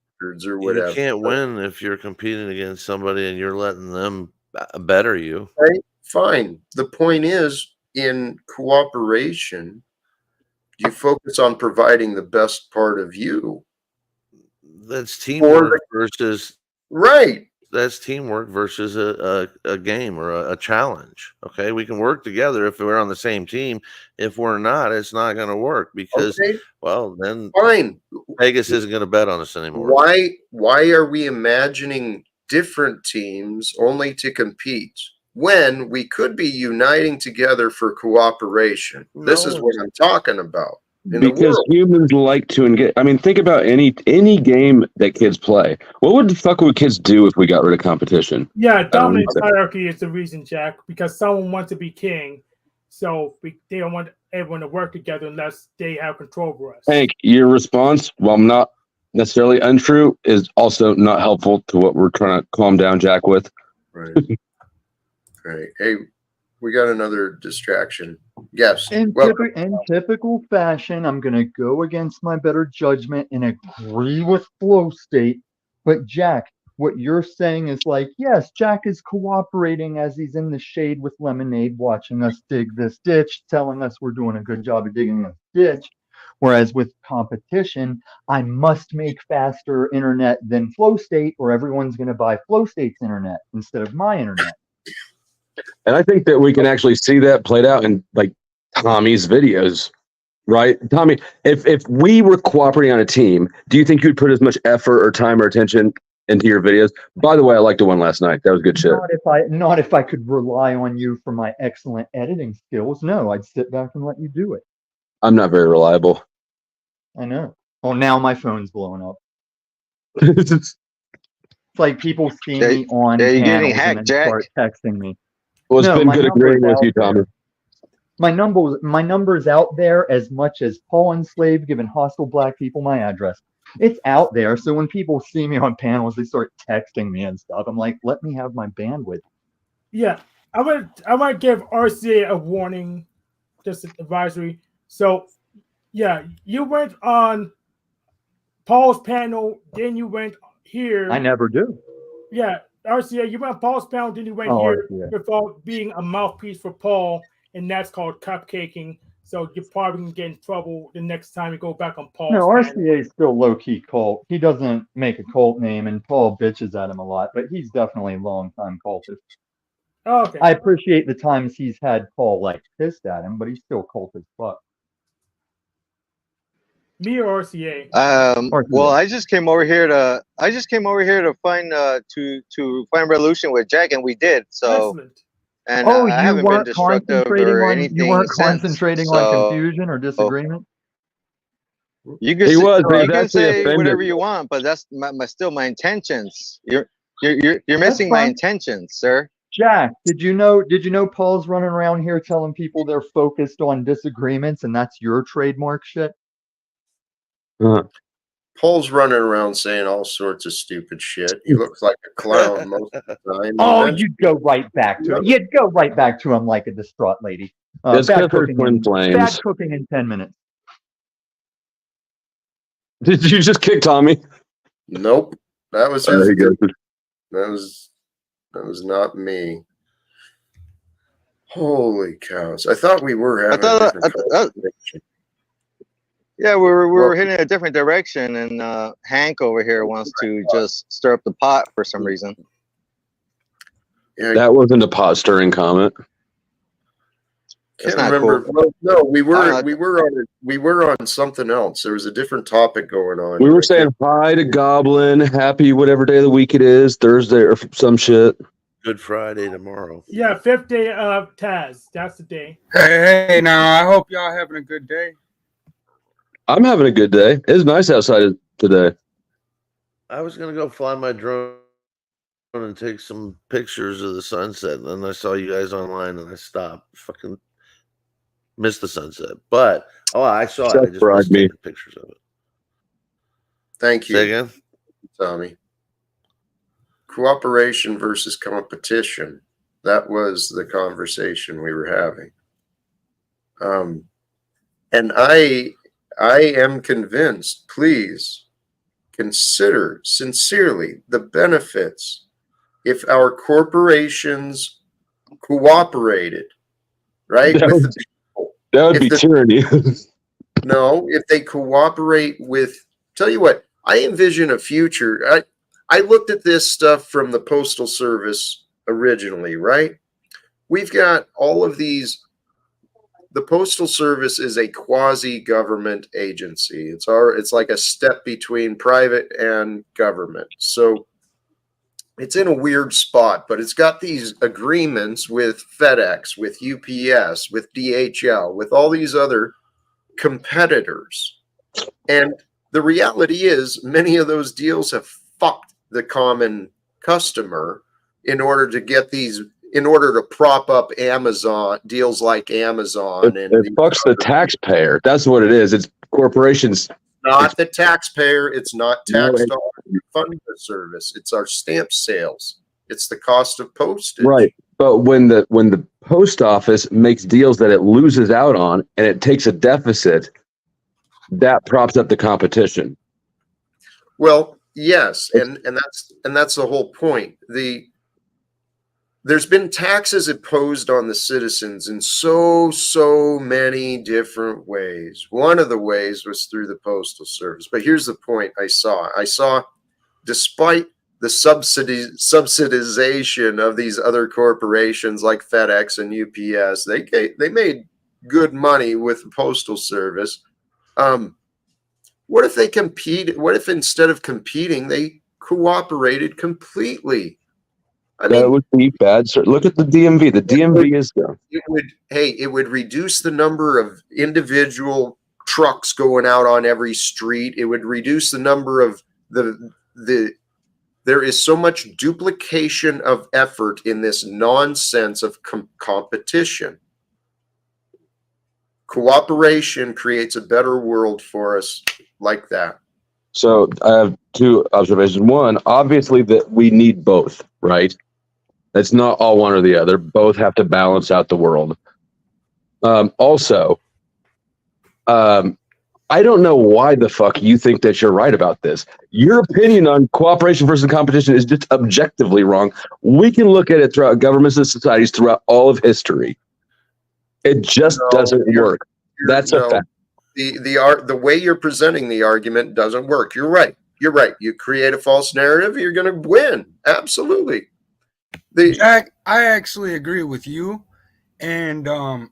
or whatever. You can't win if you're competing against somebody and you're letting them better you. Right? Fine. The point is, in cooperation, you focus on providing the best part of you. That's teamwork versus... Right. That's teamwork versus a game or a challenge. Okay, we can work together if we're on the same team. If we're not, it's not going to work because, well, then fine. Vegas isn't going to bet on us anymore. Why are we imagining different teams only to compete when we could be uniting together for cooperation? This is what I'm talking about. in the Because world. humans like to engage. I mean, think about any game that kids play. What the fuck would kids do if we got rid of competition? Yeah, I don't dominance know. hierarchy is the reason, Jack, because someone wants to be king, so they don't want everyone to work together unless they have control over us. Hank, your response, while not necessarily untrue, is also not helpful to what we're trying to calm down Jack with. Right. Right. Hey, we got another distraction. Yes. In Welcome. typical fashion, I'm going to go against my better judgment and agree with Flow State. But Jack, what you're saying is like, yes, Jack is cooperating as he's in the shade with Lemonade, watching us dig this ditch, telling us we're doing a good job of digging this ditch. Whereas with competition, I must make faster internet than Flow State, or everyone's going to buy Flow State's internet instead of my internet. And I think that we can actually see that played out in like Tommy's videos, right? Tommy, if we were cooperating on a team, do you think you'd put as much effort or time or attention into your videos? By the way, I liked the one last night. That was good shit. Not if I could rely on you for my excellent editing skills. No, I'd sit back and let you do it. I'm not very reliable. I know. Well, now my phone's blowing up. It's It's like people see me on you're getting panels hacked, and then Jack. start texting me. well, it's No, been my good agreeing number's with you, out Tommy. there. My number's out there as much as Paul Enslaved giving hostile black people my address. It's out there, so when people see me on panels, they start texting me and stuff. I'm like, let me have my bandwidth. Yeah, I might give RCA a warning, just an advisory. So, yeah, you went on Paul's panel, then you went here. I never do. Yeah, RCA, you went on Paul's panel, then you went Oh, here RCA. without being a mouthpiece for Paul, and that's called cupcaking. So you're probably gonna get in trouble the next time you go back on Paul's No, panel. RCA is still low-key cult. He doesn't make a cult name, and Paul bitches at him a lot, but he's definitely a long-time cultist. Oh, okay. I appreciate the times he's had Paul like pissed at him, but he's still cult as fuck. Me or RCA? Well, I just came over here to find find resolution with Jack, and we did. So, Excellent. and Oh, I you haven't been weren't destructive concentrating or on anything since. concentrating So, on confusion or disagreement. you can He say, was, but he you was can actually say offended. whatever you want, but that's still my intentions. You're missing my fine. intentions, sir. Jack, did you know Paul's running around here telling people they're focused on disagreements and that's your trademark shit? Paul's running around saying all sorts of stupid shit. He looks like a clown most of the time. Oh, Eventually- you'd go right back to it. You'd go right back to him like a distraught lady. It's Bad 'cause they're cooking, twin flames. bad cooking in 10 minutes. Did you just kick Tommy? Nope. That was There his. he goes. That was not me. Holy cows! I thought we were having a different conversation. Yeah, we were Well- heading in a different direction, and Hank over here wants to just stir up the pot for some reason. Yeah, That wasn't a pot stirring comment. That's can't not remember. cool. Well, no, we not- were on something else. There was a different topic going on. We were I saying hi to Goblin, happy whatever day of the week it is, Thursday or some shit. Good Friday tomorrow. Yeah, 5th day of Taz. That's the day. Hey, now I hope y'all having a good day. I'm having a good day. It's nice outside today. I was gonna go fly my drone and take some pictures of the sunset, and then I saw you guys online, and I stopped. Fucking missed the sunset, but I saw it. I just Bribed missed me. taking pictures of it. Thank you, Say again. Tommy. Cooperation versus competition. That was the conversation we were having. And I am convinced, please consider sincerely the benefits if our corporations cooperated, right? That with would- the people. That would If be the- tyranny. No, if they cooperate with, tell you what, I envision a future. I looked at this stuff from the Postal Service originally, right? We've got all of these. The Postal Service is a quasi-government agency. It's like a step between private and government. So it's in a weird spot, but it's got these agreements with FedEx, with UPS, with DHL, with all these other competitors. And the reality is, many of those deals have fucked the common customer in order to prop up Amazon deals like Amazon. It fucks the taxpayer. That's what it is. It's corporations. Not the taxpayer. It's not tax No, dollars fund the service. It's our stamp sales. It's the cost of postage. right. But when the post office makes deals that it loses out on and it takes a deficit, that props up the competition. Well, yes, and that's the whole point. There's been taxes imposed on the citizens in so many different ways. One of the ways was through the Postal Service. But here's the point I saw, despite the subsidization of these other corporations like FedEx and UPS, they made good money with the Postal Service. What if they compete? What if instead of competing, they cooperated completely? I mean, that would be bad. So look at the DMV. The DMV is it would reduce the number of individual trucks going out on every street. It would reduce the number of there is so much duplication of effort in this nonsense of competition. Cooperation creates a better world for us like that. So I have two observations. One, obviously that we need both, right? It's not all one or the other. Both have to balance out the world. Also, I don't know why the fuck you think that you're right about this. Your opinion on cooperation versus competition is just objectively wrong. We can look at it throughout governments and societies throughout all of history. It just doesn't work. That's a fact. The way you're presenting the argument doesn't work. You're right. You create a false narrative, you're going to win. Absolutely. Jack, I actually agree with you. And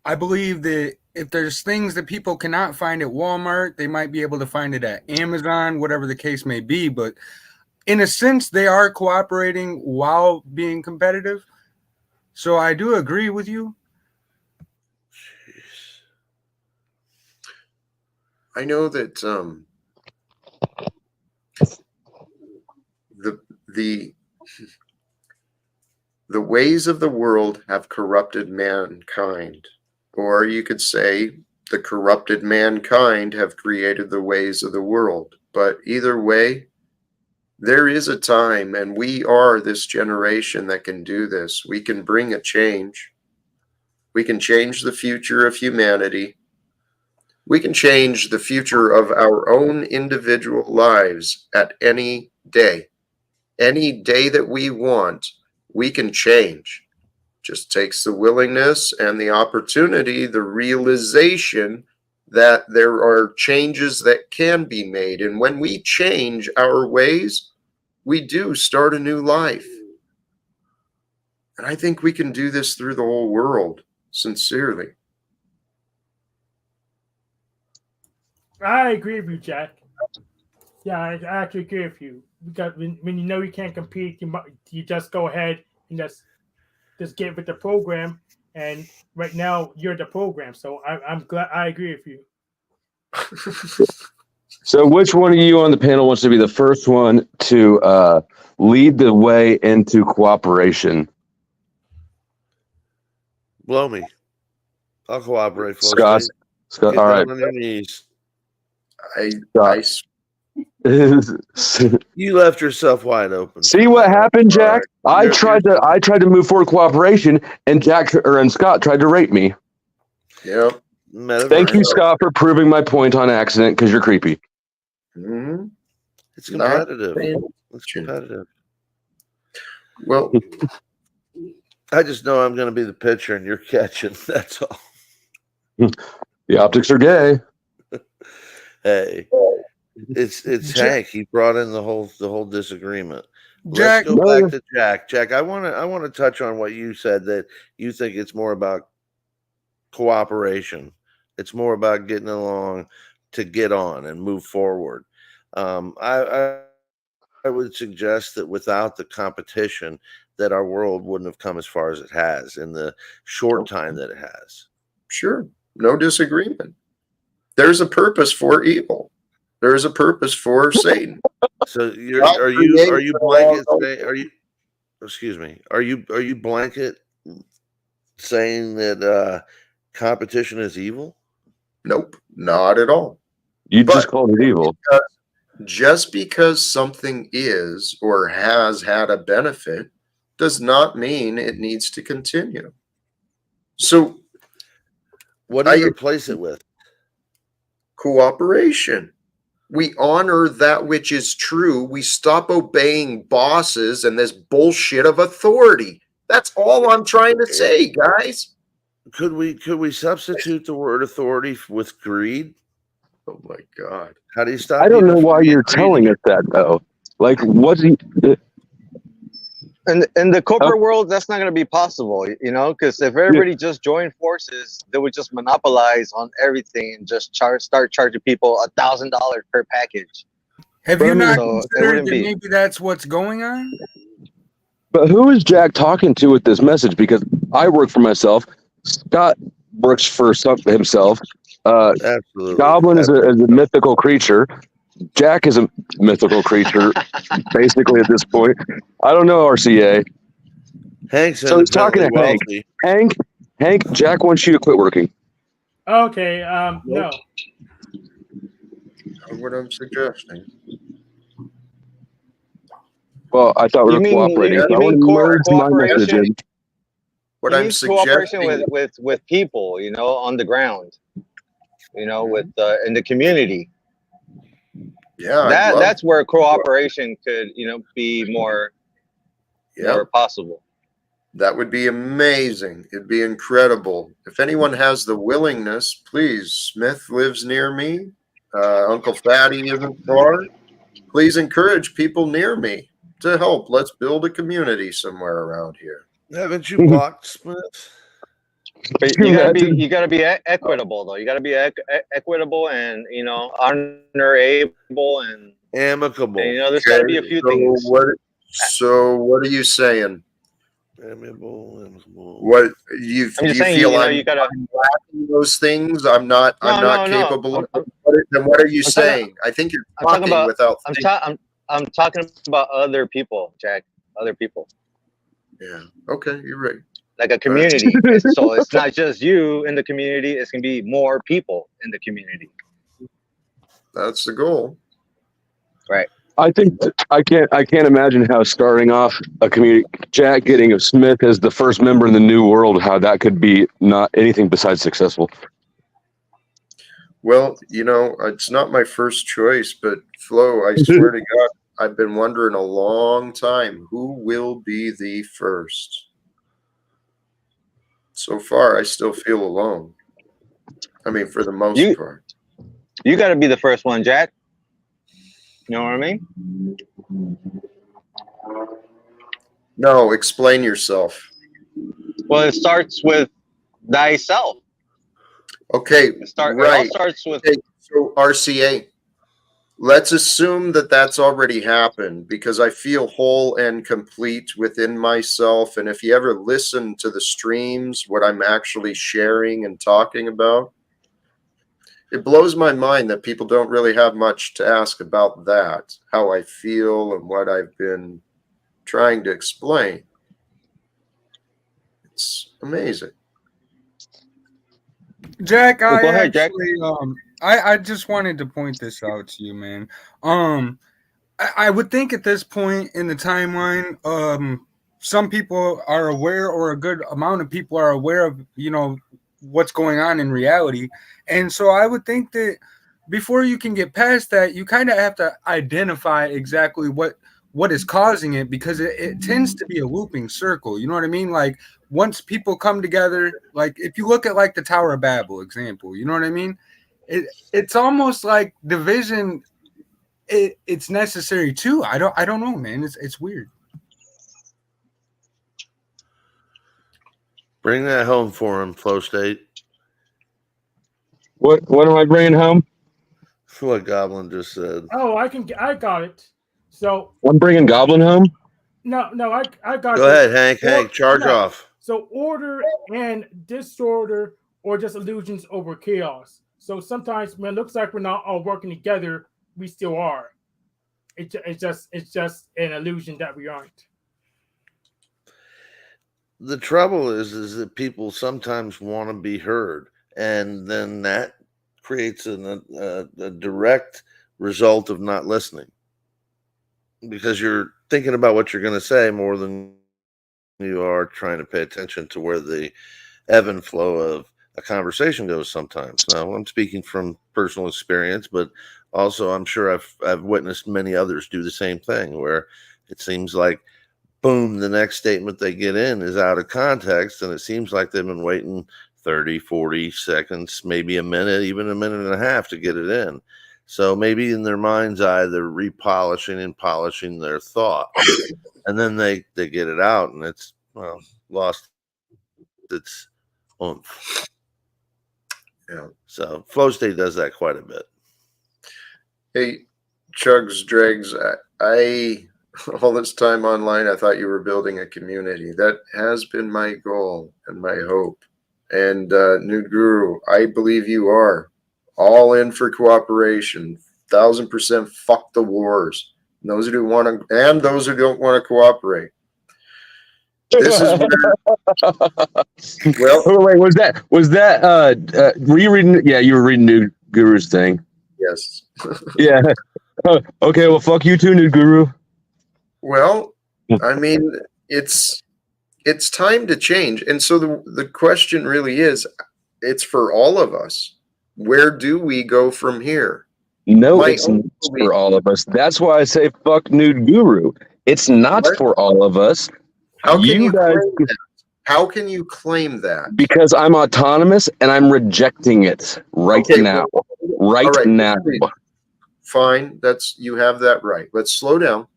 I believe that if there's things that people cannot find at Walmart, they might be able to find it at Amazon, whatever the case may be. But in a sense, they are cooperating while being competitive. So I do agree with you. I know that the ways of the world have corrupted mankind, or you could say the corrupted mankind have created the ways of the world. But either way, there is a time, and we are this generation that can do this. We can bring a change. We can change the future of humanity. We can change the future of our own individual lives at any day. Any day that we want, we can change. Just takes the willingness and the opportunity, the realization that there are changes that can be made. And when we change our ways, we do start a new life. And I think we can do this through the whole world, sincerely. I agree with you, Jack. Yeah, I actually agree with you. Because when you know you can't compete, you just go ahead and just get with the program. And right now, you're the program. So I'm glad. I agree with you. So which one of you on the panel wants to be the first one to lead the way into cooperation? Blow me. I'll cooperate. Scott, Get all right. down on your knees. You left yourself wide open. See what happened, Jack? Right. I tried to move forward cooperation, and Scott tried to rape me. Yeah. Thank you, Scott, for proving my point on accident because you're creepy. Mm-hmm. It's competitive. It's competitive. Well, I just know I'm going to be the pitcher and you're catching. That's all. The optics are gay. Hey, it's Hank. He brought in the whole disagreement. Jack, Let's go back to Jack. Jack, I want to touch on what you said, that you think it's more about cooperation. It's more about getting along to get on and move forward. I would suggest that without the competition, that our world wouldn't have come as far as it has in the short time that it has. Sure. No disagreement. There's a purpose for evil. There's a purpose for Satan. So God are created you it blanket all. saying, excuse me, are you blanket saying that competition is evil? Nope, not at all. You just But called it evil. just because something is or has had a benefit does not mean it needs to continue. So What do you replace it with? cooperation. We honor that which is true. We stop obeying bosses and this bullshit of authority. That's all I'm trying to say, guys. Could we substitute the word authority with greed? Oh my God. How do you stop I don't know people from why being you're greedy? telling us that though. Like, what do you, In the corporate world, that's not going to be possible, you know, because if everybody just joined forces, they would just monopolize on everything and just start charging people $1,000 per package. Have But you I mean- not So it considered wouldn't that be. maybe that's what's going on? But who is Jack talking to with this message? Because I work for myself. Scott works for himself. Absolutely. Goblin is a mythical creature. Jack is a mythical creature, basically at this point. I don't know, RCA. Hank's So he's talking independently to Hank. wealthy. Hank, Jack wants you to quit working. Okay, no. Not what I'm suggesting. Well, I thought we were cooperating. You So I want mean to merge my cooperation? messages. What He I'm needs cooperation suggesting with people, you know, on the ground, you know, with Mm-hmm. in the community. Yeah, That's where cooperation could, you know, be more possible. That would be amazing. It'd be incredible. If anyone has the willingness, please. Smith lives near me. Uncle Fatty isn't far. Please encourage people near me to help. Let's build a community somewhere around here. Haven't you blocked Smith? But you gotta be equitable though. You gotta be equitable and, you know, honorable and amicable. And, you know, there's gotta be a few things. So what are you saying? Amicable. What you I'm just you saying, feel you know, I'm you gotta lacking those things? I'm not capable of. Then what are you saying? I think you're talking without. I'm talking about other people, Jack. Other people. Yeah. Okay, you're right. Like a community. So it's not just you in the community. It's gonna be more people in the community. That's the goal. Right. I think I can't imagine how starting off a community, Jack getting Smith as the first member in the new world, how that could be not anything besides successful. Well, you know, it's not my first choice, but Flo, I swear to God, I've been wondering a long time who will be the first. So far, I still feel alone. I mean, for the most part. You got to be the first one, Jack. You know what I mean? No, explain yourself. Well, it starts with thyself. Okay, right. It all starts with. Okay, so RCA, let's assume that that's already happened because I feel whole and complete within myself. And if you ever listen to the streams, what I'm actually sharing and talking about, it blows my mind that people don't really have much to ask about that, how I feel and what I've been trying to explain. It's amazing. Jack, Go ahead, actually, I just wanted to point this out to you, man. I would think at this point in the timeline, some people are aware, or a good amount of people are aware of, you know, what's going on in reality. And so I would think that before you can get past that, you kind of have to identify exactly what is causing it, because it tends to be a looping circle. You know what I mean? Like, once people come together, like if you look at like the Tower of Babel example, you know what I mean? It's almost like division. It's necessary too. I don't know, man. It's weird. Bring that home for him, Flow State. What am I bringing home? What Goblin just said. Oh, I got it. So I'm bringing Goblin home. No, I got. Go ahead, Hank. Charge off. So order and disorder, or just illusions over chaos. So sometimes when it looks like we're not all working together, we still are. It's just an illusion that we aren't. The trouble is that people sometimes want to be heard, and then that creates a direct result of not listening because you're thinking about what you're going to say more than you are trying to pay attention to where the ebb and flow of a conversation goes sometimes. Now, I'm speaking from personal experience, but also I'm sure I've witnessed many others do the same thing where it seems like boom, the next statement they get in is out of context, and it seems like they've been waiting 30, 40 seconds, maybe a minute, even a minute and a half to get it in. So maybe in their mind's eye, they're repolishing and polishing their thought. And then they get it out, and it's, well, lost its oomph. Yeah. So Flow State does that quite a bit. Hey, Chugs, Dregs, I all this time online, I thought you were building a community. That has been my goal and my hope. And Nude Guru, I believe you are all in for cooperation. 1,000% fuck the wars. And those who want to, and those who don't want to cooperate. This is where, well, Oh, wait, was that were you reading? Yeah, you were reading Nude Guru's thing. yes. Yeah. Okay, well, fuck you too, Nude Guru. Well, I mean, it's time to change. And so the question really is, it's for all of us. Where do we go from here? No, My it's own not belief- for all of us. That's why I say fuck Nude Guru. It's not What? for all of us. How can you guys, claim that? How can you claim that? because I'm autonomous and I'm rejecting it right Okay, now. well, Right all right, now. fine. You have that right. Let's slow down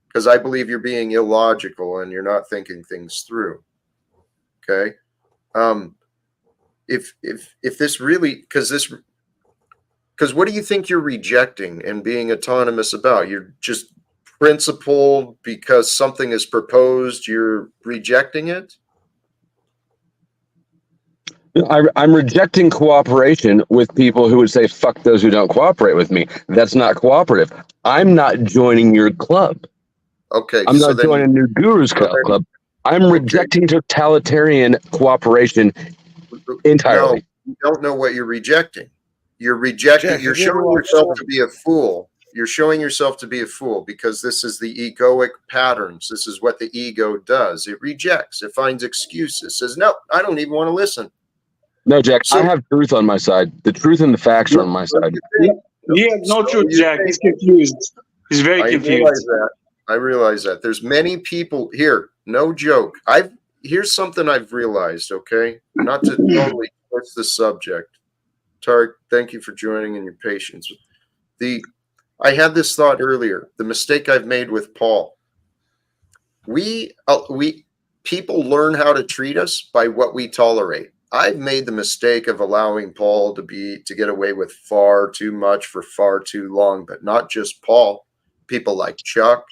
because I believe you're being illogical and you're not thinking things through. Okay. If this really because what do you think you're rejecting and being autonomous about? You're just principled because something is proposed, you're rejecting it? I'm rejecting cooperation with people who would say fuck those who don't cooperate with me. That's not cooperative. I'm not joining your club. Okay, I'm so not then joining New Guru's club. I'm rejecting totalitarian cooperation entirely. No, you don't know what you're rejecting. You're rejecting. Jack, You're have you ever showing watched yourself to be a fool. You're showing yourself to be a fool because this is the egoic patterns. This is what the ego does. It rejects. It finds excuses. Says, no, I don't even want to listen. No, Jack, So- I have truth on my side. The truth and the facts are on my side. He has no So truth, you Jack. think- He's confused. He's very confused. I realize that. There's many people here. No joke. Here's something I've realized. Okay, not to totally twist the subject. Tarek, thank you for joining and your patience. I had this thought earlier. The mistake I've made with Paul. People learn how to treat us by what we tolerate. I've made the mistake of allowing Paul to get away with far too much for far too long, but not just Paul. People like Chuck,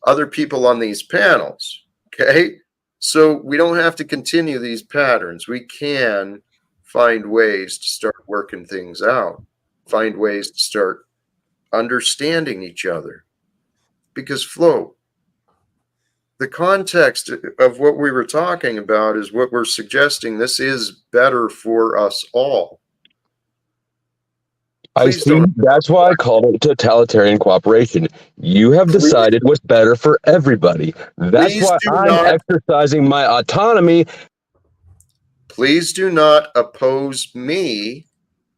other people on these panels. Okay, so we don't have to continue these patterns. We can find ways to start working things out, find ways to start understanding each other. Because Flo, the context of what we were talking about is what we're suggesting. This is better for us all. That's why I called it totalitarian cooperation. You have decided what's better for everybody. That's why I'm exercising my autonomy. Please do not oppose me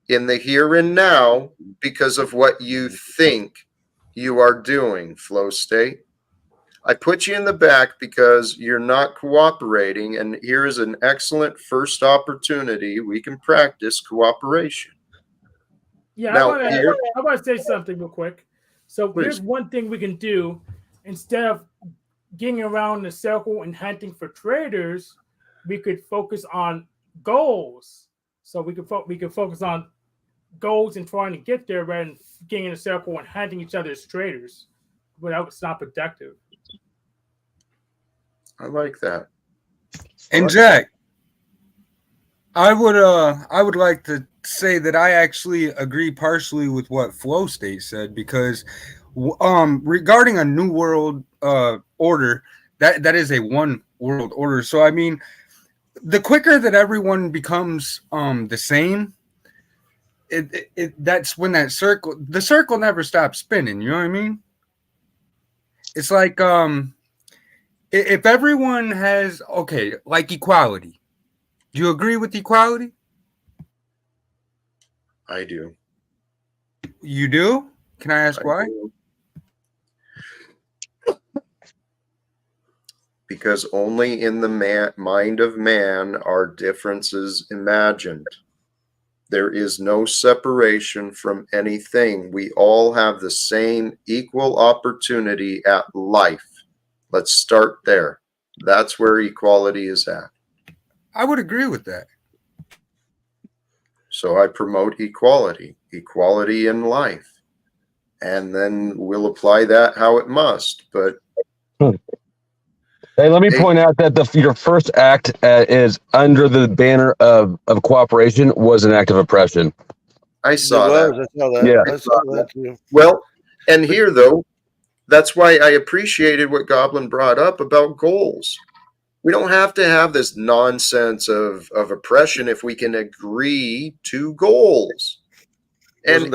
in the here and now because of what you think you are doing, Flow State. I put you in the back because you're not cooperating, and here is an excellent first opportunity. We can practice cooperation. Yeah, Now, I want to say something real quick. So Please. Here's one thing we can do instead of getting around the circle and hunting for traders. We could focus on goals. So we could focus on goals and trying to get there rather than getting in a circle and hunting each other as traders. But it's not productive. I like that. And Jack, I would like to say that I actually agree partially with what Flow State said, because regarding a new world order, that is a one world order. So I mean, the quicker that everyone becomes the same, that's when the circle never stops spinning. You know what I mean? It's like if everyone has like equality. Do you agree with equality? I do. You do? Can I ask why? Do. Because only in the mind of man are differences imagined. There is no separation from anything. We all have the same equal opportunity at life. Let's start there. That's where equality is at. I would agree with that. So I promote equality in life. And then we'll apply that how it must. But hey, let me point out that your first act is under the banner of cooperation was an act of oppression. I saw that. I saw that. Yeah. I saw that too. Well, and here though, that's why I appreciated what Goblin brought up about goals. We don't have to have this nonsense of oppression if we can agree to goals. And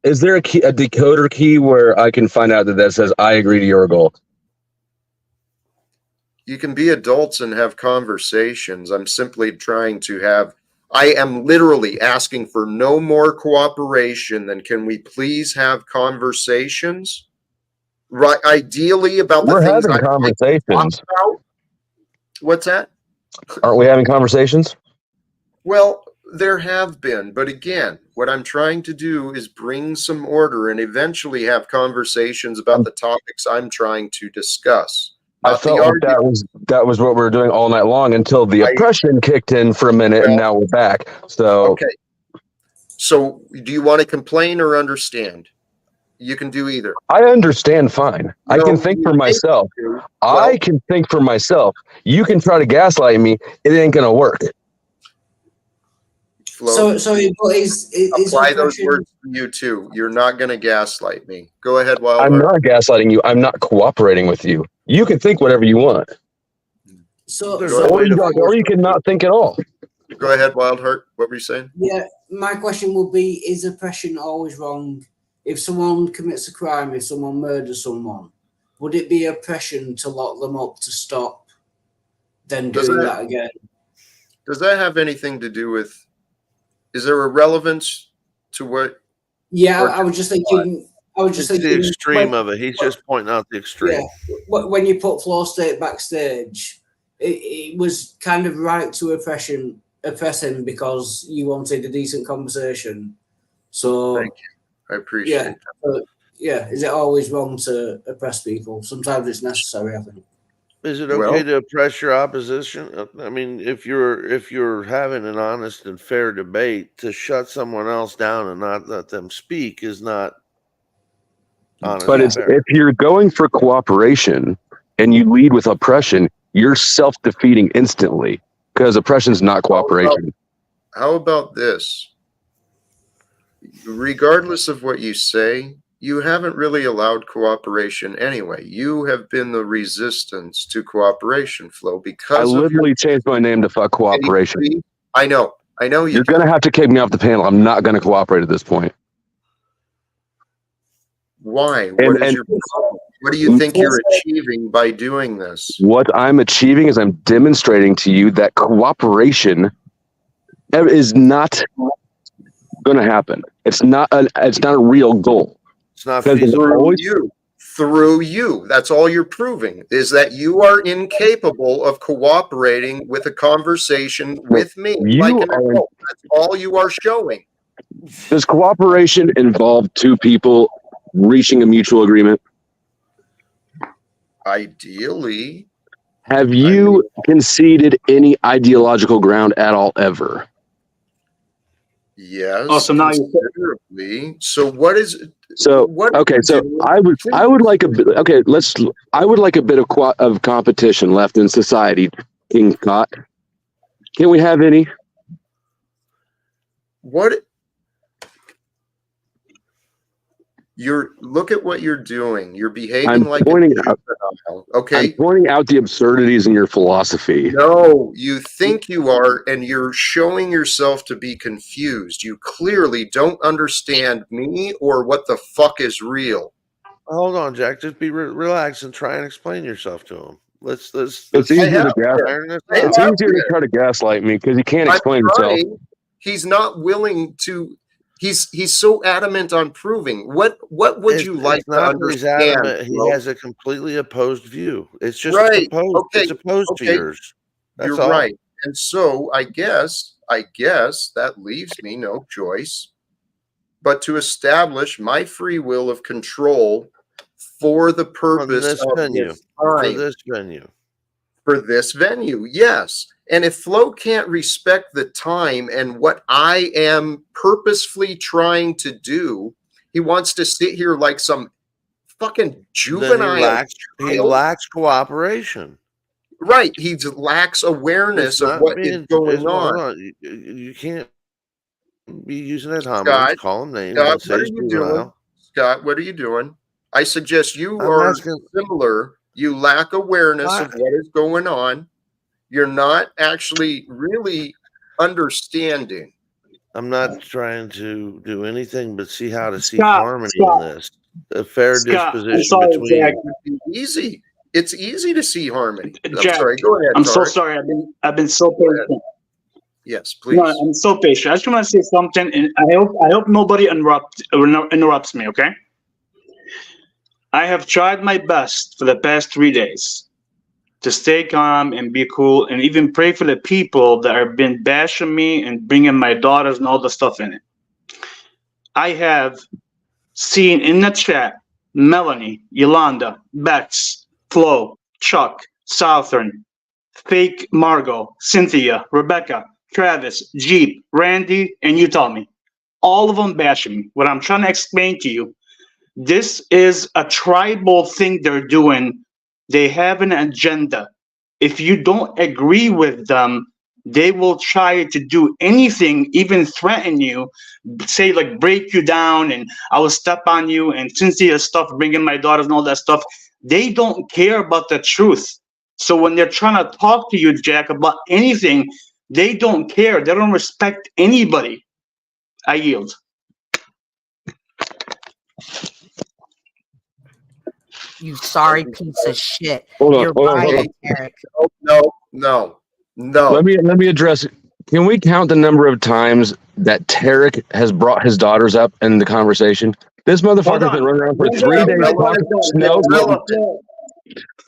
is there a decoder key where I can find out that says I agree to your goal? You can be adults and have conversations. I'm simply trying to have, I am literally asking for no more cooperation than can we please have conversations? Right, ideally about the things having conversations. About. What's that? Aren't we having conversations? Well, there have been, but again, what I'm trying to do is bring some order and eventually have conversations about the topics I'm trying to discuss. I felt like that was what we were doing all night long until the oppression kicked in for a minute, and now we're back. So okay. So do you want to complain or understand? You can do either. I understand fine. No, I can think for myself. I can think for myself. You can try to gaslight me. It ain't gonna work. Flo, so but is apply those words to you too. You're not gonna gaslight me. Go ahead, Wildheart. I'm not gaslighting you. I'm not cooperating with you. You can think whatever you want. Or you can not think at all. Go ahead, Wildheart. What were you saying? Yeah, my question would be: is oppression always wrong? If someone commits a crime, if someone murders someone, would it be oppression to lock them up to stop then doing that again? Does that have anything to do with? Is there a relevance to what? Yeah, I was just thinking. The extreme of it. He's just pointing out the extreme. Yeah, when you put Flow State backstage, it was kind of right to oppress him because you wanted a decent conversation. So. Thank you. I appreciate that. Yeah, is it always wrong to oppress people? Sometimes it's necessary, I think. Is it okay to oppress your opposition? I mean, if you're having an honest and fair debate, to shut someone else down and not let them speak is not honest. But if you're going for cooperation and you lead with oppression, you're self-defeating instantly because oppression is not cooperation. How about this? Regardless of what you say, you haven't really allowed cooperation anyway. You have been the resistance to cooperation, Flo, because I literally changed my name to fuck cooperation. I know you're going to have to kick me off the panel. I'm not going to cooperate at this point. Why? What do you think you're achieving by doing this? What I'm achieving is I'm demonstrating to you that cooperation is not going to happen. It's not a real goal. It's not feasible. Through you. That's all you're proving, is that you are incapable of cooperating with a conversation with me. That's all you are showing. Does cooperation involve two people reaching a mutual agreement? Ideally. Have you conceded any ideological ground at all ever? Yes. Awesome. Now so what is? I would like a bit. Okay, I would like a bit of competition left in society, King Scott. Can we have any? What? Look at what you're doing. You're behaving I'm like pointing a out. juvenile. Okay. I'm pointing out the absurdities in your philosophy. No, you think you are, and you're showing yourself to be confused. You clearly don't understand me or what the fuck is real. Hold on, Jack. Just be relaxed and try and explain yourself to him. Let's It's I easier have to gas. been. iron this I out. It's have easier to been. try to gaslight me because he can't I'm explain himself. trying. He's not willing to. He's so adamant on proving. What would you like It's to not that he's understand? adamant. He bro? has a completely opposed view. It's just Right. opposed. Okay. It's opposed to Okay. yours. That's You're all. right. And so I guess that leaves me no choice but to establish my free will of control for the From purpose this of venue. this For time. this venue. For this venue, yes. And if Flo can't respect the time and what I am purposefully trying to do, he wants to sit here like some fucking juvenile He lacks cooperation. Right. He lacks awareness of what is going on. You can't be using ad hominems, Scott, call him names, Scott, and say what are he's you doing? juvenile. Scott, what are you doing? I suggest you I'm are asking- similar. You lack awareness of what is going on. You're not actually really understanding. I'm not trying to do anything but see how to see Scott, harmony Scott. in this. A fair Scott, I'm disposition sorry, between Jack. Easy. It's easy to see harmony. I'm Jack, sorry. Go ahead. I'm so Tarek. sorry. I've been so patient. Yes, please. No, I'm so patient. I just want to say something, and I hope nobody interrupts me. Okay. I have tried my best for the past 3 days to stay calm and be cool, and even pray for the people that have been bashing me and bringing my daughters and all the stuff in it. I have seen in the chat Melanie, Yolanda, Bex, Flo, Chuck, Southern, Fake Margo, Cynthia, Rebecca, Travis, Jeep, Randy, and you tell me. All of them bashing me. What I'm trying to explain to you, this is a tribal thing they're doing. They have an agenda. If you don't agree with them, they will try to do anything, even threaten you, say like break you down and I will step on you and Cynthia stuff, bringing my daughters and all that stuff. They don't care about the truth. So when they're trying to talk to you, Jack, about anything, they don't care. They don't respect anybody. I yield. You sorry piece of shit. Hold on, You're hold on, hold right, on. Eric. No. Let me address it. Can we count the number of times that Tarek has brought his daughters up in the conversation? This motherfucker's been running around for 3 days talking.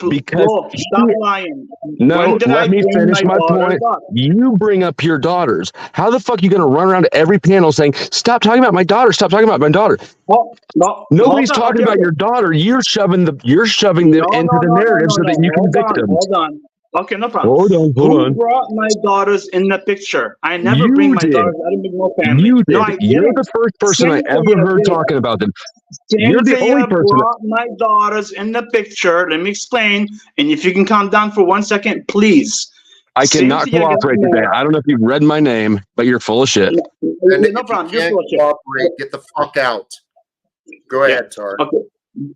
Because stop lying. No, let me finish my point. You bring up your daughters. How the fuck are you going to run around to every panel saying, "Stop talking about my daughter. Stop talking about my daughter"? Nobody's talking about your daughter. You're shoving them into the narrative so that you can victim. Hold on. Okay, no problem. Hold on. Who brought my daughters in the picture? I never bring my daughters. I didn't bring no family. You did. No, I You're didn't. the first person I ever heard talking about them. Cynthia You're the only person. brought my daughters in the picture. Let me explain. And if you can calm down for 1 second, please. I cannot cooperate today. I don't know if you've read my name, but you're full of shit. No problem. You're full of shit. Cooperate, get the fuck out. Go ahead, Tar. Okay.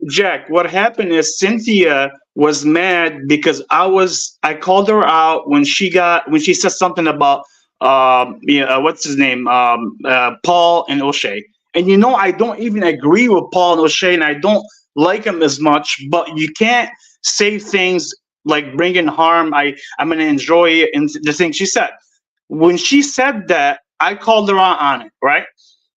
Jack, what happened is Cynthia was mad because I called her out when she said something about what's his name, Paul and O'Shea. And I don't even agree with Paul and O'Shea, and I don't like him as much. But you can't say things like bringing harm. I'm gonna enjoy it, and the thing she said. When she said that, I called her out on it. Right?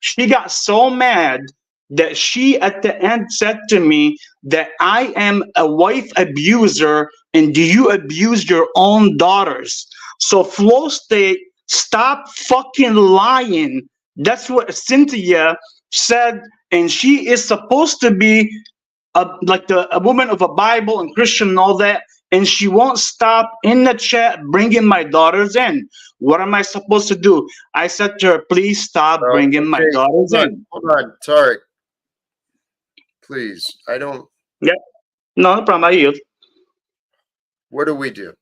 She got so mad that she at the end said to me that I am a wife abuser, and do you abuse your own daughters? So Flo State, stop fucking lying. That's what Cynthia said, and she is supposed to be a woman of a Bible and Christian and all that, and she won't stop in the chat bringing my daughters in. What am I supposed to do? I said to her, please stop bringing my daughters in. Hold on, Tarek. Please, I don't. Yeah, no problem. I yield. What do we do?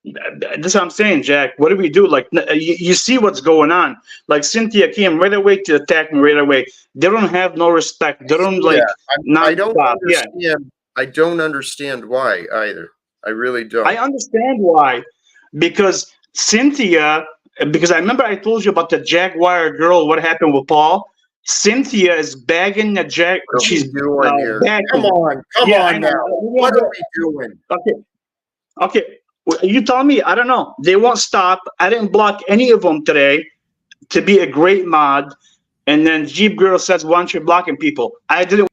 That's what I'm saying, Jack. What do we do? Like, you see what's going on. Like, Cynthia came right away to attack me right away. They don't have no respect. They don't, like, I don't non-stop. Yeah. understand. I don't understand why either. I really don't. I understand why. Because Cynthia, because I remember I told you about the Jaguar girl, what happened with Paul. Cynthia is bagging the Jack. What are we She's doing here? bagging. Come on Yeah, I now. know. What are we doing? Okay. Well, you tell me. I don't know. They won't stop. I didn't block any of them today to be a great mod. And then Jeep Girl says, "Why aren't you blocking people?" I didn't.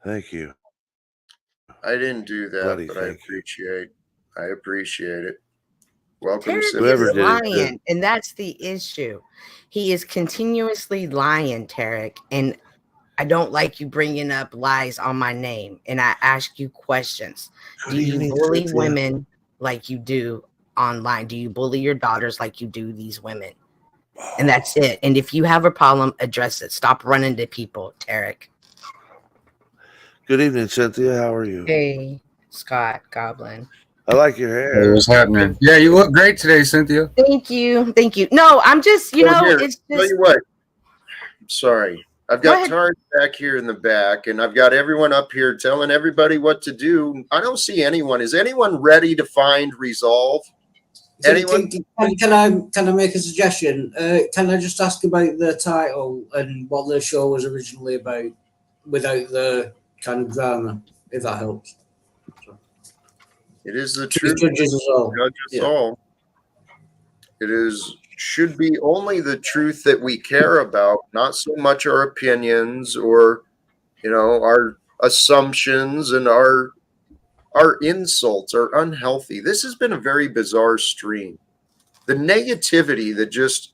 Thank you. I didn't do that, Bloody but I appreciate it. Welcome, Tarek Cynthia. Whoever is did it, lying, and that's the issue. He is continuously lying, Tarek, and I don't like you bringing up lies on my name. And I ask you questions. Good Do you evening, bully Cynthia. women like you do online? Do you bully your daughters like you do these women? And that's it. And if you have a problem, address it. Stop running to people, Tarek. Good evening, Cynthia. How are you? Hey, Scott Goblin. I like your Hey, hair. what's happening? Yeah, you look great today, Cynthia. Thank you. Thank you. No, I'm just, So here, it's tell just. you what. I'm sorry. I've Go got ahead. Tard back here in the back, and I've got everyone up here telling everybody what to do. I don't see anyone. Is anyone ready to find resolve? Anyone? Can I make a suggestion? Can I just ask about the title and what the show was originally about, without the kind of drama, if that helps? It is the Truth truth. judges us all. Judge us all. It should be only the truth that we care about, not so much our opinions or, our assumptions, and our insults are unhealthy. This has been a very bizarre stream. The negativity that just,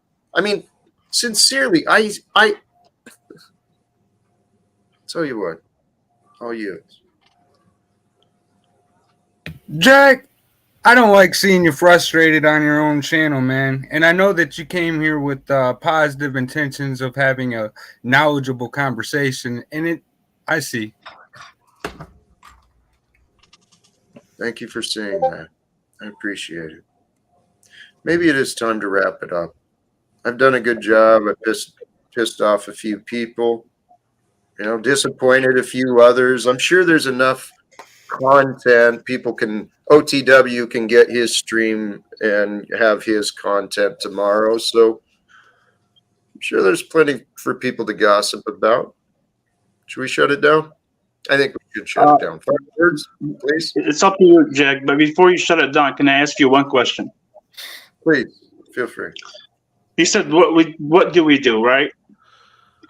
sincerely, I tell you what, all you. Jack, I don't like seeing you frustrated on your own channel, man. And I know that you came here with positive intentions of having a knowledgeable conversation. And I see. Thank you for saying that. I appreciate it. Maybe it is time to wrap it up. I've done a good job. I pissed off a few people, disappointed a few others. I'm sure there's enough content. OTW can get his stream and have his content tomorrow. So I'm sure there's plenty for people to gossip about. Should we shut it down? I think we should shut it down. 5 words, please. It's up to you, Jack. But before you shut it down, can I ask you one question? Please, feel free. You said, what do we do, right?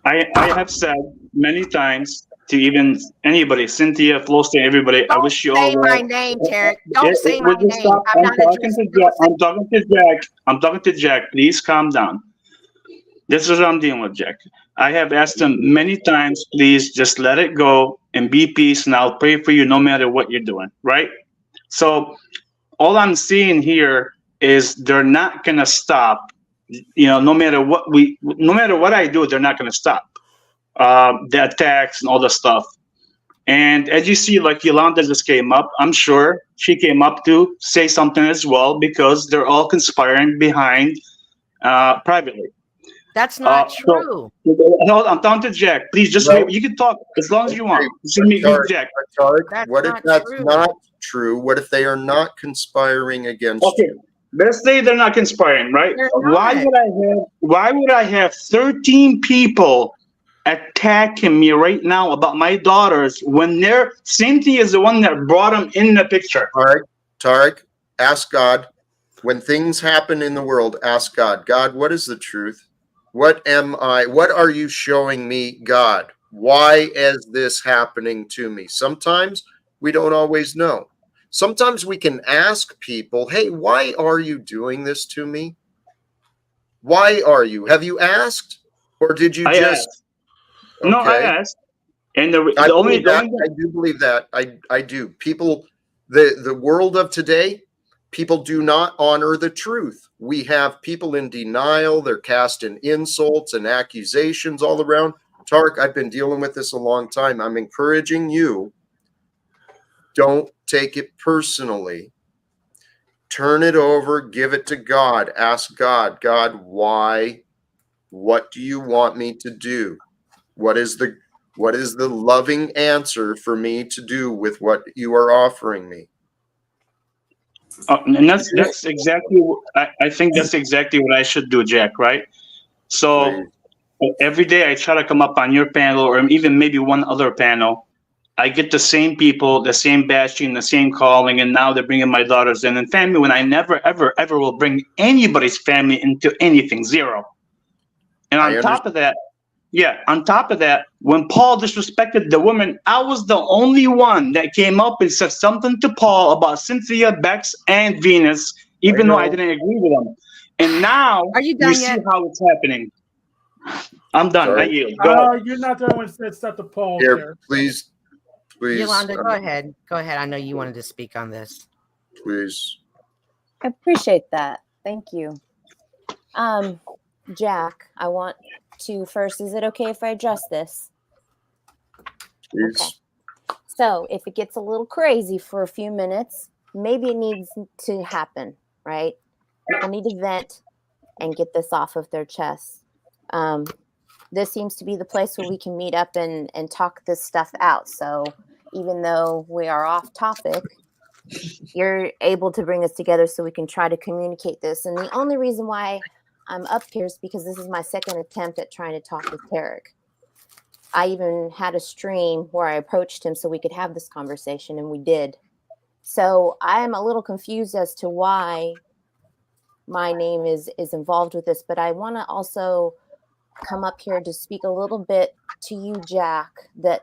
I have said many times to even anybody, Cynthia, Flowstate, everybody, I wish you all Say my well. name, Tarek. Don't say my Would you name. stop? I'm not talking to addressing Jack. I'm talking to Jack. Please calm down. This is what I'm dealing with, Jack. I have asked him many times, please just let it go and be peace, and I'll pray for you no matter what you're doing, right? So all I'm seeing here is they're not gonna stop. No matter what I do, they're not gonna stop. The attacks and all the stuff. And as you see, like Yolanda just came up, I'm sure she came up to say something as well, because they're all conspiring behind privately. That's not true. So, I'm talking to Jack. Please just wait. You can talk as long as you want. Jack. What if that's not true? What if they are not conspiring against you? Let's say they're not conspiring, right? Why would I have 13 people attacking me right now about my daughters when Cynthia is the one that brought them in the picture? All right, Tarek, ask God. When things happen in the world, ask God. God, what is the truth? What am I? What are you showing me, God? Why is this happening to me? Sometimes we don't always know. Sometimes we can ask people, hey, why are you doing this to me? Why are you? Have you asked? Or did you asked. Okay. No, I asked. And I do believe that. I do. People, the world of today, people do not honor the truth. We have people in denial. They're casting insults and accusations all around. Tarek, I've been dealing with this a long time. I'm encouraging you. Don't take it personally. turn it over, give it to God. Ask God, God, why? What do you want me to do? What is the loving answer for me to do with what you are offering me? And that's exactly. I think that's exactly what I should do, Jack. Right. Please. So every day I try to come up on your panel, or even maybe one other panel. I get the same people, the same bashing, the same calling, and now they're bringing my daughters in and family when I never, ever, ever will bring anybody's family into anything. Zero. And I on top of that, when Paul disrespected the woman, I was the only one that came up and said something to Paul about Cynthia, Bex, and Venus, even though I didn't agree with them. And now Are you you done see yet? how it's happening. I'm done. Sorry. I yield. Go ahead. You're not the only one that said stuff to Paul Here, there. please. Yolanda, go ahead. Go ahead. I know you wanted to speak on this. Please. I appreciate that. Thank you. Jack, I want to first, is it okay if I address this? Please. Okay. So if it gets a little crazy for a few minutes, maybe it needs to happen, right? People need to vent and get this off of their chest. This seems to be the place where we can meet up and talk this stuff out. So even though we are off topic, you're able to bring us together so we can try to communicate this. And the only reason why I'm up here is because this is my second attempt at trying to talk with Tarek. I even had a stream where I approached him so we could have this conversation, and we did. So I am a little confused as to why my name is involved with this, but I want to also come up here to speak a little bit to you, Jack, that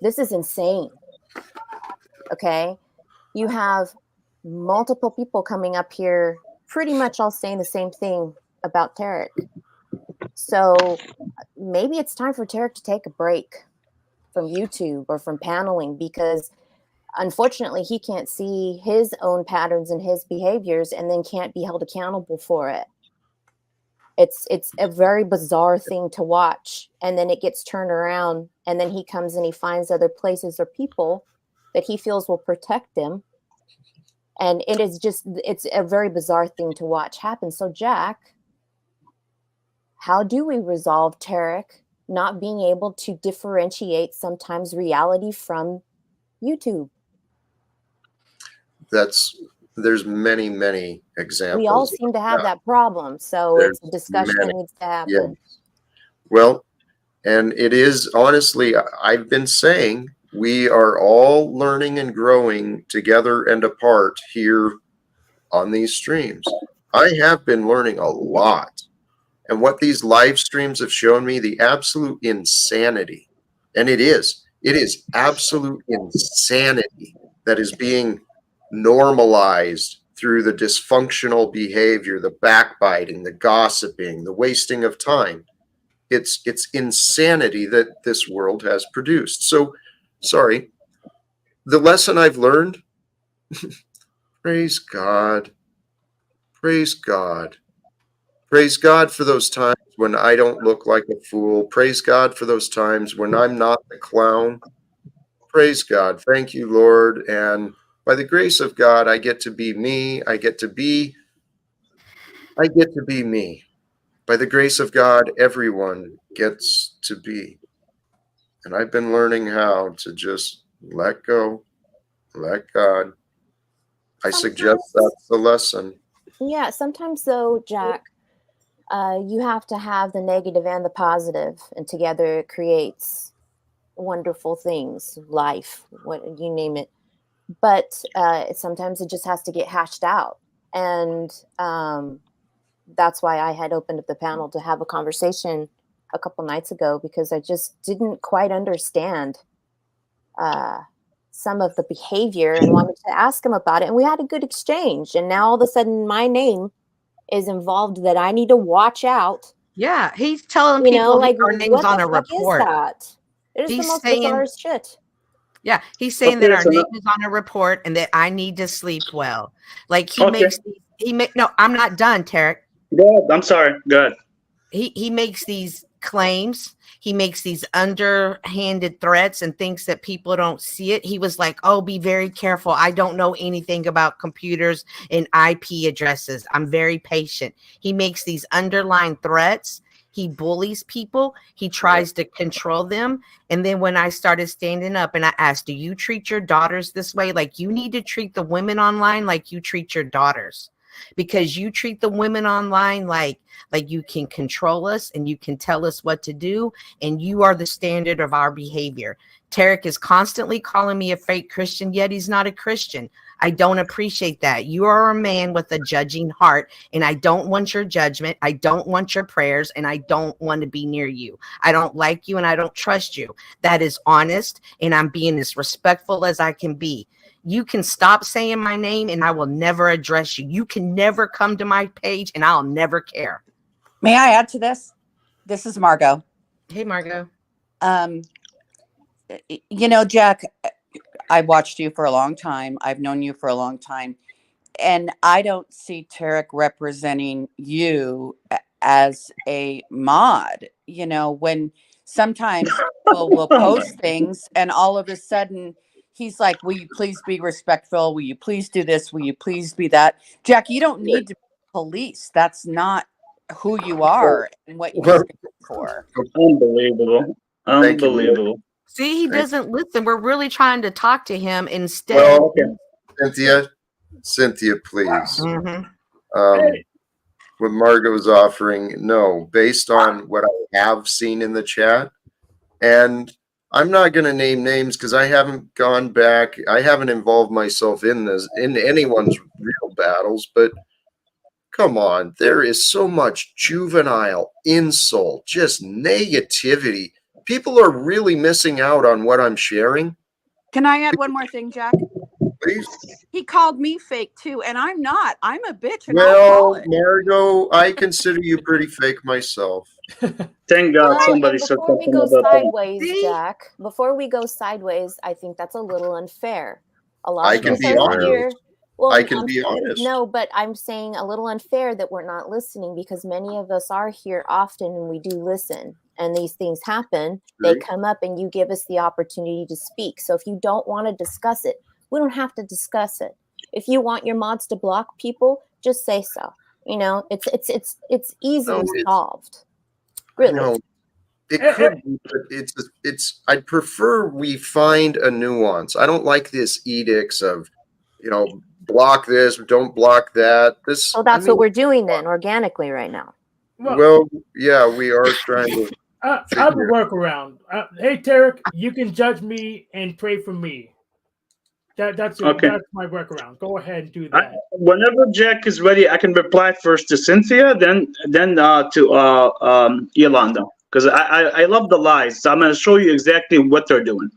this is insane. Okay? You have multiple people coming up here pretty much all saying the same thing about Tarek. So maybe it's time for Tarek to take a break from YouTube or from paneling, because unfortunately he can't see his own patterns and his behaviors and then can't be held accountable for it. It's a very bizarre thing to watch. And then it gets turned around, and then he comes and he finds other places or people that he feels will protect him. And it's a very bizarre thing to watch happen. So Jack, how do we resolve Tarek not being able to differentiate sometimes reality from YouTube? There's many examples. We all seem to have that problem. So it's a discussion that needs to happen. Yeah. Well, and it is, honestly, I've been saying we are all learning and growing together and apart here on these streams. I have been learning a lot. And what these live streams have shown me, the absolute insanity, and it is absolute insanity that is being normalized through the dysfunctional behavior, the backbiting, the gossiping, the wasting of time. It's insanity that this world has produced. So, sorry, the lesson I've learned, praise God. Praise God. Praise God for those times when I don't look like a fool. Praise God for those times when I'm not the clown. Praise God. Thank you, Lord. And by the grace of God, I get to be me. I get to be me. By the grace of God, everyone gets to be. And I've been learning how to just let go, let God. I suggest that's the lesson. Yeah, sometimes though, Jack, you have to have the negative and the positive, and together it creates wonderful things, life, what you name it. But sometimes it just has to get hashed out. And that's why I had opened up the panel to have a conversation a couple nights ago, because I just didn't quite understand some of the behavior and wanted to ask him about it. And we had a good exchange. And now all of a sudden my name is involved that I need to watch out. Yeah, he's telling people like our name's on a report. Is that? It is the most bizarre shit. Yeah, he's saying that our name is on a report and that I need to sleep well. Like no, I'm not done, Tarek. Go ahead. I'm sorry. Go ahead. He makes these claims. He makes these underhanded threats and thinks that people don't see it. He was like, oh, be very careful. I don't know anything about computers and IP addresses. I'm very patient. He makes these underlying threats. He bullies people. He tries to control them. And then when I started standing up and I asked, do you treat your daughters this way? Like, you need to treat the women online like you treat your daughters, because you treat the women online like you can control us and you can tell us what to do. And you are the standard of our behavior. Tarek is constantly calling me a fake Christian, yet he's not a Christian. I don't appreciate that. You are a man with a judging heart, and I don't want your judgment. I don't want your prayers, and I don't want to be near you. I don't like you, and I don't trust you. That is honest, and I'm being as respectful as I can be. You can stop saying my name, and I will never address you. You can never come to my page, and I'll never care. May I add to this? This is Margo. Hey, Margo. You know, Jack, I watched you for a long time. I've known you for a long time. And I don't see Tarek representing you as a mod. You know, when sometimes people will post things and all of a sudden he's like, will you please be respectful? Will you please do this? Will you please be that? Jack, you don't need to be police. That's not who you are and what you stand for. Unbelievable. Unbelievable. See, he doesn't listen. We're really trying to talk to him instead. Well, Cynthia, please. What Margo's offering, no, based on what I have seen in the chat, and I'm not going to name names because I haven't gone back. I haven't involved myself in anyone's real battles, but come on, there is so much juvenile insult, just negativity. People are really missing out on what I'm sharing. Can I add one more thing, Jack? Please. He called me fake too, and I'm not. I'm a bitch. And Well, Margo, I consider you pretty fake myself. Thank God somebody said before we something go about that. sideways, Jack, before we go sideways, I think that's a little unfair. A lot I of can us be are honest. here. Well, I can be honest. No, but I'm saying a little unfair that we're not listening, because many of us are here often and we do listen. And these things happen. They come up and you give us the opportunity to speak. So if you don't want to discuss it, we don't have to discuss it. If you want your mods to block people, just say so. You know, it's easily solved. Really. No, it could be, but it's I'd prefer we find a nuance. I don't like this edicts of, you know, block this, don't block that. This. So that's what we're doing then organically right now. Well, yeah, we are trying to. I have a workaround. Hey, Tarek, you can judge me and pray for me. That's my workaround. Go ahead and do that. Whenever Jack is ready, I can reply first to Cynthia, then to Yolanda, because I love the lies. So I'm going to show you exactly what they're doing.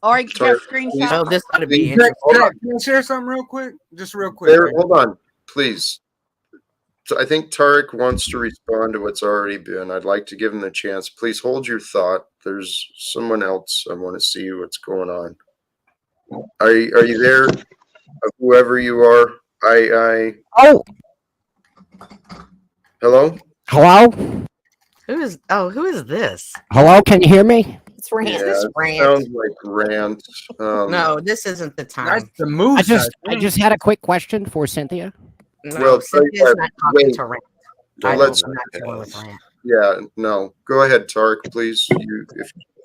Or I can screenshot. Oh, this ought to be Can interesting. I share something real quick? Just real quick. Hold on, please. So I think Tarek wants to respond to what's already been. I'd like to give him the chance. Please hold your thought. There's someone else. I want to see what's going on. Are you there? Whoever you are. Oh. Hello? Hello? Who is this? Hello, can you hear me? It's R.A.N.T. Yeah, This it rant. sounds like R.A.N.T. No, this isn't the time. The move. I just had a quick question for Cynthia. No, Well, Cynthia's not talking to Rant. Well, I'm let's- not dealing with Rant. Yeah, no. Go ahead, Tarek, please.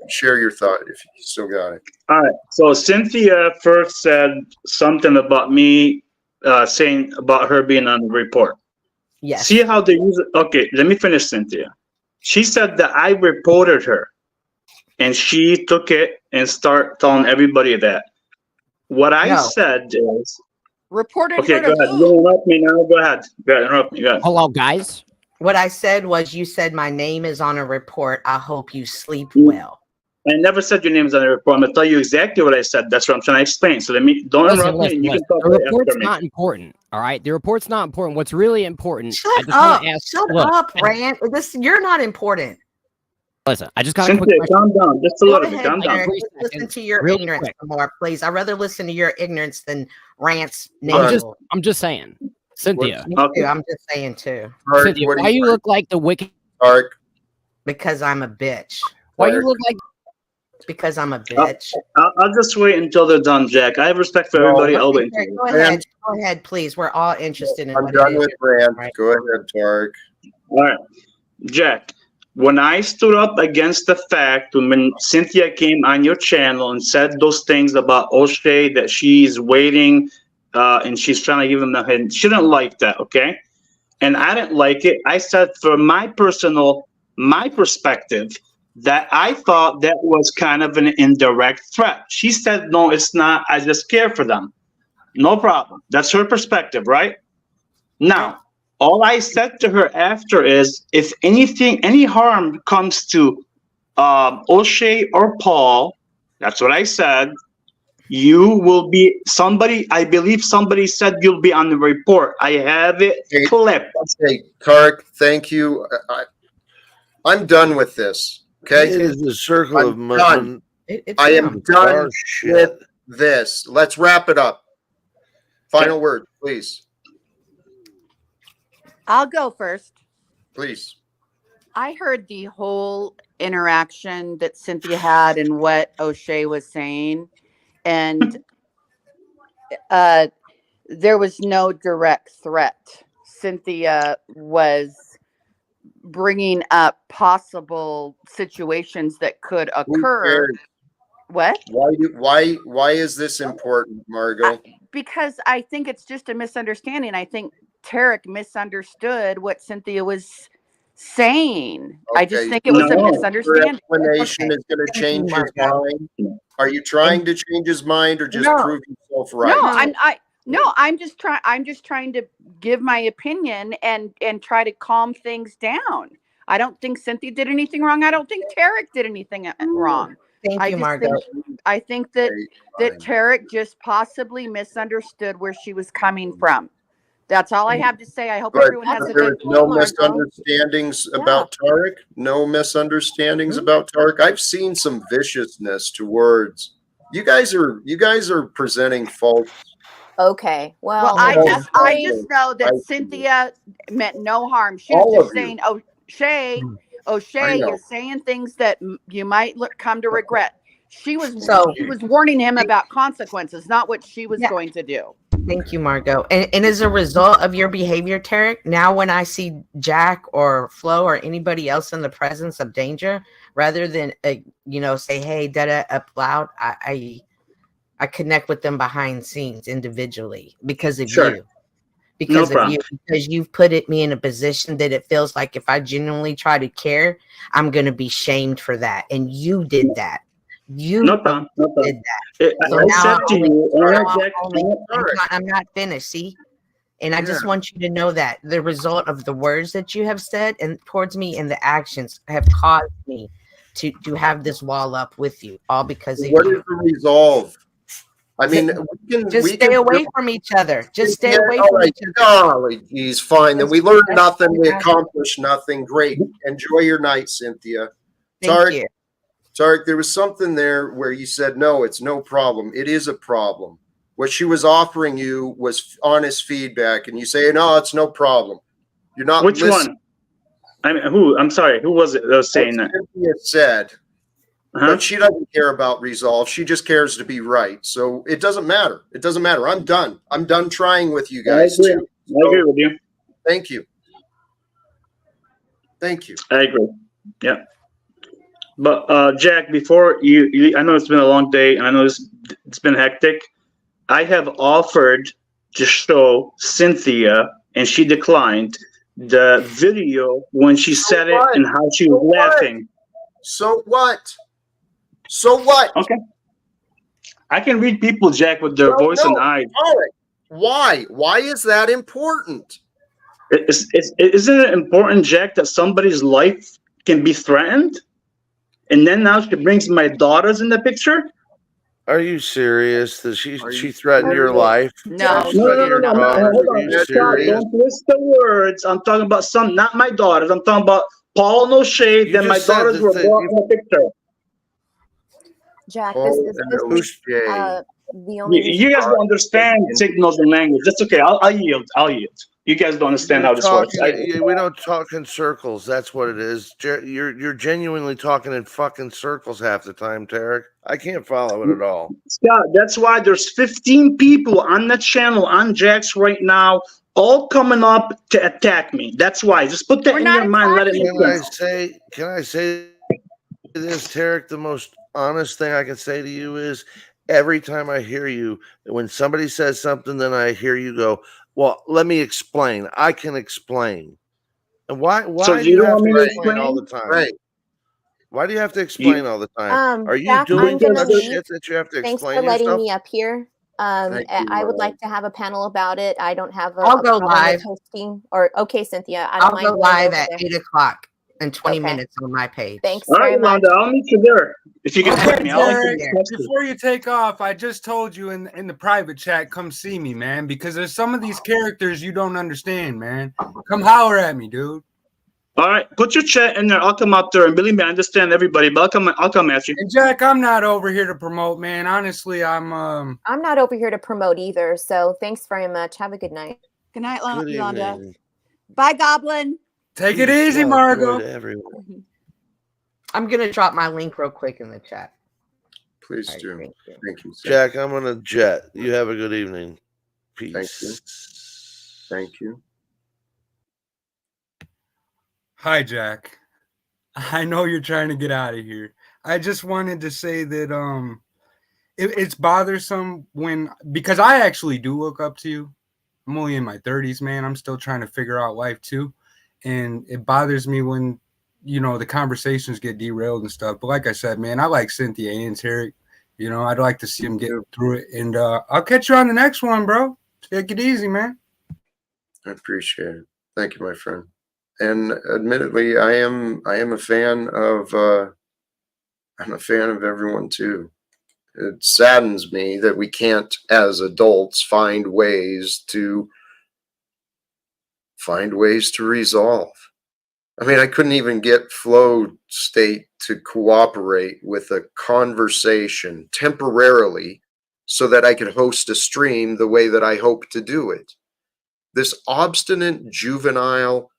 Share your thought if you still got it. All right. So Cynthia first said something about me saying about her being on the report. Yes. See how they use it? Okay, let me finish, Cynthia. She said that I reported her, and she took it and start telling everybody that. What I said is, reported okay, her go to ahead. who? You interrupt me now. Go ahead. Interrupt me. Go ahead. Hello, guys. What I said was, you said my name is on a report. I hope you sleep well. I never said your name is on the report. I'm gonna tell you exactly what I said. That's what I'm trying to explain. So don't interrupt me. And you can talk The report's after me. not important. All right, the report's not important. What's really important? Shut up, Rant. You're not important. Listen, I just got a Cynthia, quick calm down. Just a Go little bit. ahead, Calm down. Derek. Listen to your Real ignorance quick. more, please. I'd rather listen to your ignorance than Rant's I'm negative. just saying, Cynthia. Me too, I'm just saying too. Cynthia, why you look like the wicked? Tarek, Because I'm a bitch. Why you look like Because I'm a bitch. I'll just wait until they're done, Jack. I have respect for everybody. I'll wait until Go ahead. Go ahead, please. We're all interested in I'm what done it with is. rant. Right? Go ahead, Tarek. All right, Jack. When I stood up against the fact when Cynthia came on your channel and said those things about O'Shea, that she's waiting and she's trying to give him the hint, she didn't like that, okay? And I didn't like it. I said, for my perspective, that I thought that was kind of an indirect threat. She said, no, it's not. I just care for them. No problem. That's her perspective, right? Now, all I said to her after is, if anything, any harm comes to O'Shea or Paul, that's what I said, you will be somebody. I believe somebody said you'll be on the report. I have it clipped. Okay, Tarek, thank you. I'm done with this. Okay, It is a circle of done. I am done with this. Let's wrap it up. Final word, please. I'll go first. Please. I heard the whole interaction that Cynthia had and what O'Shea was saying, and there was no direct threat. Cynthia was bringing up possible situations that could occur. What? Why is this important, Margo? Because I think it's just a misunderstanding. I think Tarek misunderstood what Cynthia was saying. I just think it was a misunderstanding. Your explanation is going to change his mind. Are you trying to change his mind or just prove yourself right? No, I'm just trying to give my opinion and try to calm things down. I don't think Cynthia did anything wrong. I don't think Tarek did anything wrong. Thank you, Margo. I think that Tarek just possibly misunderstood where she was coming from. That's all I have to say. I hope everyone has a good no Margo. misunderstandings about Tarek. No misunderstandings about Tarek. I've seen some viciousness towards you guys. Are presenting false. Okay. Well, I just know that Cynthia meant no harm. She was just saying, O'Shea, you're saying things that you might come to regret. She was warning him about consequences, not what she was going to do. Thank you, Margo. And as a result of your behavior, Tarek, now when I see Jack or Flo or anybody else in the presence of danger, rather than say, hey, da-da up loud, I connect with them behind scenes individually because of you. Because because you've put me in a position that it feels like if I genuinely try to care, I'm going to be shamed for that. And you did that. You did that. So I'm not finished. See? And I just want you to know that the result of the words that you have said and towards me and the actions have caused me to have this wall up with you, all because of What is the resolve? I mean, we stay away from each other. Just stay away from each other. Golly, geez, fine. Then we learned nothing. We accomplished nothing. Great. Enjoy your night, Cynthia. Thank you. Tarek, there was something there where you said, no, it's no problem. It is a problem. What she was offering you was honest feedback, and you say, no, it's no problem. You're not Which one? I mean, who? I'm sorry. Who was it that was saying that? Cynthia said. But she doesn't care about resolve. She just cares to be right. So it doesn't matter. It doesn't matter. I'm done. I'm done trying with you guys. I agree with you. Thank you. Thank you. I agree. Yeah. But Jack, before you, I know it's been a long day, and I know it's been hectic. I have offered to show Cynthia, and she declined, the video when she said it and how she was laughing. So what? So what? Okay. I can read people, Jack, with their voice and eyes. Why? Why is that important? Isn't it important, Jack, that somebody's life can be threatened? And then now she brings my daughters in the picture? Are you serious that she threatened your life? No. Hold on. Don't twist the words. I'm talking about not my daughters. I'm talking about Paul and O'Shea. Then my daughters were brought in the picture. Jack, this is the only. You guys don't understand signals and language. That's okay. I'll yield. You guys don't understand You're how this works. talking. We don't talk in circles. That's what it is. You're genuinely talking in fucking circles half the time, Tarek. I can't follow it at all. Scott, that's why there's 15 people on the channel on Jax right now, all coming up to attack me. That's why. Just put that in your mind. Let it make sense. Can I say this, Tarek? The most honest thing I can say to you is every time I hear you, when somebody says something, then I hear you go, well, let me explain. I can explain. And why So do you you don't have want to me to explain all the explain? time? Right. Why do you have to explain all the time? Are you Jack, doing I'm gonna such leave. shit that you have to Thanks explain for letting yourself? me up here. Thank you. I would like to have a panel about it. I don't have I'll a go problem live. with hosting. Or okay, Cynthia, I don't I'll mind go going live over at there. 8 o'clock in 20 Okay. minutes on my page. Thanks All right, very much. Yolanda, I'll meet you there. If you can Okay, put me, I'll Derek, text you. before you take off, I just told you in the private chat, come see me, man, because there's some of these characters you don't understand, man. Come holler at me, dude. All right, put your chat in there. I'll come up there, and believe me, I understand everybody, but I'll come at you. And Jack, I'm not over here to promote, man. Honestly, I'm not over here to promote either. So thanks very much. Have a good night. Good night, Good Yolanda. evening. Bye, Goblin. Take it Peace, easy, love, Margo. joy to everyone. I'm going to drop my link real quick in the chat. Please All right, do. thank you. Thank you. Jack, I'm on a jet. You have a good evening. Peace. Thank you. Hi, Jack. I know you're trying to get out of here. I just wanted to say that it's bothersome because I actually do look up to you. I'm only in my 30s, man. I'm still trying to figure out life too. And it bothers me when, the conversations get derailed and stuff. But like I said, man, I like Cynthia and Tarek. I'd like to see them get through it. And I'll catch you on the next one, bro. Take it easy, man. I appreciate it. Thank you, my friend. And admittedly, I am a fan of everyone too. It saddens me that we can't, as adults, find ways to resolve. I mean, I couldn't even get Flow State to cooperate with a conversation temporarily so that I could host a stream the way that I hope to do it. This obstinate, juvenile,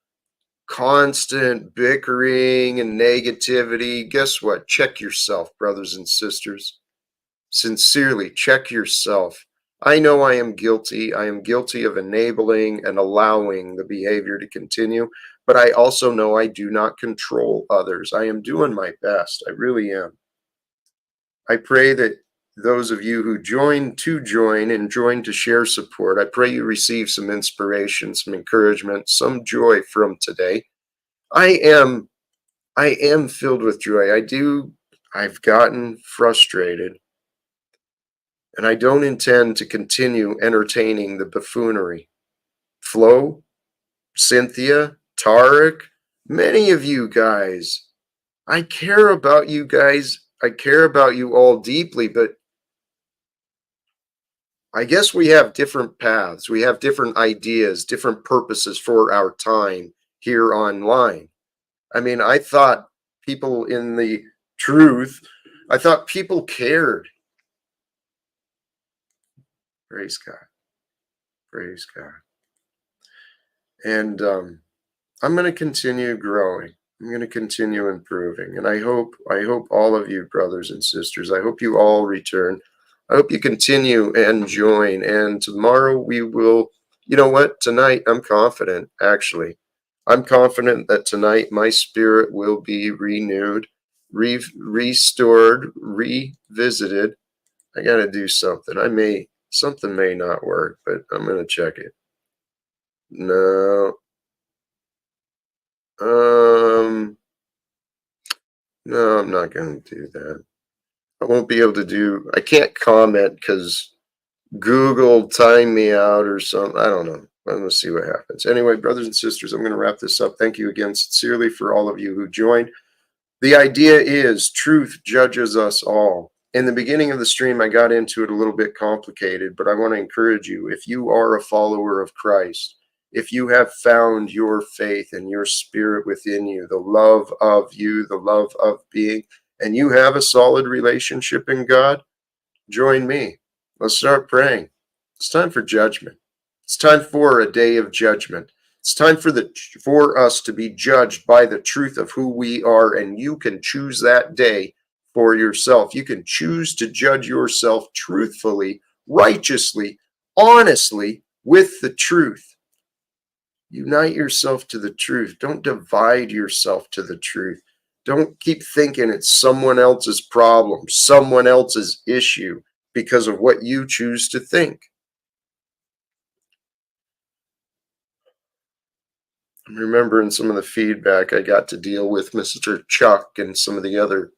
constant bickering and negativity, guess what? Check yourself, brothers and sisters. Sincerely, check yourself. I know I am guilty. I am guilty of enabling and allowing the behavior to continue, but I also know I do not control others. I am doing my best. I really am. I pray that those of you who join to share support, I pray you receive some inspiration, some encouragement, some joy from today. I am filled with joy. I've gotten frustrated, and I don't intend to continue entertaining the buffoonery. Flo, Cynthia, Tarek, many of you guys, I care about you guys. I care about you all deeply, but I guess we have different paths. We have different ideas, different purposes for our time here online. I mean, I thought people in the truth, I thought people cared. Praise God. Praise God. And I'm going to continue growing. I'm going to continue improving. And I hope all of you, brothers and sisters, I hope you all return. I hope you continue and join. And tomorrow we will, you know what? Tonight, I'm confident, actually. I'm confident that tonight my spirit will be renewed, restored, revisited. I got to do something. Something may not work, but I'm going to check it. No. No, I'm not going to do that. I won't be able to I can't comment because Google timed me out or something. I don't know. I'm going to see what happens. Anyway, brothers and sisters, I'm going to wrap this up. Thank you again sincerely for all of you who joined. The idea is truth judges us all. In the beginning of the stream, I got into it a little bit complicated, but I want to encourage you. If you are a follower of Christ, if you have found your faith and your spirit within you, the love of you, the love of being, and you have a solid relationship in God, join me. Let's start praying. It's time for judgment. It's time for a day of judgment. It's time for us to be judged by the truth of who we are, and you can choose that day for yourself. You can choose to judge yourself truthfully, righteously, honestly, with the truth. Unite yourself to the truth. Don't divide yourself to the truth. Don't keep thinking it's someone else's problem, someone else's issue because of what you choose to think. I'm remembering some of the feedback I got to deal with Mr. Chuck and some of the other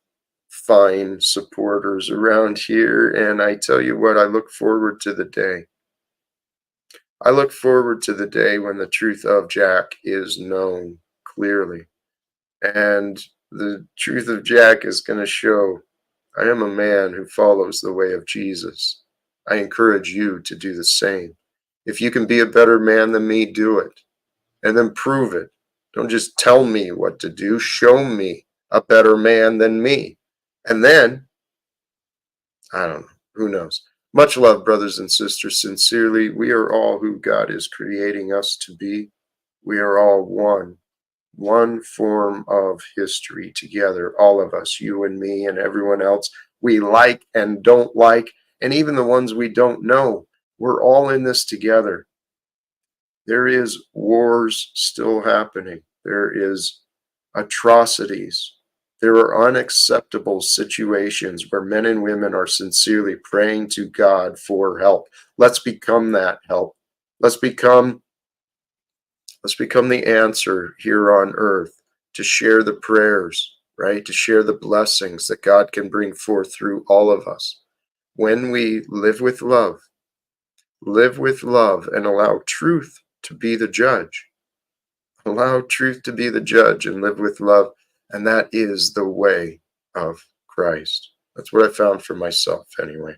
fine supporters around here, and I tell you what, I look forward to the day. I look forward to the day when the truth of Jack is known clearly. And the truth of Jack is going to show I am a man who follows the way of Jesus. I encourage you to do the same. If you can be a better man than me, do it. And then prove it. Don't just tell me what to do. Show me a better man than me. And then, I don't know. Who knows? Much love, brothers and sisters. Sincerely, we are all who God is creating us to be. We are all one form of history together, all of us, you and me and everyone else we like and don't like, and even the ones we don't know. We're all in this together. There is wars still happening. There is atrocities. There are unacceptable situations where men and women are sincerely praying to God for help. Let's become that help. Let's become the answer here on earth, to share the prayers, right? To share the blessings that God can bring forth through all of us. When we live with love and allow truth to be the judge. Allow truth to be the judge and live with love. And that is the way of Christ. That's what I found for myself anyway.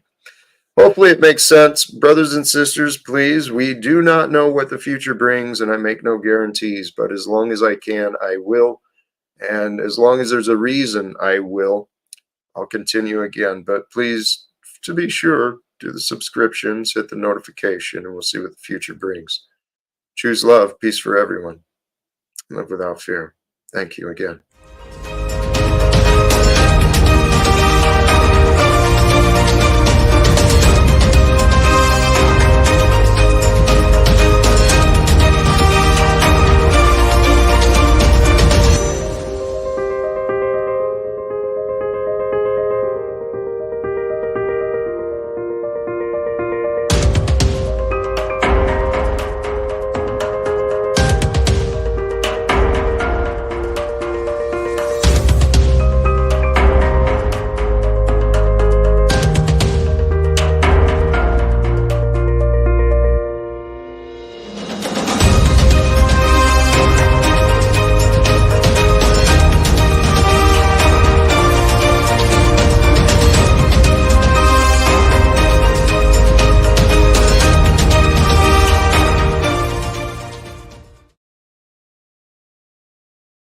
Hopefully it makes sense. Brothers and sisters, please, we do not know what the future brings, and I make no guarantees, but as long as I can, I will. And as long as there's a reason, I will. I'll continue again. But please, to be sure, do the subscriptions, hit the notification, and we'll see what the future brings. Choose love, peace for everyone. Live without fear. Thank you again.